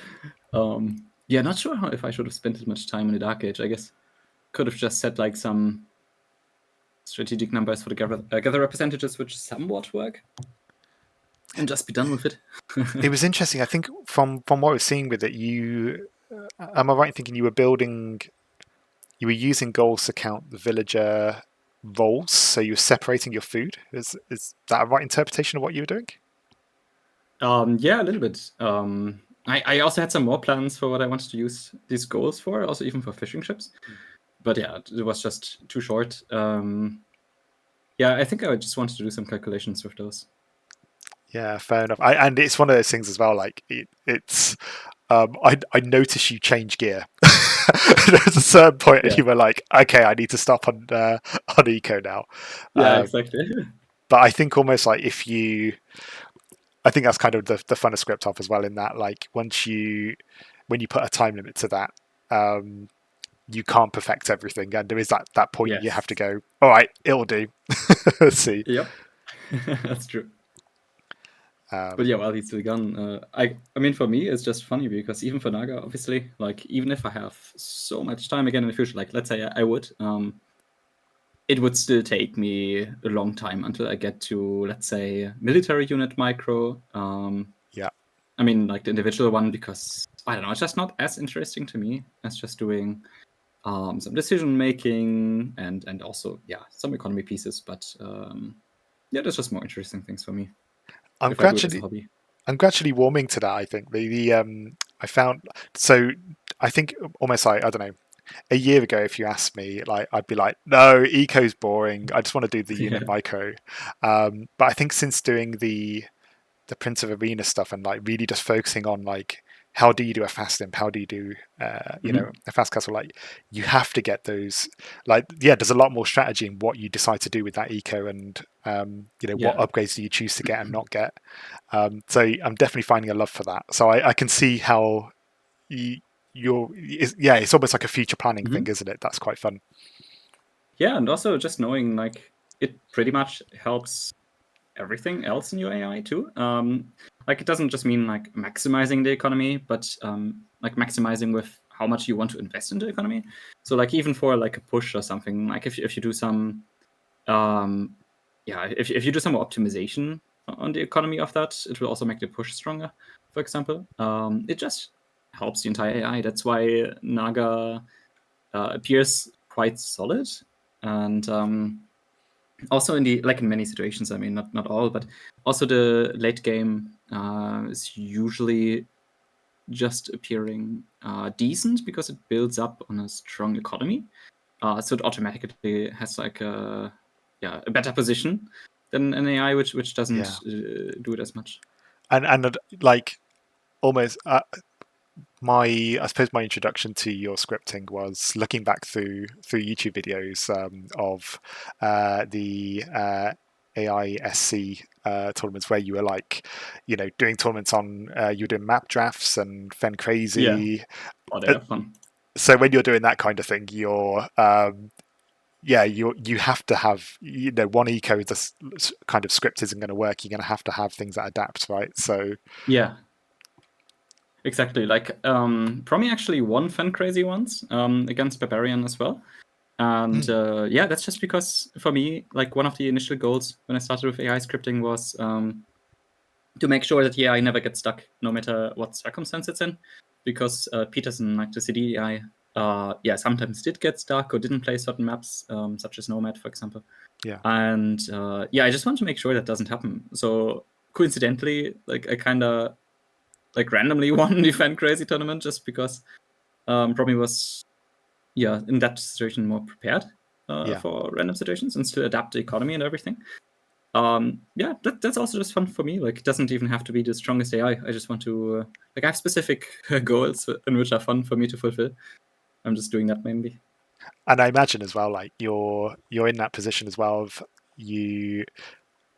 yeah, not sure if I should have spent as much time in the Dark Age. I guess could have just set like some strategic numbers for the gather representatives, which somewhat work, and just be done with it. It was interesting. I think from what I was seeing with it, you am I right in thinking you were using goals to count the villager roles, so you were separating your food? Is that a right interpretation of what you were doing? Yeah, a little bit. I also had some more plans for what I wanted to use these goals for, also even for fishing ships. But yeah, it was just too short. Yeah, I think I just wanted to do some calculations with those. Yeah, fair enough. And it's one of those things as well. Like it's, I noticed you change gear. There's a certain point, and you were like, "Okay, I need to stop on eco now." Yeah, exactly. But I think almost like I think that's kind of the fun of script off as well. In that, like when you put a time limit to that, you can't perfect everything, and there is that point you have to go. All right, it'll do. Let's see. Yep, that's true. But yeah, while he's still gone, I mean, for me, it's just funny because even for Naga, obviously, like even if I have so much time again in the future, like let's say I would, it would still take me a long time until I get to, let's say, military unit micro. Yeah. I mean, like the individual one, because I don't know, it's just not as interesting to me as just doing some decision making and also some economy pieces. But yeah, there's just more interesting things for me. I'm gradually warming to that. I think I found, so I think almost like, I don't know, a year ago, if you asked me, like I'd be like, no, eco's boring. I just want to do the unit micro. But I think since doing the Prince of Arena stuff and like really just focusing on like how do you do a fast imp, how do you do a fast castle, like you have to get those, like there's a lot more strategy in what you decide to do with that eco and what upgrades do you choose to get and not get. So I'm definitely finding a love for that. So I can see how it's almost like a future planning thing, isn't it? That's quite fun. Yeah, and also just knowing like it pretty much helps everything else in your AI too. Like it doesn't just mean like maximizing the economy, but like maximizing with how much you want to invest in the economy. So like even for like a push or something, like if you do some if you do some more optimization on the economy of that, it will also make the push stronger, for example. It just helps the entire AI. That's why Naga appears quite solid, and also in many situations. I mean, not all, but also the late game is usually just appearing decent because it builds up on a strong economy. So it automatically has like a better position than an AI which doesn't do it as much. And like almost I suppose my introduction to your scripting was looking back through YouTube videos of the AISC tournaments where you were like, doing tournaments on you're doing map drafts and Fen Crazy. Oh, they are fun. So when you're doing that kind of thing, you're you have to have one eco this kind of script isn't going to work. You're going to have things that adapt, right? So yeah. Exactly. Like Promi actually won Fen Crazy once against Barbarian as well. And that's just because for me, like one of the initial goals when I started with AI scripting was to make sure that the AI never gets stuck, no matter what circumstance it's in. Because Peterson, like the CD AI, sometimes did get stuck or didn't play certain maps, such as Nomad, for example. Yeah. And I just want to make sure that doesn't happen. So coincidentally, like I kind of like randomly won the Fan Crazy tournament just because Promi was in that situation more prepared for random situations and still adapt the economy and everything. That's also just fun for me. Like, it doesn't even have to be the strongest AI. I just want to I have specific goals in which are fun for me to fulfill. I'm just doing that mainly. And I imagine as well, like you're in that position as well of you,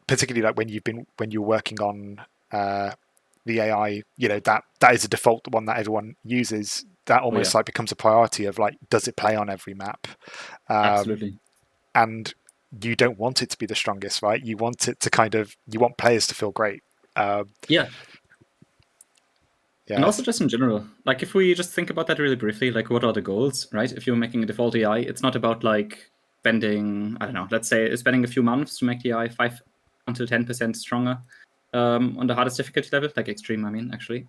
particularly like when you're working on the AI, that is a default one that everyone uses. That almost like becomes a priority of like, does it play on every map? Absolutely. And you don't want it to be the strongest, right? You want it to you want players to feel great. And also just in general, like if we just think about that really briefly, like what are the goals, right? If you're making a default AI, it's not about like spending, I don't know, let's say spending a few months to make the AI 5 until 10% stronger on the hardest difficulty level, like extreme, I mean, actually.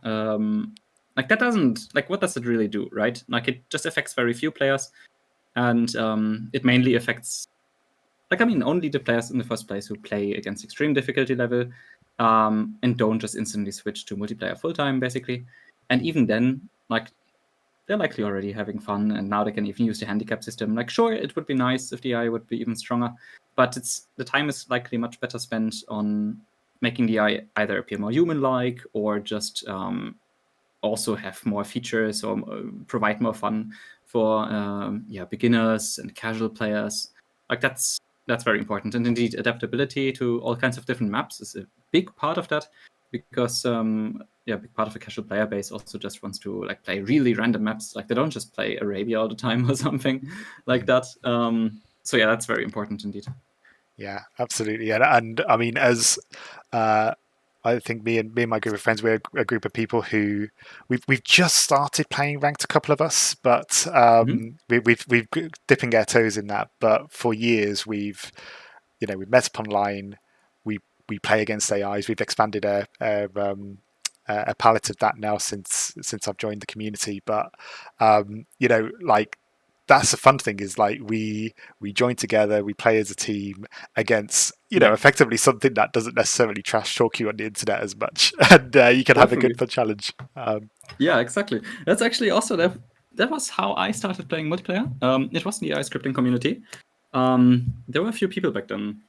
Like that doesn't, like what does it really do, right? Like it just affects very few players and it mainly affects, like, I mean, only the players in the first place who play against extreme difficulty level and don't just instantly switch to multiplayer full-time, basically. And even then, like, they're likely already having fun, and now they can even use the handicap system. Like, sure, it would be nice if the AI would be even stronger, but the time is likely much better spent on making the AI either appear more human-like or just also have more features or provide more fun for beginners and casual players. Like that's very important. And indeed, adaptability to all kinds of different maps is a big part of that, because a big part of a casual player base also just wants to like play really random maps. Like they don't just play Arabia all the time or something like that. So that's very important indeed. Yeah, absolutely. And I mean, as I think me and my group of friends, we're a group of people who we've just started playing ranked, a couple of us, but we've dipping our toes in that. But for years we've met up online, we play against AIs. We've expanded a palette of that now since I've joined the community. But like that's the fun thing is like we join together, we play as a team against effectively something that doesn't necessarily trash talk you on the internet as much, and you can have a good fun challenge. Yeah, exactly. That's actually also that was how I started playing multiplayer. It was in the AI scripting community. There were a few people back then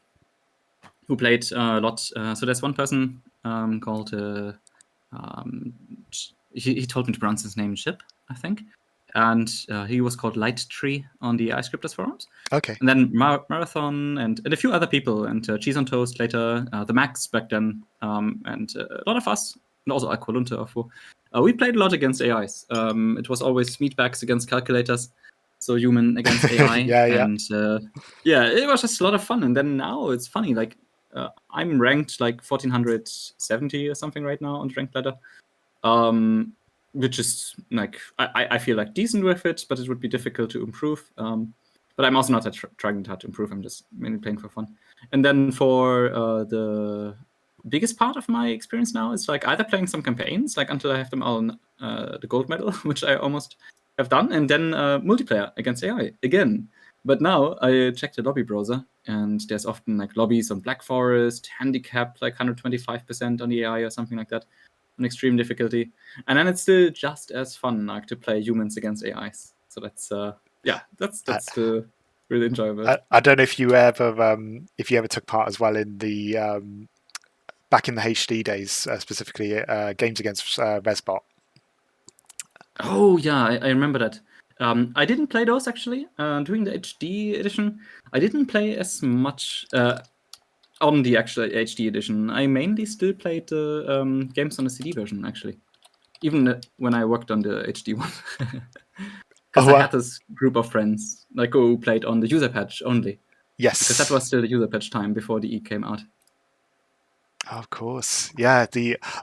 who played a lot. So there's one person called he told me to pronounce his name Chip, I think, and he was called Light Tree on the AI Scripters forums. Okay. And then Marathon and a few other people, and Cheese on Toast later, the Max back then, and a lot of us, and also Aqualunte. We played a lot against AIs. It was always meatbags against calculators, so human against AI. And it was just a lot of fun. And then now it's funny, like I'm ranked like 1470 or something right now on the ranked ladder. Which is like I feel like decent with it, but it would be difficult to improve. But I'm also not trying hard to improve. I'm just mainly playing for fun. And then for the biggest part of my experience now is like either playing some campaigns, like until I have them on the gold medal, which I almost have done, and then multiplayer against AI again. But now I checked the lobby browser, and there's often like lobbies on Black Forest, handicap like 125% on the AI or something like that. on extreme difficulty, and then it's still just as fun like to play humans against AIs. So that's that's still really enjoyable. I don't know if you ever took part as well in the back in the HD days, specifically games against Resbot. Oh yeah, I remember that. I didn't play those actually during the HD edition. I didn't play as much on the actual HD edition. I mainly still played the games on the CD version actually, even when I worked on the HD one. Because I had this group of friends like who played on the user patch only. Yes, Because that was still the user patch time before the E came out. Of course, yeah.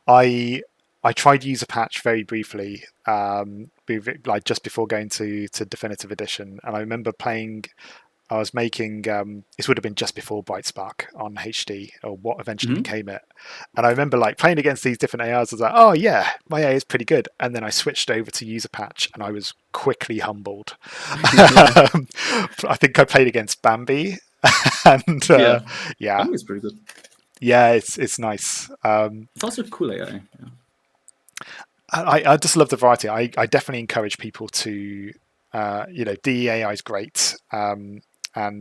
I tried user patch very briefly, like just before going to definitive edition, and I remember playing. I was making this would have been just before Bright Spark on HD, or what eventually became it. And I remember like playing against these different AIs. I was like, oh yeah, my AI is pretty good. And then I switched over to user patch, and I was quickly humbled. I think I played against Bambi, and yeah, Bambi's pretty good. Yeah, it's nice. It's also cool AI. Yeah. I just love the variety. I definitely encourage people to, DEAI is great, and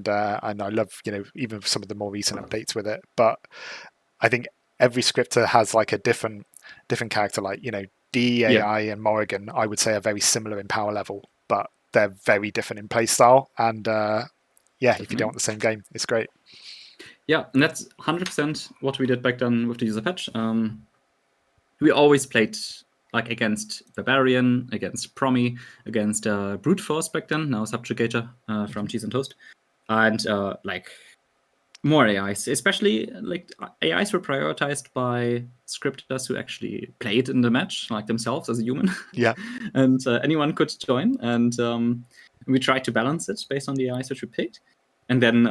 I love even some of the more recent updates with it. But I think every scripter has like a different character. Like DEAI and Morrigan, I would say are very similar in power level, but they're very different in play style. And if you don't want the same game, it's great. Yeah, and that's 100% what we did back then with the user patch. We always played like against Barbarian, against Promi, against Brute Force back then, now Subjugator from Cheese and Toast, and like more AIs. Especially like AIs were prioritized by scripters who actually played in the match, like themselves as a human. Yeah. And anyone could join, and we tried to balance it based on the AIs which we picked. And then,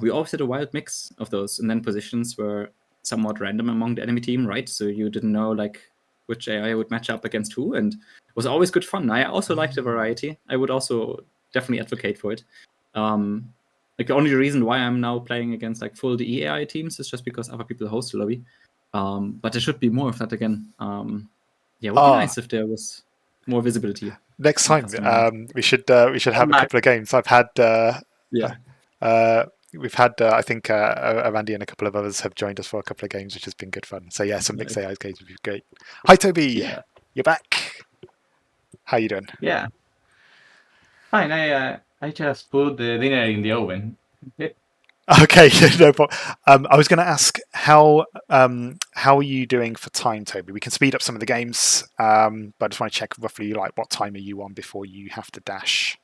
we always had a wild mix of those. And then positions were somewhat random among the enemy team, right? So you didn't know like which AI would match up against who, and it was always good fun. I also liked the variety. I would also definitely advocate for it. Like the only reason why I'm now playing against like full DE AI teams is just because other people host the lobby. But there should be more of that again. It would be nice if there was more visibility. Next time, we should have a couple of games. I've had we've had I think Randy and a couple of others have joined us for a couple of games, which has been good fun. So yeah, some mixed AI games would be great. Hi Toby, you're back. How you doing? Yeah, fine. I just put the dinner in the oven. Okay, no problem. I was going to ask how are you doing for time, Toby? We can speed up some of the games, but I just want to check roughly like what time are you on before you have to dash.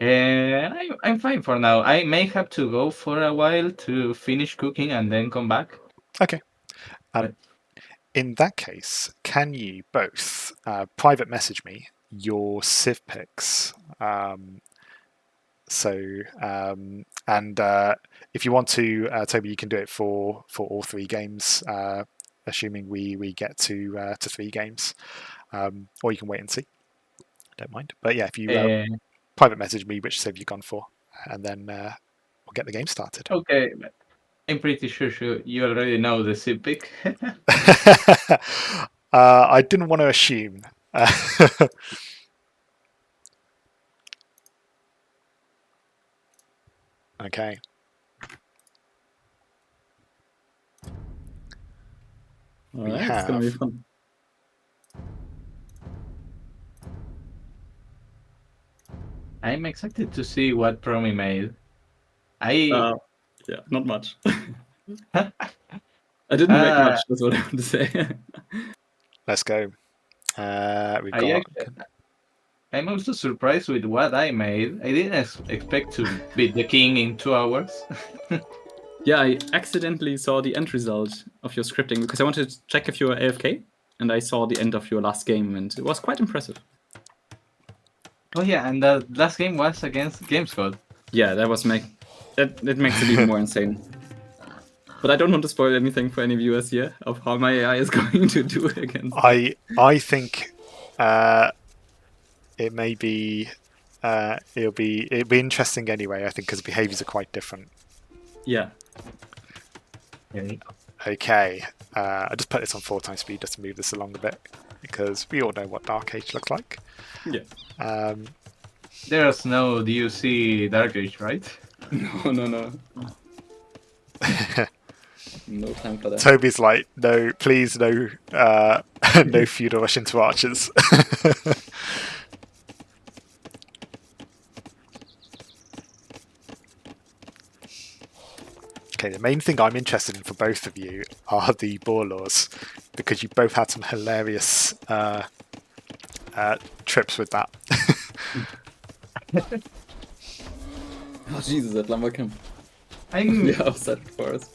I'm fine for now. I may have to go for a while to finish cooking and then come back. Okay. In that case, can you both private message me your Civ picks? And if you want to, Toby, you can do it for all three games, assuming we get to 3 games, or you can wait and see. Don't mind. But yeah, if you private message me which Civ you've gone for, and then we'll get the game started. Okay. I'm pretty sure you already know the Civ pick. I didn't want to assume. Okay. It's gonna be fun. I'm excited to see what Promi made. Not much. I didn't make much. That's what I want to say. Let's go. I'm also surprised with what I made. I didn't expect to beat the king in 2 hours. Yeah, I accidentally saw the end result of your scripting because I wanted to check if you were AFK, and I saw the end of your last game, and it was quite impressive. Oh yeah, and the last game was against GameSquad. Yeah, that makes it even more insane. But I don't want to spoil anything for any viewers here of how my AI is going to do against. I think it may be it'll be interesting anyway. I think because behaviors are quite different. Yeah. Okay, I just put this on 4 times speed just to move this along a bit because we all know what Dark Age looks like. Yeah. There's no DUC Dark Age, right? No. No time for that. Toby's like, no, please, no, no feudal rush into archers. Okay, the main thing I'm interested in for both of you are the boar laws, because you both had some hilarious trips with that. Oh Jesus, that lumber camp. I'm Yeah, upset for us.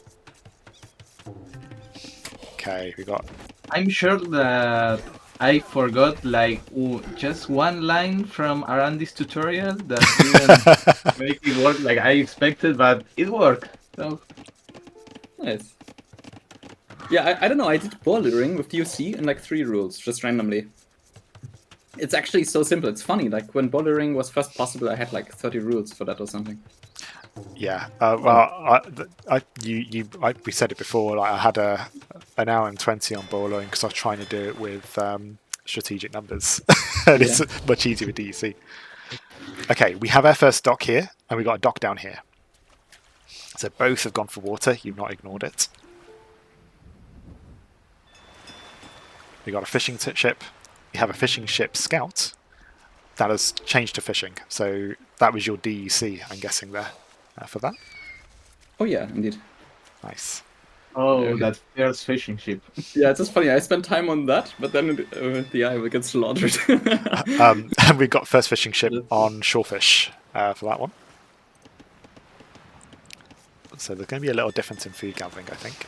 Okay, we got. I'm sure that I forgot like just one line from Arandi's tutorial that didn't make it work like I expected, but it worked. So Nice. Yeah, I don't know. I did bouldering with DUC and like 3 rules, just randomly. It's actually so simple. It's funny. Like when bouldering was first possible, I had like 30 rules for that or something. Yeah, well, we said it before. Like I had an hour and 20 on bowling because I was trying to do it with strategic numbers, and it's much easier with DUC. Okay, we have our first dock here, and we got a dock down here. So both have gone for water. You've not ignored it. We got a fishing ship. We have a fishing ship scout that has changed to fishing. So that was your DUC, I'm guessing there for that. Oh yeah, indeed. Nice. that first fishing ship. Yeah, it's just funny. I spent time on that, but then the eye will get slaughtered. And we got first fishing ship on shorefish for that one. So there's going to be a little difference in food gathering, I think.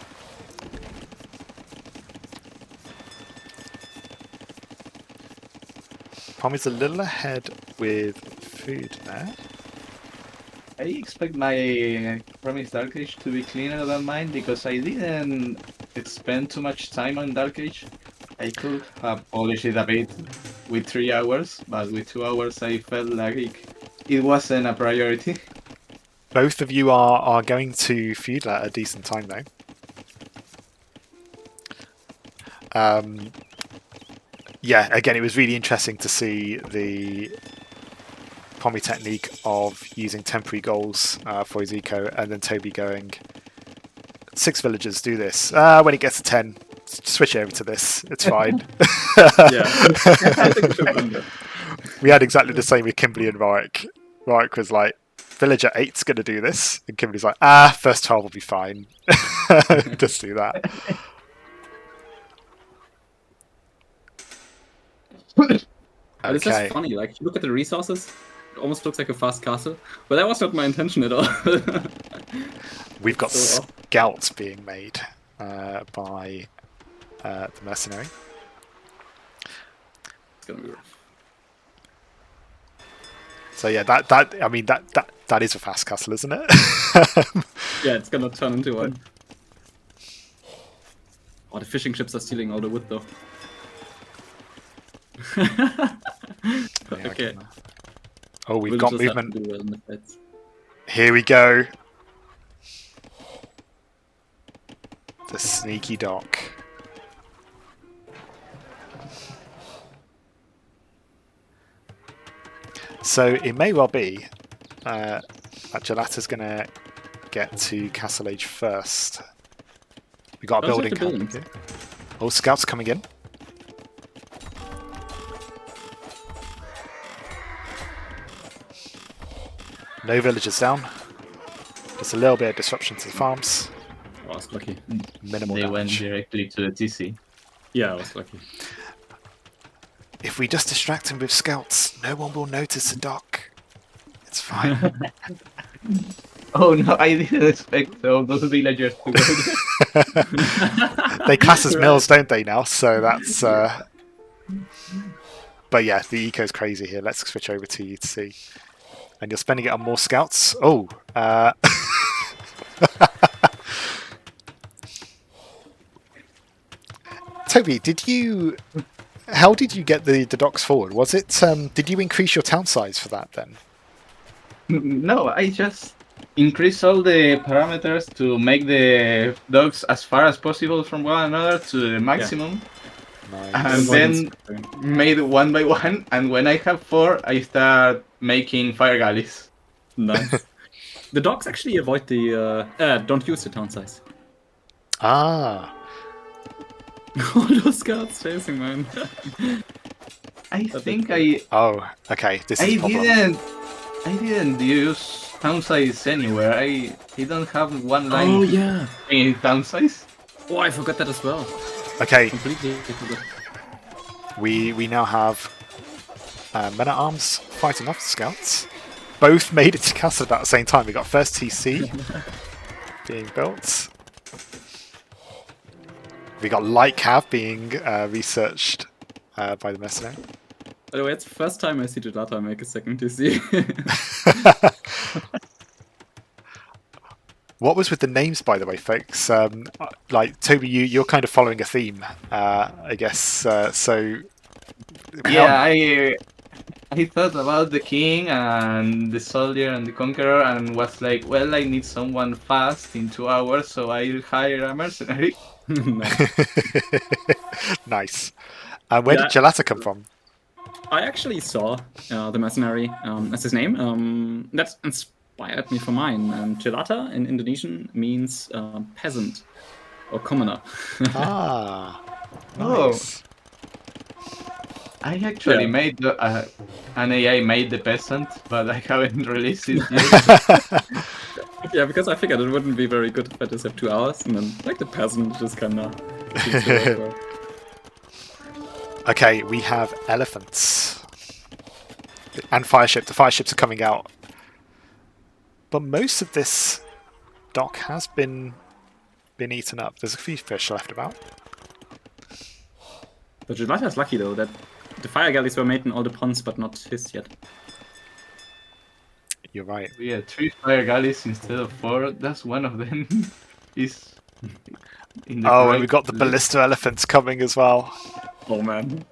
Promi's a little ahead with food there. I expect my Promise Dark Age to be cleaner than mine because I didn't spend too much time on Dark Age. I could have polished it a bit with 3 hours, but with 2 hours I felt like it wasn't a priority. Both of you are going to feud at a decent time though. Yeah, again, it was really interesting to see the Promi technique of using temporary goals for his eco, and then Toby going, 6 villagers, do this. When it gets to 10, switch over to this. It's fine. Yeah. I think we should run that. We had exactly the same with Kimberly and Rorik. Rorik was like, villager 8's going to do this. And Kimberly's like, first 12 will be fine. Just do that. But it's just Okay. funny, like, you look at the resources, it almost looks like a fast castle. But that was not my intention at all. We've got So off. scouts being made by the Mercenary. It's gonna be rough. So yeah, that is a fast castle, isn't it? Yeah, it's gonna turn into one. Oh, the fishing ships are stealing all the wood, though. Yeah, Okay. Oh, we've We'll got just have to movement. do well in the fights. Here we go. The sneaky dock. So it may well be that Jelata's going to get to Castle Age first. We got a Those are building the coming buildings. here. Oh, scouts coming in. No villagers down. Just a little bit of disruption to the farms. Oh, I was lucky. Minimal They went damage. directly to the TC. Yeah, I was lucky. If we just distract him with scouts, no one will notice the dock. It's fine. Oh no, I didn't expect all those villagers to go there. They class as mills, don't they, now? So that's... But yeah, the eco's crazy here. Let's switch over to you to see. And you're spending it on more scouts. Oh. Toby, how did you get the docks forward? Was it, did you increase your town size for that then? No, I just increase all the parameters to make the dogs as far as possible from one another to the maximum, and Nice. Avoidance. then made one by one. And when I have 4, I start making fire galleys. Nice. The dogs actually avoid the don't use the town size. Ah, All those guards chasing mine. I That's think it. oh, okay. This is I a problem. didn't use town size anywhere. I don't have one line Oh yeah. in town size. Oh, I forgot that as well. Okay, Completely forgot. we now have men at arms fighting off the scouts. Both made it to castle at the same time. We got first TC being built. We got light cav being researched by the mercenary. By the way, it's the first time I see Jelata make a second TC. What was with the names, by the way, folks? Like Toby, you're kind of following a theme, I guess. So Yeah, I thought about the king and the soldier and the conqueror and was like, well, I need someone fast in 2 hours, so I'll hire a mercenary. Nice. nice. Where did Yeah. Jelata come from? I actually saw the mercenary as his name. That inspired me for mine. Jelata in Indonesian means peasant or commoner. Ah, Oh. nice. I actually Yeah. made an AI made the peasant, but I haven't released it yet. Yeah, because I figured it wouldn't be very good if I just have 2 hours and then like the peasant just kind of. Okay, we have elephants and fireship. The fireships are coming out, but most of this dock has been eaten up. There's a few fish left about. But Jelata's lucky though that the fire galleys were made in all the ponds, but not his yet. You're right. We had 3 fire galleys instead of 4. That's one of them. Is in the Oh, and correct we've got the list. ballista elephants coming as well. Oh man.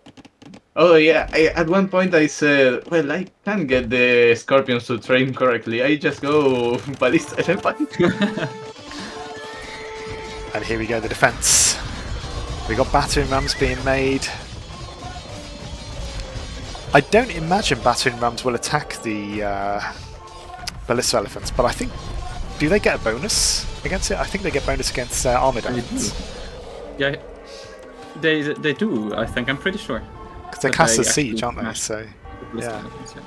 Oh yeah, at one point I said, well, I can't get the scorpions to train correctly. I just go ballista elephant. And here we go, the defense. We got battering rams being made. I don't imagine battering rams will attack the ballista elephants, but I think, do they get a bonus against it? I think they get bonus against armored elephants. Yeah, they do. I think I'm pretty sure. Because they're But cast they as siege, actually aren't they? smash So, the ballista yeah. elephants, yeah.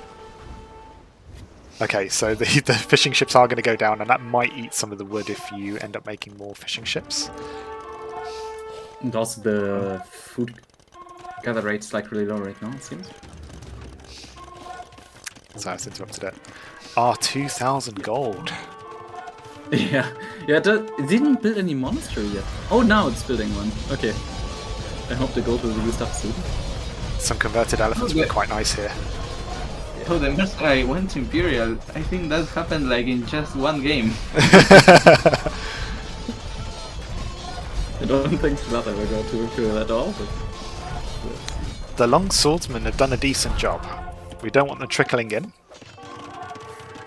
Okay, so the fishing ships are going to go down, and that might eat some of the wood if you end up making more fishing ships. And also the food gather rate's like really low right now, it seems. So I was interrupted it. Ah, 2,000 gold. Yeah, it didn't build any monastery yet. Oh, now it's building one. Okay. I hope the gold will be used up soon. Some converted elephants were quite nice here. Oh, the mercenary went Imperial. I think that happened like in just one game. I don't think Jelata will go to Imperial at all, but... The long swordsmen have done a decent job. We don't want them trickling in.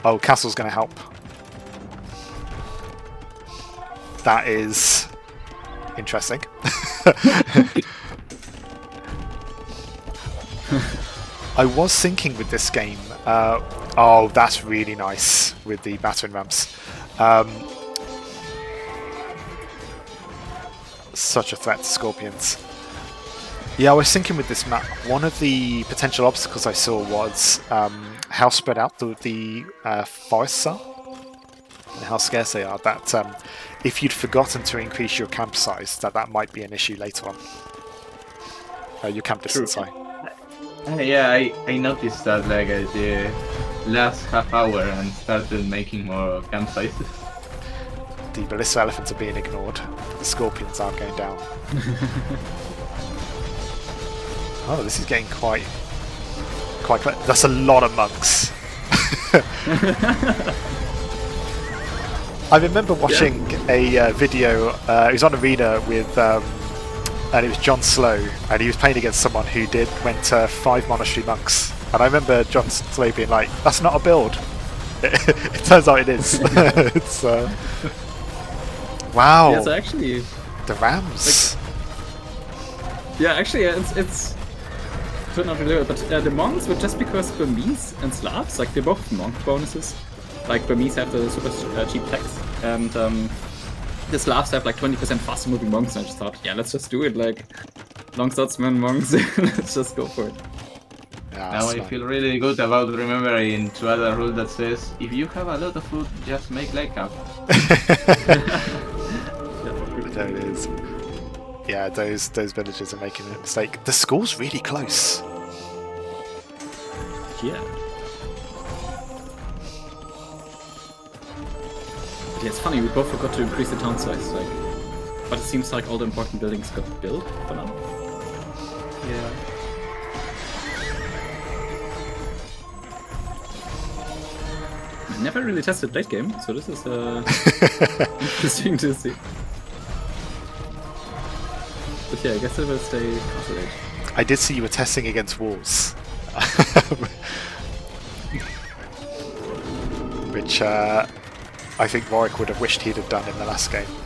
Oh, castle's going to help. That is interesting. I was thinking with this game, oh, that's really nice with the battering rams. Such a threat to scorpions. Yeah, I was thinking with this map, one of the potential obstacles I saw was how spread out the forests are, and how scarce they are. That if you'd forgotten to increase your camp size, that might be an issue later on. Your camp distance, sorry. Yeah, I noticed that like at the last half hour and started making more campsites. The ballista elephants are being ignored. The scorpions aren't going down. Oh, this is getting quite clear. That's a lot of monks. I remember watching a video. It was on Arena with, and it was John Slow, and he was playing against someone who went 5 monastery monks. And I remember John Slow being like, "That's not a build. It turns out it is. It's wow. Yeah, so actually, The Rams. yeah, actually, it's turned out really well. But the monks were just because Burmese and Slavs, like they're both monk bonuses. Like Burmese have the super cheap tax, and the Slavs have like 20% faster moving monks. And I just thought, yeah, let's just do it. Like long swordsman monks, let's just go for it. Yeah, Now I smart. feel really good about remembering to add a rule that says if you have a lot of food, just make like up. There it is. Yeah, those villagers are making a mistake. The score's really close. Yeah. Yeah, it's funny, we both forgot to increase the town size, like, but it seems like all the important buildings got built for now. Yeah. I never really tested late game, so this is interesting to see. But yeah, I guess I will stay castle age. I did see you were testing against walls. Which I think Warwick would have wished he'd have done in the last game. Oh.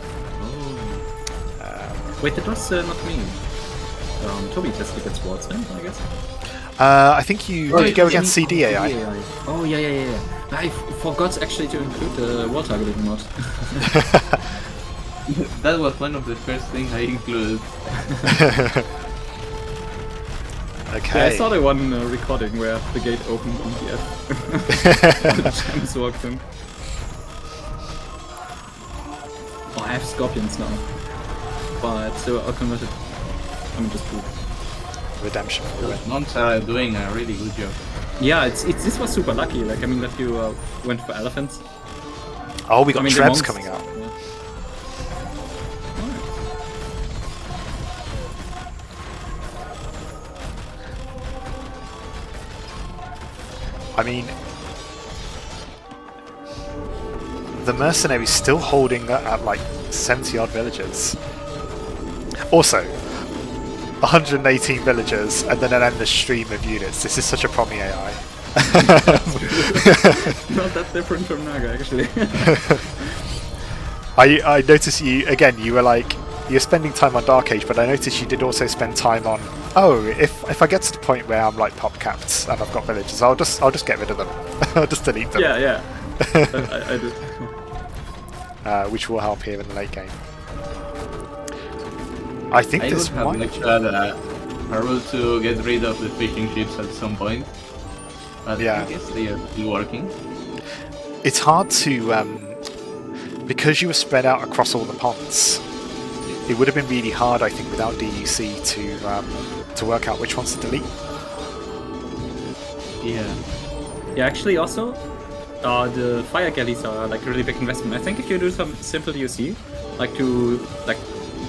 Wait, that was not me. Tobi tested against walls then, I guess. I think you did you go against CD AI. Oh yeah. I forgot actually to include the wall targeting mod. That was one of the first things I included. Okay. Yeah, I saw the one recording where the gate opened on the F. The gems walked in. Oh, I have scorpions now. But they were all converted. I'm just poop. Redemption for the win. Monks are doing a really good job. Yeah, this was super lucky. Like, I mean, that you went for elephants. Oh, we got the Trebs monks- coming out. Yeah. I mean, the Mercenary's still holding at like 70 odd villagers. Also, 118 villagers and then an endless stream of units. This is such a Promi AI. Not that different from Naga, actually. I noticed you were like, you're spending time on Dark Age, but I noticed you did also spend time on, oh, if I get to the point where I'm like pop capped and I've got villagers, I'll just get rid of them. I'll just delete them. Yeah. I did. Which will help here in the late game. I think I this would have might. liked to add a rule to get rid of the fishing ships at some point. But Yeah. I guess they are still working. It's hard to because you were spread out across all the ponds. It would have been really hard, I think, without DUC to work out which ones to delete. Yeah. Yeah, actually, also, the fire galleys are like a really big investment. I think if you do some simple UC,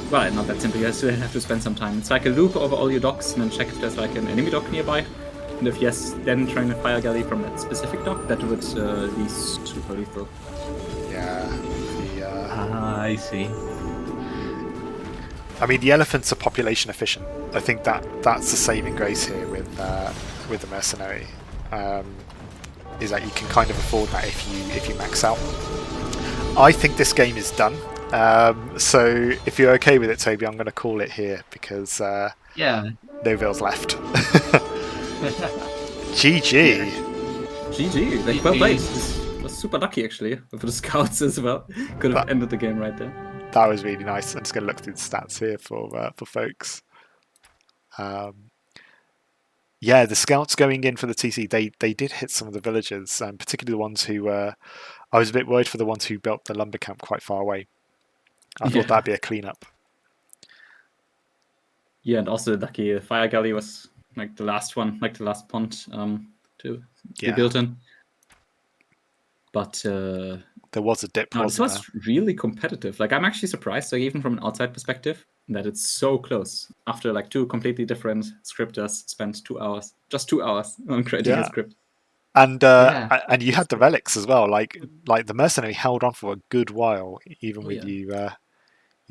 well, not that simple, you still have to spend some time. It's like a loop over all your docks and then check if there's like an enemy dock nearby. And if yes, then train a fire galley from that specific dock. That would be super lethal. Yeah. I see. I mean, the elephants are population efficient. I think that's the saving grace here with the Mercenary. Is that you can kind of afford that if you max out. I think this game is done. So if you're okay with it, Tobi, I'm going to call it here because Yeah. Noville's left. GG. GG, like well played. This was super lucky actually for the scouts as well. Could have ended the game right there. That was really nice. I'm just going to look through the stats here for folks. Yeah, the scouts going in for the TC, they did hit some of the villagers, particularly the ones who I was a bit worried for the ones who built the lumber camp quite far away. I thought that'd be a cleanup. Yeah, and also lucky fire galley was like the last one, like the last pond to be built in. But there was a dip. No, this was really competitive. Like I'm actually surprised, like even from an outside perspective, that it's so close. After like two completely different scripters spent 2 hours, just 2 hours on creating a script. And and you had the relics as well. Like the Mercenary held on for a good while, even with you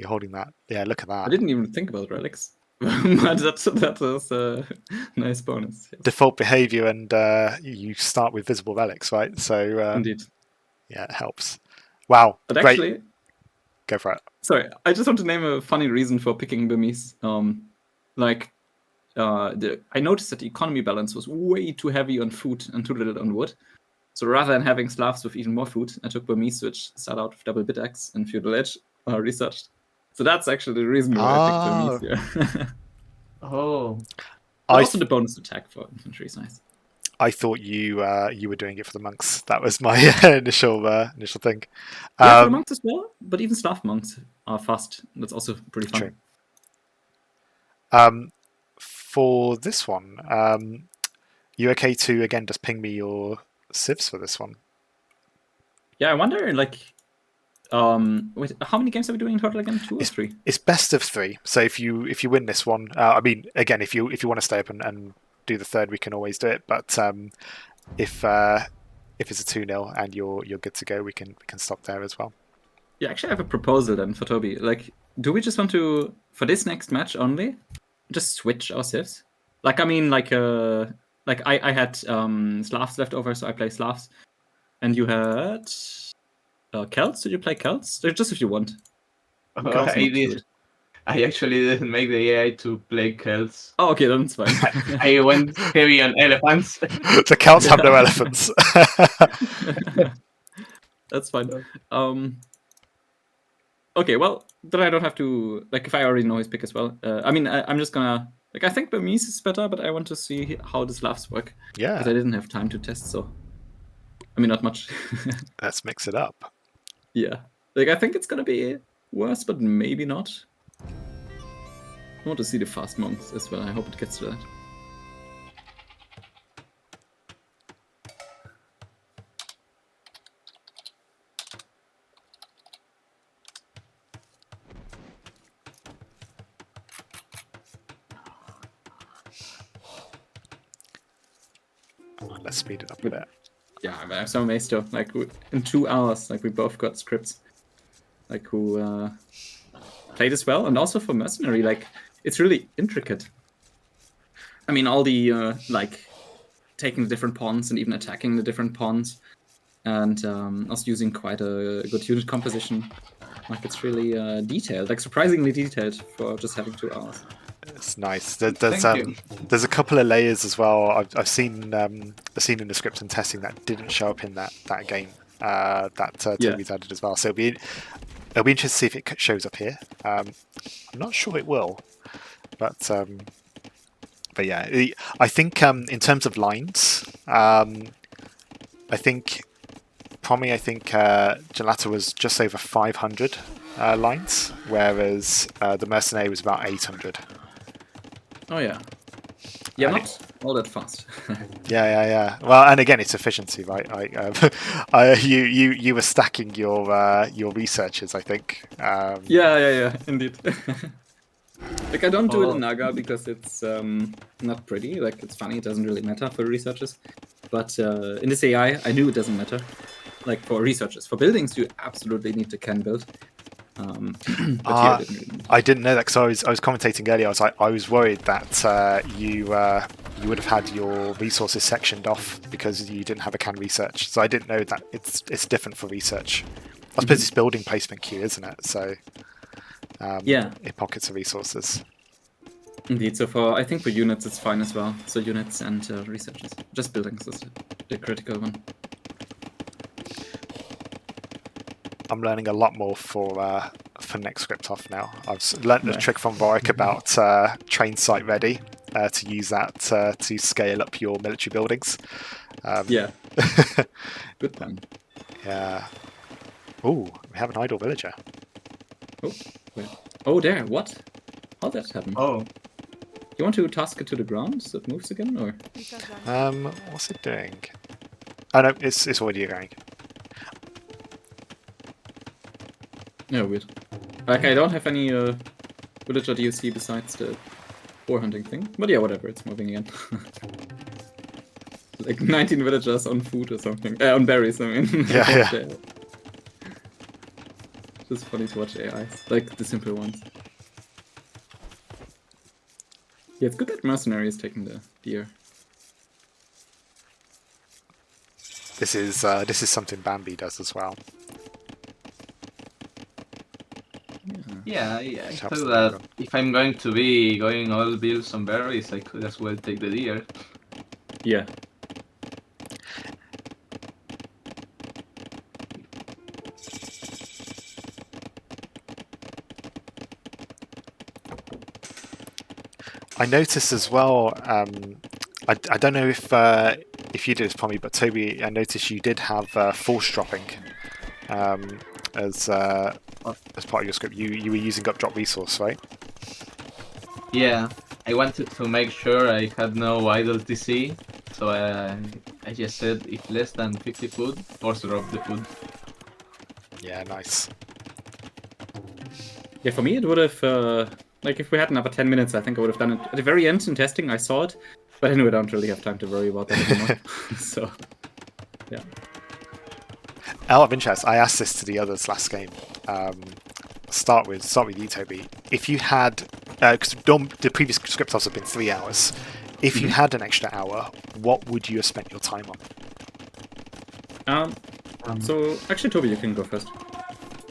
holding that. Yeah, look at that. I didn't even think about relics. But that is a nice bonus. Yes. Default behavior, and you start with visible relics, right? So Indeed. yeah, it helps. Wow, But great. actually, Go for it. sorry, I just want to name a funny reason for picking Burmese. Like, I noticed that the economy balance was way too heavy on food and too little on wood. So rather than having Slavs with even more food, I took Burmese, which start out with double bit X and feudal age, researched. So that's actually the reason why I picked Burmese here. Oh, But I also the bonus attack for infantry is nice. I thought you were doing it for the monks. That was my initial thing. Yeah, for the monks as well, but even Slav monks are fast. That's also pretty fun. True. For this one, you okay to again just ping me your civs for this one? Yeah, I wonder, like, wait, how many games are we doing in total again? 2 or 3? It's best of 3. So if you win this one, I mean, again, if you want to stay up and do the third, we can always do it. But if it's a 2-0 and you're good to go, we can stop there as well. Yeah, actually, I have a proposal then for Tobi. Like, do we just want to, for this next match only, just switch our civs? Like, I mean, like I had Slavs left over, so I play Slavs, and you had Celts. Did you play Celts? Just if you want. We can also I not do did. it. I actually didn't make the AI to play Celts. Oh, okay, then it's fine. I went heavy on elephants. The Celts have no elephants. That's fine. Okay, well, then I don't have to, like, if I already know his pick as well. I mean, I'm just gonna, like, I think Burmese is better, but I want to see how the Slavs work. Yeah. Because I didn't have time to test, so. I mean, not much. Let's mix it up. Yeah. Like, I think it's gonna be worse, but maybe not. I want to see the fast monks as well. I hope it gets to that. Let's speed it up a bit. Yeah, I'm so amazed though. Like, in 2 hours, like, we both got scripts. Like, who played as well. And also for Mercenary, like, it's really intricate. I mean, all the, like, taking the different pawns and even attacking the different pawns. And also using quite a good unit composition. Like, it's really detailed. Like, surprisingly detailed for just having 2 hours. It's nice. Thank you. There's a couple of layers as well. I've seen in the script and testing that didn't show up in that game that Tobi's added as well. So it'll be interesting to see if it shows up here. I'm not sure it will, but yeah, I think in terms of lines, I think Jelata was just over 500 lines, whereas the Mercenary was about 800. Oh yeah. Yeah, not all that fast. Yeah. Well, and again, it's efficiency, right? You were stacking your researchers, I think. Yeah, indeed. Like, I don't do it in Naga because it's not pretty. Like, it's funny. It doesn't really matter for researchers. But in this AI, I knew it doesn't matter. Like, for researchers, for buildings, you absolutely need to can build. But here, I didn't know that because I was commentating earlier. I was worried that you would have had your resources sectioned off because you didn't have a can research. So I didn't know that it's different for research. I suppose it's building placement queue, isn't it? So it pockets of resources. Indeed. So I think for units it's fine as well. So units and researchers, just buildings is the critical one. I'm learning a lot more for next script off now. I've learned a trick from Vorik about train site ready to use that to scale up your military buildings. Yeah. Good plan. Yeah. Ooh, we have an idle villager. Oh, wait. Oh, there. What? How'd that happen? Oh. You want to task it to the ground so it moves again, or? What's it doing? Oh no, it's already going. Yeah, weird. Like, I don't have any villager DLC besides the boar hunting thing. But yeah, whatever, it's moving again. Like 19 villagers on food or something. On berries, I mean. Yeah. Just funny to watch AIs. Like, the simple ones. Yeah, it's good that Mercenary is taking the deer. This is something Bambi does as well. Yeah, I Which helps thought the long that run. if I'm going to be going all bills on berries, I could as well take the deer. Yeah. I noticed as well. I don't know if you did this, Promi, but Toby, I noticed you did have force dropping um, as part of your script. You were using up drop resource, right? Yeah, I wanted to make sure I had no idle TC, so I just said if less than 50 food, force drop the food. Yeah, nice. Yeah, for me it would have, like if we had another 10 minutes, I think I would have done it. At the very end in testing, I saw it, but I knew I don't really have time to worry about that anymore. So, yeah. Out of interest, I asked this to the others last game. Start with you, Toby. If you had, because the previous script have been 3 hours. If you had an extra hour, what would you have spent your time on? So, actually, Toby, you can go first,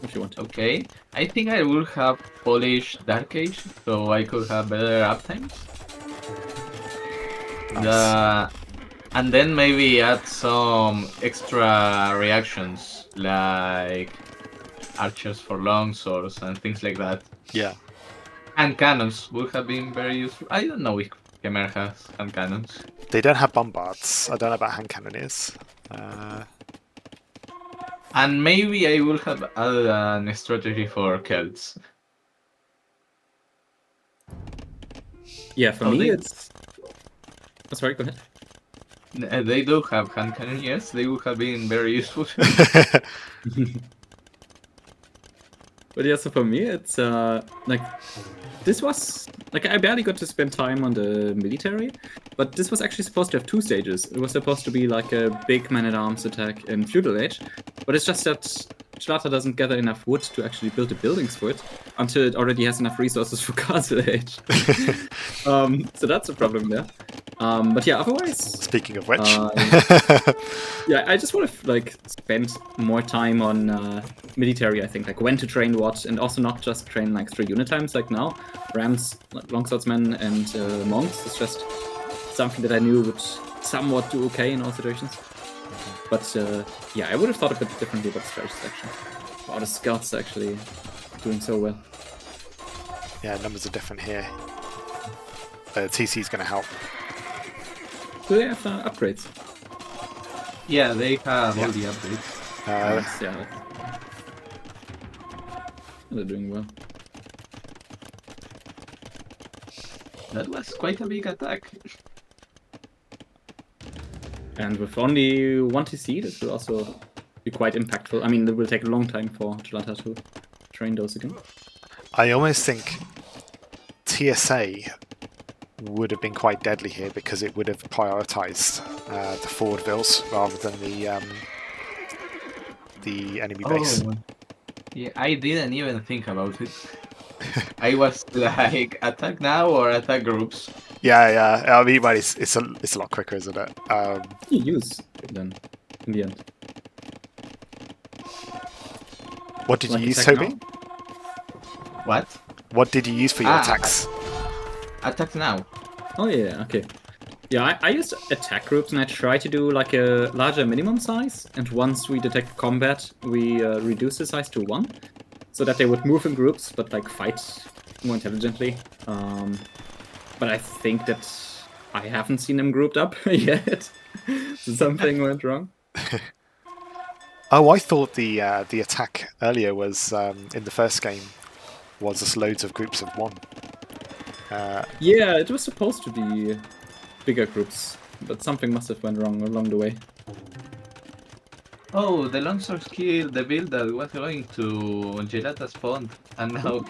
if you want. Okay, I think I would have polished Dark Age, so I could have better uptimes. Nice. And then maybe add some extra reactions, like archers for long swords and things like that. Yeah. Hand cannons would have been very useful. I don't know if Khmer has hand cannons. They don't have bombards. I don't know about hand cannoneers. And maybe I will have added a strategy for Celts. Yeah, for me it's... Oh, sorry, go ahead. They do have hand cannon, yes. They would have been very useful. But yeah, so for me, it's like this was like I barely got to spend time on the military, but this was actually supposed to have 2 stages. It was supposed to be like a big man-at-arms attack in Feudal Age, but it's just that Jelata doesn't gather enough wood to actually build the buildings for it until it already has enough resources for Castle Age. So that's a problem there. But yeah, otherwise. Speaking of which, yeah, I just want to like spend more time on military. I think like when to train what, and also not just train like 3 unit times like now. Rams, like longswordsmen, and monks. It's just something that I knew would somewhat do okay in all situations. But yeah, I would have thought a bit differently about the strategy section. Wow, the scouts are actually doing so well. Yeah, numbers are different here. TC is going to help. Do they have upgrades? Yeah, they have all the upgrades. Nice, yeah. They're doing well. That was quite a big attack. And with only 1 TC, this will also be quite impactful. I mean, it will take a long time for Jelata to train those again. I almost think TSA would have been quite deadly here because it would have prioritized the forward vills rather than the enemy base. Yeah, I didn't even think about it. I was like, attack now or attack groups? Yeah. I mean, but it's a lot quicker, isn't it? You use then in the end. What did Like you use, attack Toby? now? What? What did you use for your attacks? Attack now. Oh yeah, okay. Yeah, I used attack groups and I try to do like a larger minimum size, and once we detect combat, we reduce the size to 1, so that they would move in groups but like fight more intelligently. But I think that I haven't seen them grouped up yet. So something went wrong. Oh, I thought the attack earlier was in the first game was just loads of groups of 1. Yeah, it was supposed to be bigger groups, but something must have went wrong along the way. Oh, the longsword killed the build that was going to Jelata's pond, and now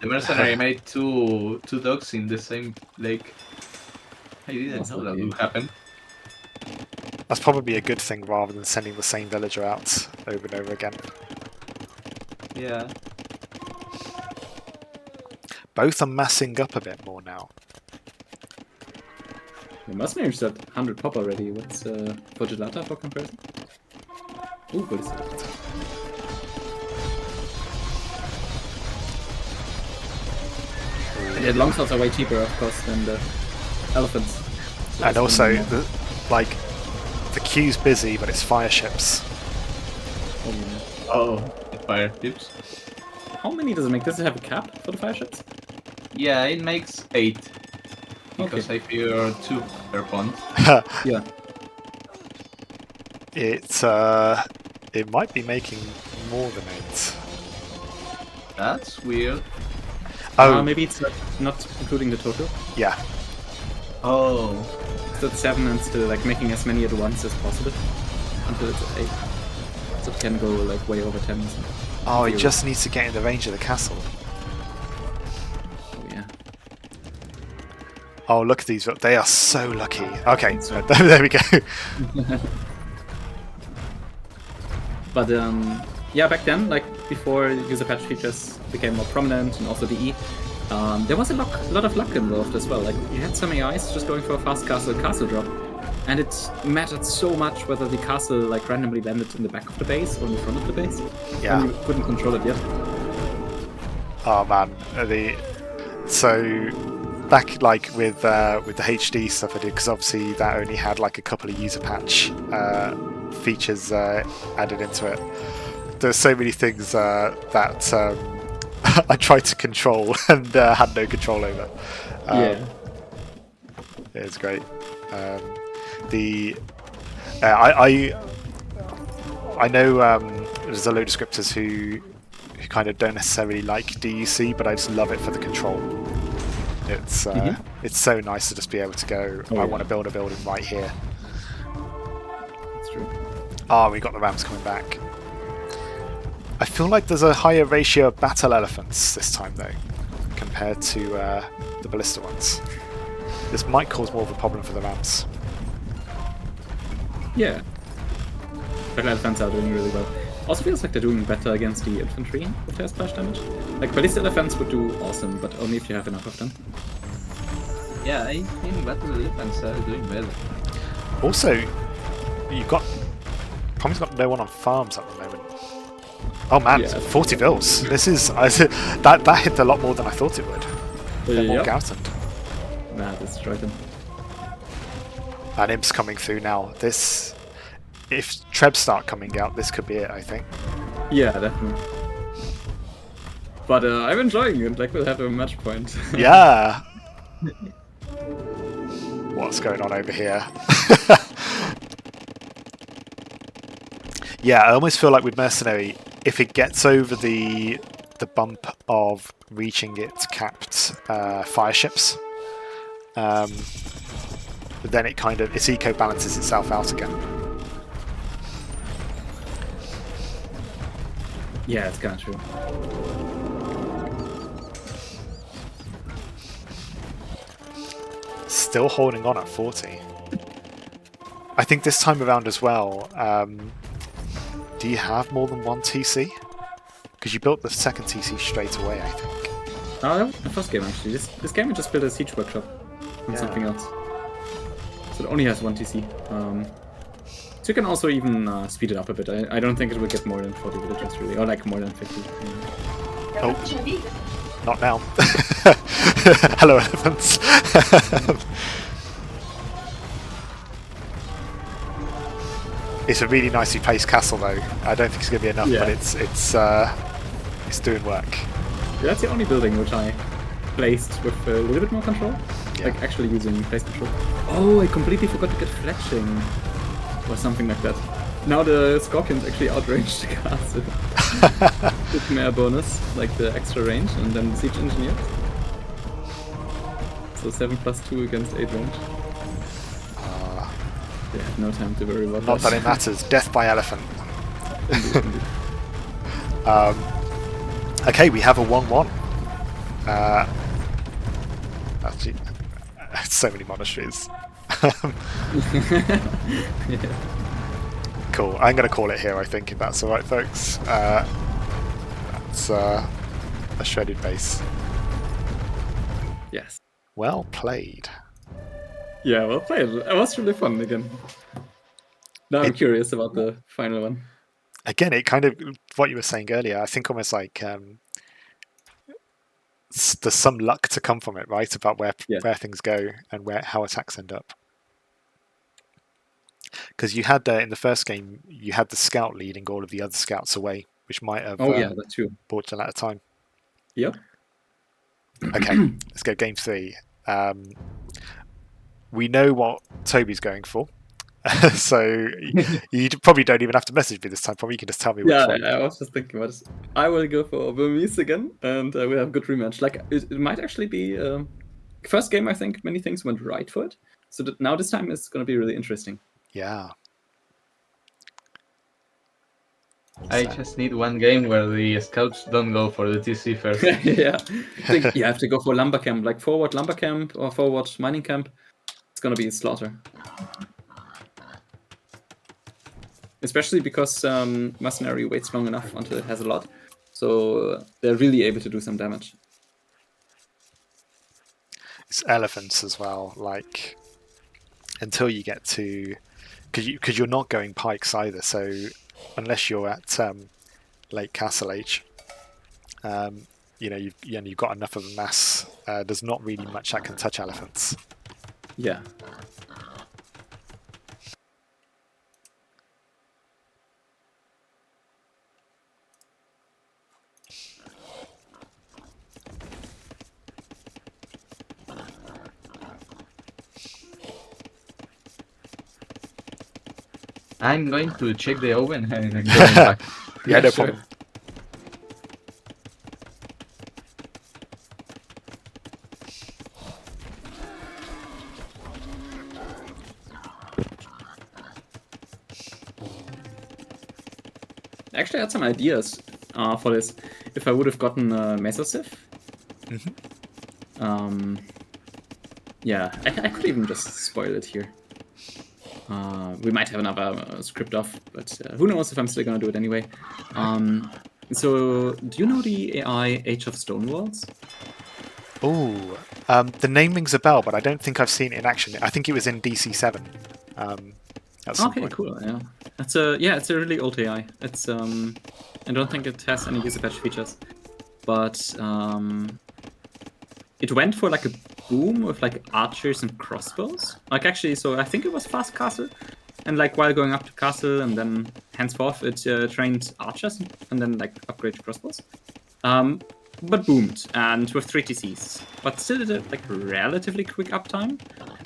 the mercenary made two dogs in the same lake. I didn't know that would happen. That's probably a good thing rather than sending the same villager out over and over again. Yeah. Both are massing up a bit more now. The Mercenary is at 100 pop already. What's for Jelata for comparison? Ooh, what is that? The longswords are way cheaper, of course, than the elephants. And also, the queue's busy, but it's fire ships. Oh, the fire tips. How many does it make? Does it have a cap for the fire ships? Yeah, it makes 8. Because Okay. I fear 2 per pond. Yeah. It might be making more than 8. That's weird. Oh, Maybe it's not including the total. yeah. Oh. So it's 7 and still like making as many at once as possible until it's at 8. So it can go like way over 10. Oh, he just needs to get in the range of the castle. Oh yeah. Oh, look at these. They are so lucky. Okay, so there we go. But yeah, back then, like before user patch features became more prominent and also DE, there was a lot of luck involved as well. Like you had some AIs just going for a fast castle drop, and it mattered so much whether the castle like randomly landed in the back of the base or in the front of the base. Yeah. And you couldn't control it yet. Oh man, so back like with the HD stuff I did, because obviously that only had like a couple of user patch features added into it. There's so many things that I tried to control and had no control over. Yeah. It was great. I know there's a load of scripters who kind of don't necessarily like DUC, but I just love it for the control. It's it's so nice to just be able to go, I want to build a building right here. That's true. Ah, we got the rams coming back. I feel like there's a higher ratio of battle elephants this time though, compared to the ballista ones. This might cause more of a problem for the rams. Yeah. Battle elephants are doing really well. Also feels like they're doing better against the infantry with their splash damage. Like ballista elephants would do awesome, but only if you have enough of them. Yeah, I think battle elephants are doing well. Also, you've got Promi's got no one on farms at the moment. Oh man, Yeah. 40 vills. This is that hit a lot more than I thought it would. They're more Yep. Gautened. Nah, destroyed them. And Imp's coming through now. This, if Trebs start coming out, this could be it, I think. Yeah, definitely. But I'm enjoying it. Like we'll have a match point. Yeah. What's going on over here? Yeah, I almost feel like with Mercenary, if it gets over the bump of reaching its capped fire ships, then its eco balances itself out again. Yeah, it's kind of true. Still holding on at 40. I think this time around as well, do you have more than one TC? Because you built the second TC straight away, I think. Oh, that was the first game actually. This game I just built a siege workshop and something else. So it only has one TC. So you can also even speed it up a bit. I don't think it will get more than 40 villagers really, or like more than 50. Oh, not now. Hello, elephants. It's a really nicely placed castle, though. I don't think it's going to be enough, Yeah. but it's doing work. Yeah, that's the only building which I placed with a little bit more control. Yeah. Like actually using place control. Oh, I completely forgot to get fletching. Or something like that. Now the scorpions actually outranged the castle. With mere bonus, like the extra range, and then siege engineers. So 7+2 against 8 range. They had no time to worry about Not that it matters. Death by elephant. Okay, we have a 1-1. Actually, so many monasteries. Yeah. Cool. I'm going to call it here, I think, if that's all right, folks. That's a shredded base. Yes. Well played. Yeah, well played. It was really fun again. Now I'm curious about the final one. Again, it kind of what you were saying earlier. I think almost like there's some luck to come from it, right? About where things go and how attacks end up. Because you had in the first game, you had the scout leading all of the other scouts away, which might have that's true. bought Jelata time. Yep. Okay, let's go game 3. We know what Toby's going for. So you probably don't even have to message me this time. Probably you can just tell me which one. I was just thinking about it. I will go for Burmese again, and we'll have a good rematch. Like, it might actually be... first game, I think many things went right for it. So now this time it's going to be really interesting. Yeah. I just need one game where the scouts don't go for the TC first. Yeah. I think you have to go for lumber camp, like forward lumber camp or forward mining camp. It's going to be a slaughter. Especially because Mercenary waits long enough until it has a lot. So they're really able to do some damage. It's elephants as well, like until you get to... Because you're not going pikes either, so unless you're at late Castle Age, you've got enough of a mass. There's not really much that can touch elephants. Yeah. I'm going to check the oven and then go back. Yeah, no sure. problem. Actually, I had some ideas for this. If I would have gotten Mesosif. Yeah, I could even just spoil it here. We might have another script off, but who knows if I'm still gonna do it anyway. So, do you know the AI Age of Stonewalls? Oh, the name rings a bell, but I don't think I've seen it in action. I think it was in DC7. At some point. Cool. Yeah, it's a really old AI. It's I don't think it has any user patch features, but it went for like a boom with like archers and crossbows. Like actually, so I think it was fast castle, and like while going up to castle and then henceforth it trained archers and then like upgraded crossbows. But boomed and with 3 TCs, but still did a like relatively quick uptime,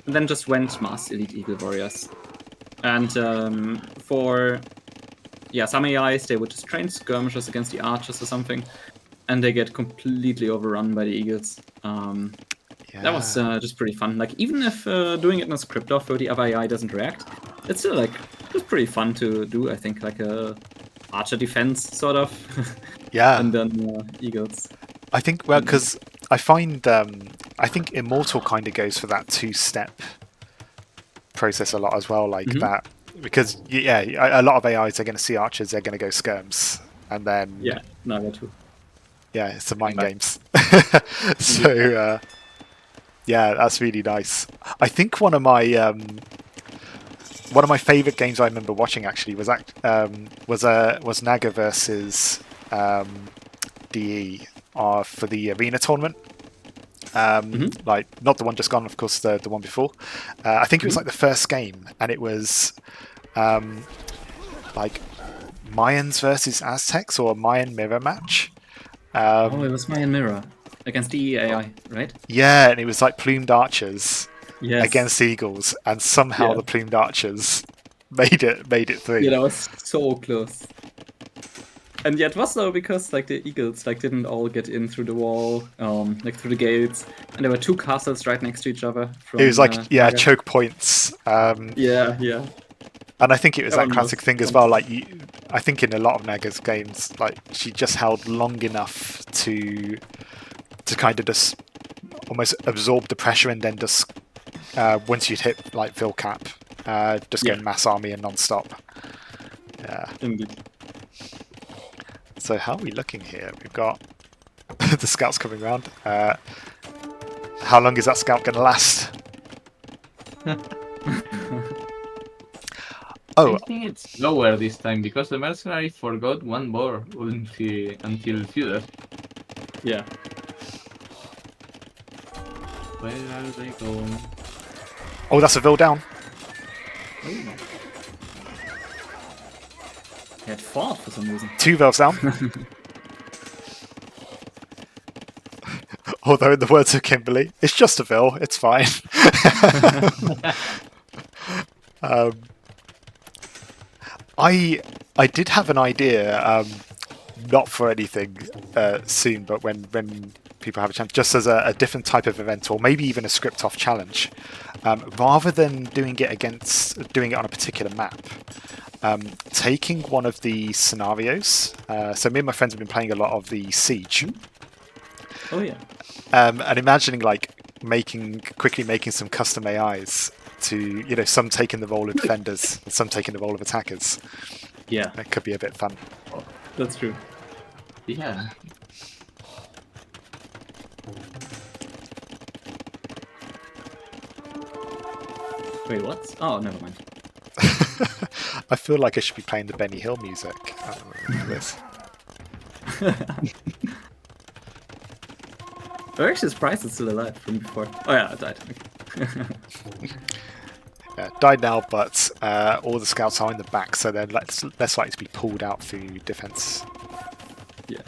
and then just went mass elite eagle warriors. And for some AIs, they would just train skirmishers against the archers or something, and they get completely overrun by the eagles. That was just pretty fun. Like even if doing it in a script off where the other AI doesn't react, it's still like just pretty fun to do. I think like a archer defense sort of. Yeah. And then eagles. I think because I find I think Immortal kind of goes for that 2-step process a lot as well, like that, because a lot of AIs are going to see archers, they're going to go skirms, and then Naga too. Yeah, it's the mind games. So that's really nice. I think one of my favorite games I remember watching actually was Naga versus DE for the arena tournament. Like not the one just gone, of course, the one before. I think it was like the first game, and it was like Mayans versus Aztecs, or a Mayan mirror match. It was Mayan mirror against DEAI, right? Yeah, and it was like plumed archers Yes. against eagles, and somehow the plumed archers made it through. Yeah, that was so close. And yet, it was though because like the eagles like didn't all get in through the wall, like through the gates, and there were 2 castles right next to each other. It was like choke points. Yeah. And I think it was that classic thing as well. Like I think in a lot of Naga's games, like she just held long enough to kind of just almost absorb the pressure, and then just once you'd hit like fill cap, just go mass army and non-stop. Yeah. Indeed. So how are we looking here? We've got the scouts coming around. How long is that scout going to last? Oh, I think it's lower this time because the mercenary forgot one more until feuded. Yeah. Where are they going? oh, that's a Vil down. Oh. He had fought for some reason. 2 Vils down. Although, in the words of Kimberly, it's just a Vil. It's fine. I did have an idea, not for anything soon, but when people have a chance, just as a different type of event, or maybe even a script off challenge, rather than doing it on a particular map. Taking one of the scenarios. So me and my friends have been playing a lot of the Siege. Oh yeah. And imagining like quickly making some custom AIs to, some taking the role of defenders and some taking the role of attackers. Yeah, That could be a bit fun. that's true. Yeah. Wait, what? Oh, never mind. I feel like I should be playing the Benny Hill music. I don't know this. I'm actually surprised it's still alive from before. Oh yeah, it died. Okay. Died now, but all the scouts are in the back, so they're less likely to be pulled out through defense. Yeah.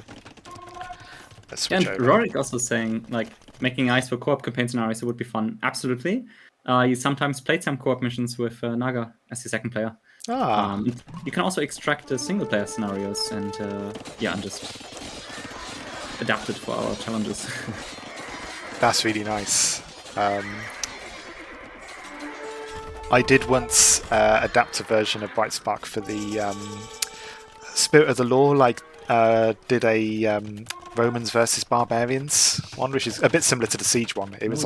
Let's switch And over. Rorik also saying, like, making ice for co-op campaign scenarios would be fun. Absolutely. You sometimes played some co-op missions with Naga as your second player. You can also extract the single player scenarios and just adapt it for our challenges. That's really nice. I did once adapt a version of Bright Spark for the Spirit of the Law, did a Romans versus Barbarians one, which is a bit similar to the Siege one. It was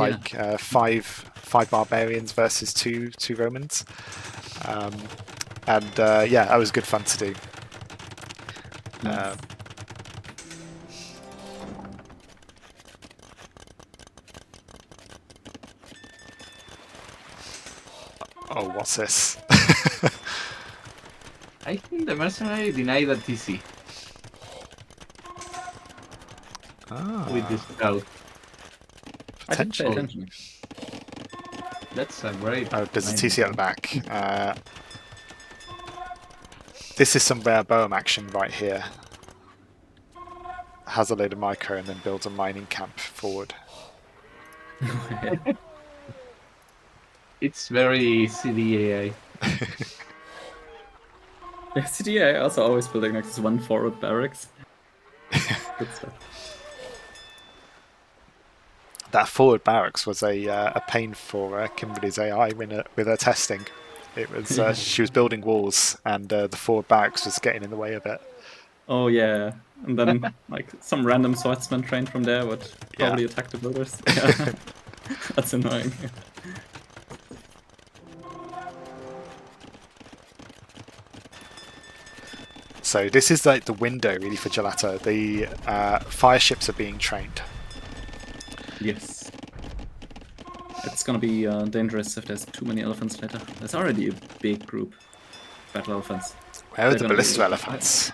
five Barbarians versus two Romans. That was good fun to do. Nice. Oh, what's this? I think the mercenary denied a TC with the scout. I did pay Potential. attention. That's a great. Oh, there's a TC at the back. This is some rare Boehm action right here. Has a load of micro and then builds a mining camp forward. It's very CDAI. Yeah, CDA also always building like this one forward barracks. Good stuff. That forward barracks was a pain for Kimberly's AI with her testing. It was she was building walls and the forward barracks was getting in the way of it. Oh yeah, and then like some random swordsman trained from there would probably attack the builders. Yeah. That's annoying. So this is like the window really for Jelata. The fire ships are being trained. Yes. It's gonna be dangerous if there's too many elephants later. There's already a big group. Battle elephants. Where are They're the gonna ballista be- elephants?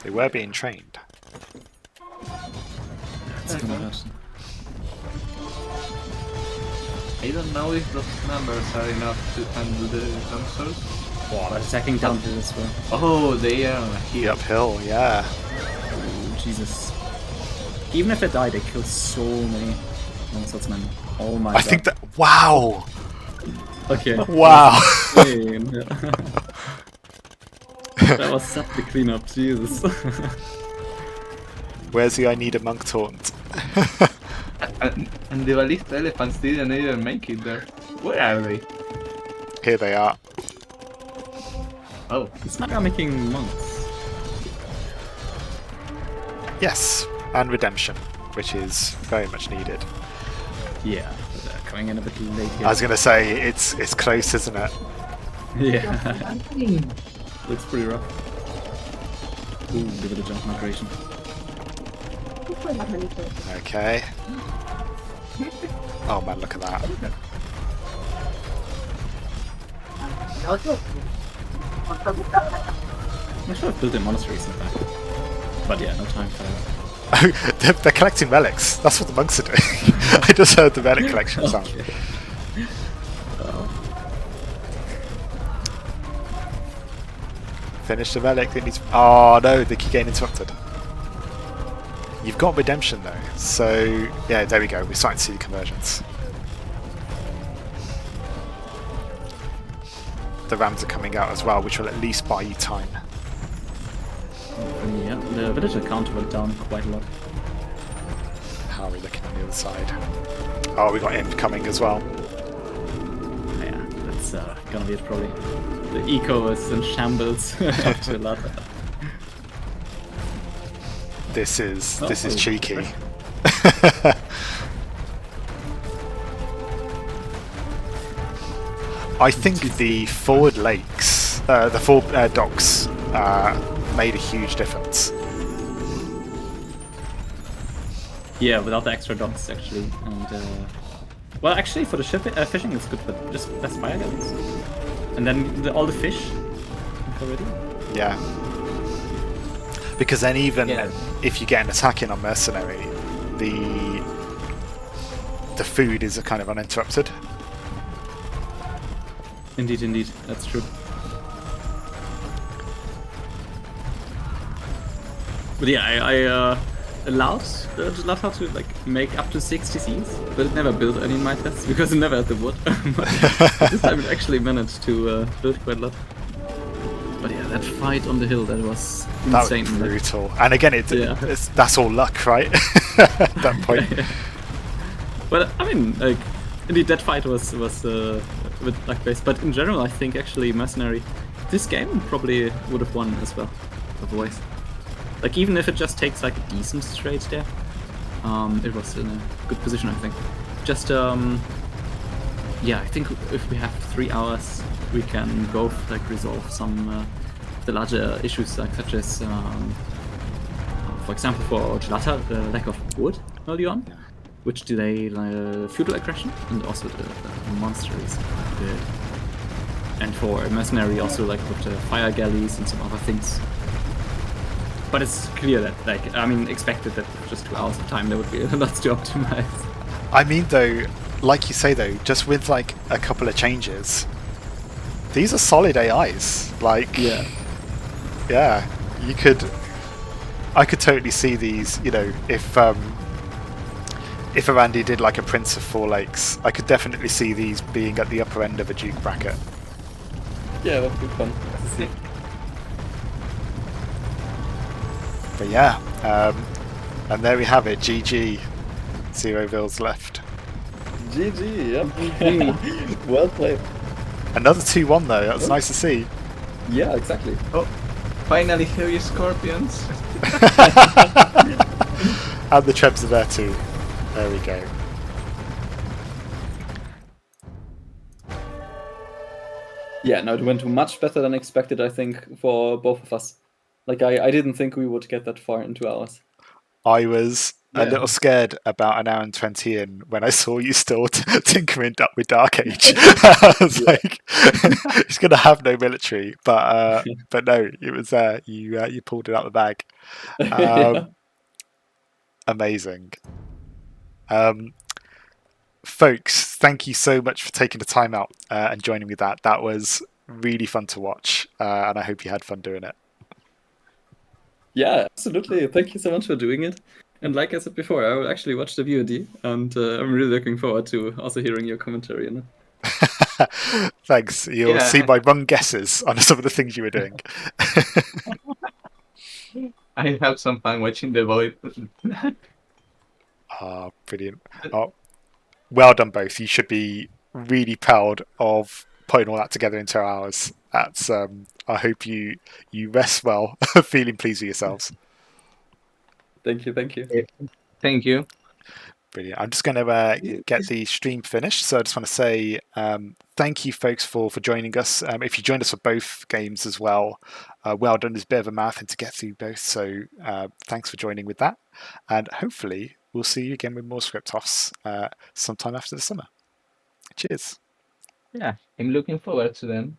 They were being trained. It's gonna hurt. I don't know if those numbers are enough to handle the consoles. Wow, they're attacking down here as well. Oh, they are The here. uphill, yeah. Oh, Jesus. Even if they die, they kill so many swordsmen. Oh my god. I think that. Wow! Okay. Wow! Insane. That was such a cleanup, Jesus. Where's the I need a monk taunt? And the ballista elephants didn't even make it there. Where are they? Here they are. Oh, It's not making monks. Yes, and redemption, which is very much needed. Yeah, but they're coming in a bit late here. I was going to say it's close, isn't it? Yeah. Looks pretty rough. Ooh, give it a jump migration. Okay. Oh man, look at that. I should have built a monastery in back. But yeah, no time for that. They're collecting relics. That's what the monks are doing. I just heard the relic collection sound. Okay. Finish the relic. It needs. Oh no, they keep getting interrupted. You've got redemption though, so yeah, there we go. We're starting to see the conversions. The rams are coming out as well, which will at least buy you time. Yeah, the villager count went down quite a lot. How are we looking on the other side? Oh, we got Imp coming as well. Yeah, that's gonna be it probably. The eco is in shambles of Jelata. This is Oh, cheeky. I think the forward lakes, the forward docks, made a huge difference. Yeah, without the extra docks actually, and well, actually for the fishing it's good, but just less fire galleys. And then all the fish already. Yeah. Because then even Yeah. if you get an attack in on Mercenary, the food is kind of uninterrupted. Indeed, that's true. But yeah, I allowed the Jelata to like make up to 60 scenes, but it never built any in my tests because it never had the wood. But this time it actually managed to build quite a lot. But yeah, that fight on the hill, that was That insane. was brutal. And again, that's all luck, right? At that point. But I mean, like, indeed, that fight was a bit luck-based. But in general, I think actually Mercenary, this game probably would have won as well, otherwise. Like, even if it just takes like a decent trade there, it was in a good position, I think. Just, yeah, I think if we have 3 hours, we can both like resolve some the larger issues, like such as, for example, for Jelata, the lack of wood early on, which delay feudal aggression, and also the monasteries. And for Mercenary, also like with the fire galleys and some other things. But it's clear that, like, I mean, expected that with just 2 hours of time there would be lots to optimize. I mean, though, like you say, though, just with like a couple of changes, these are solid AIs. Like, yeah, you could. I could totally see these. You know, if Arandi did like a Prince of Four Lakes, I could definitely see these being at the upper end of a Duke bracket. Yeah, that would be fun to see. But yeah, and there we have it. GG. 0 vills left. GG, yep. Well played. Another 2-1 though. That's nice to see. Yeah, exactly. Oh, finally heavy scorpions. And the Trebs are there too. There we go. Yeah, no, it went much better than expected, I think, for both of us. Like, I didn't think we would get that far in 2 hours. I was a Yeah. little scared about an hour and 20 in when I saw you still tinkering up with Dark Age. I was like, he's going to have no military. But no, it was there. You pulled it out the bag. Amazing. Folks, thank you so much for taking the time out and joining me. That was really fun to watch, and I hope you had fun doing it. Yeah, absolutely. Thank you so much for doing it. And like I said before, I will actually watch the VOD, and I'm really looking forward to also hearing your commentary on it. Thanks. You'll see my wrong guesses on some of the things you were doing. I have some fun watching the void. Ah, brilliant. Oh, well done both. You should be really proud of putting all that together in 2 hours. That's I hope you rest well, feeling pleased with yourselves. Thank you. Thank you. Brilliant. I'm just going to get the stream finished. So I just want to say thank you, folks, for joining us. If you joined us for both games as well, well done. There's a bit of a marathon to get through both. So thanks for joining with that. And hopefully we'll see you again with more script offs sometime after the summer. Cheers. Yeah, I'm looking forward to them.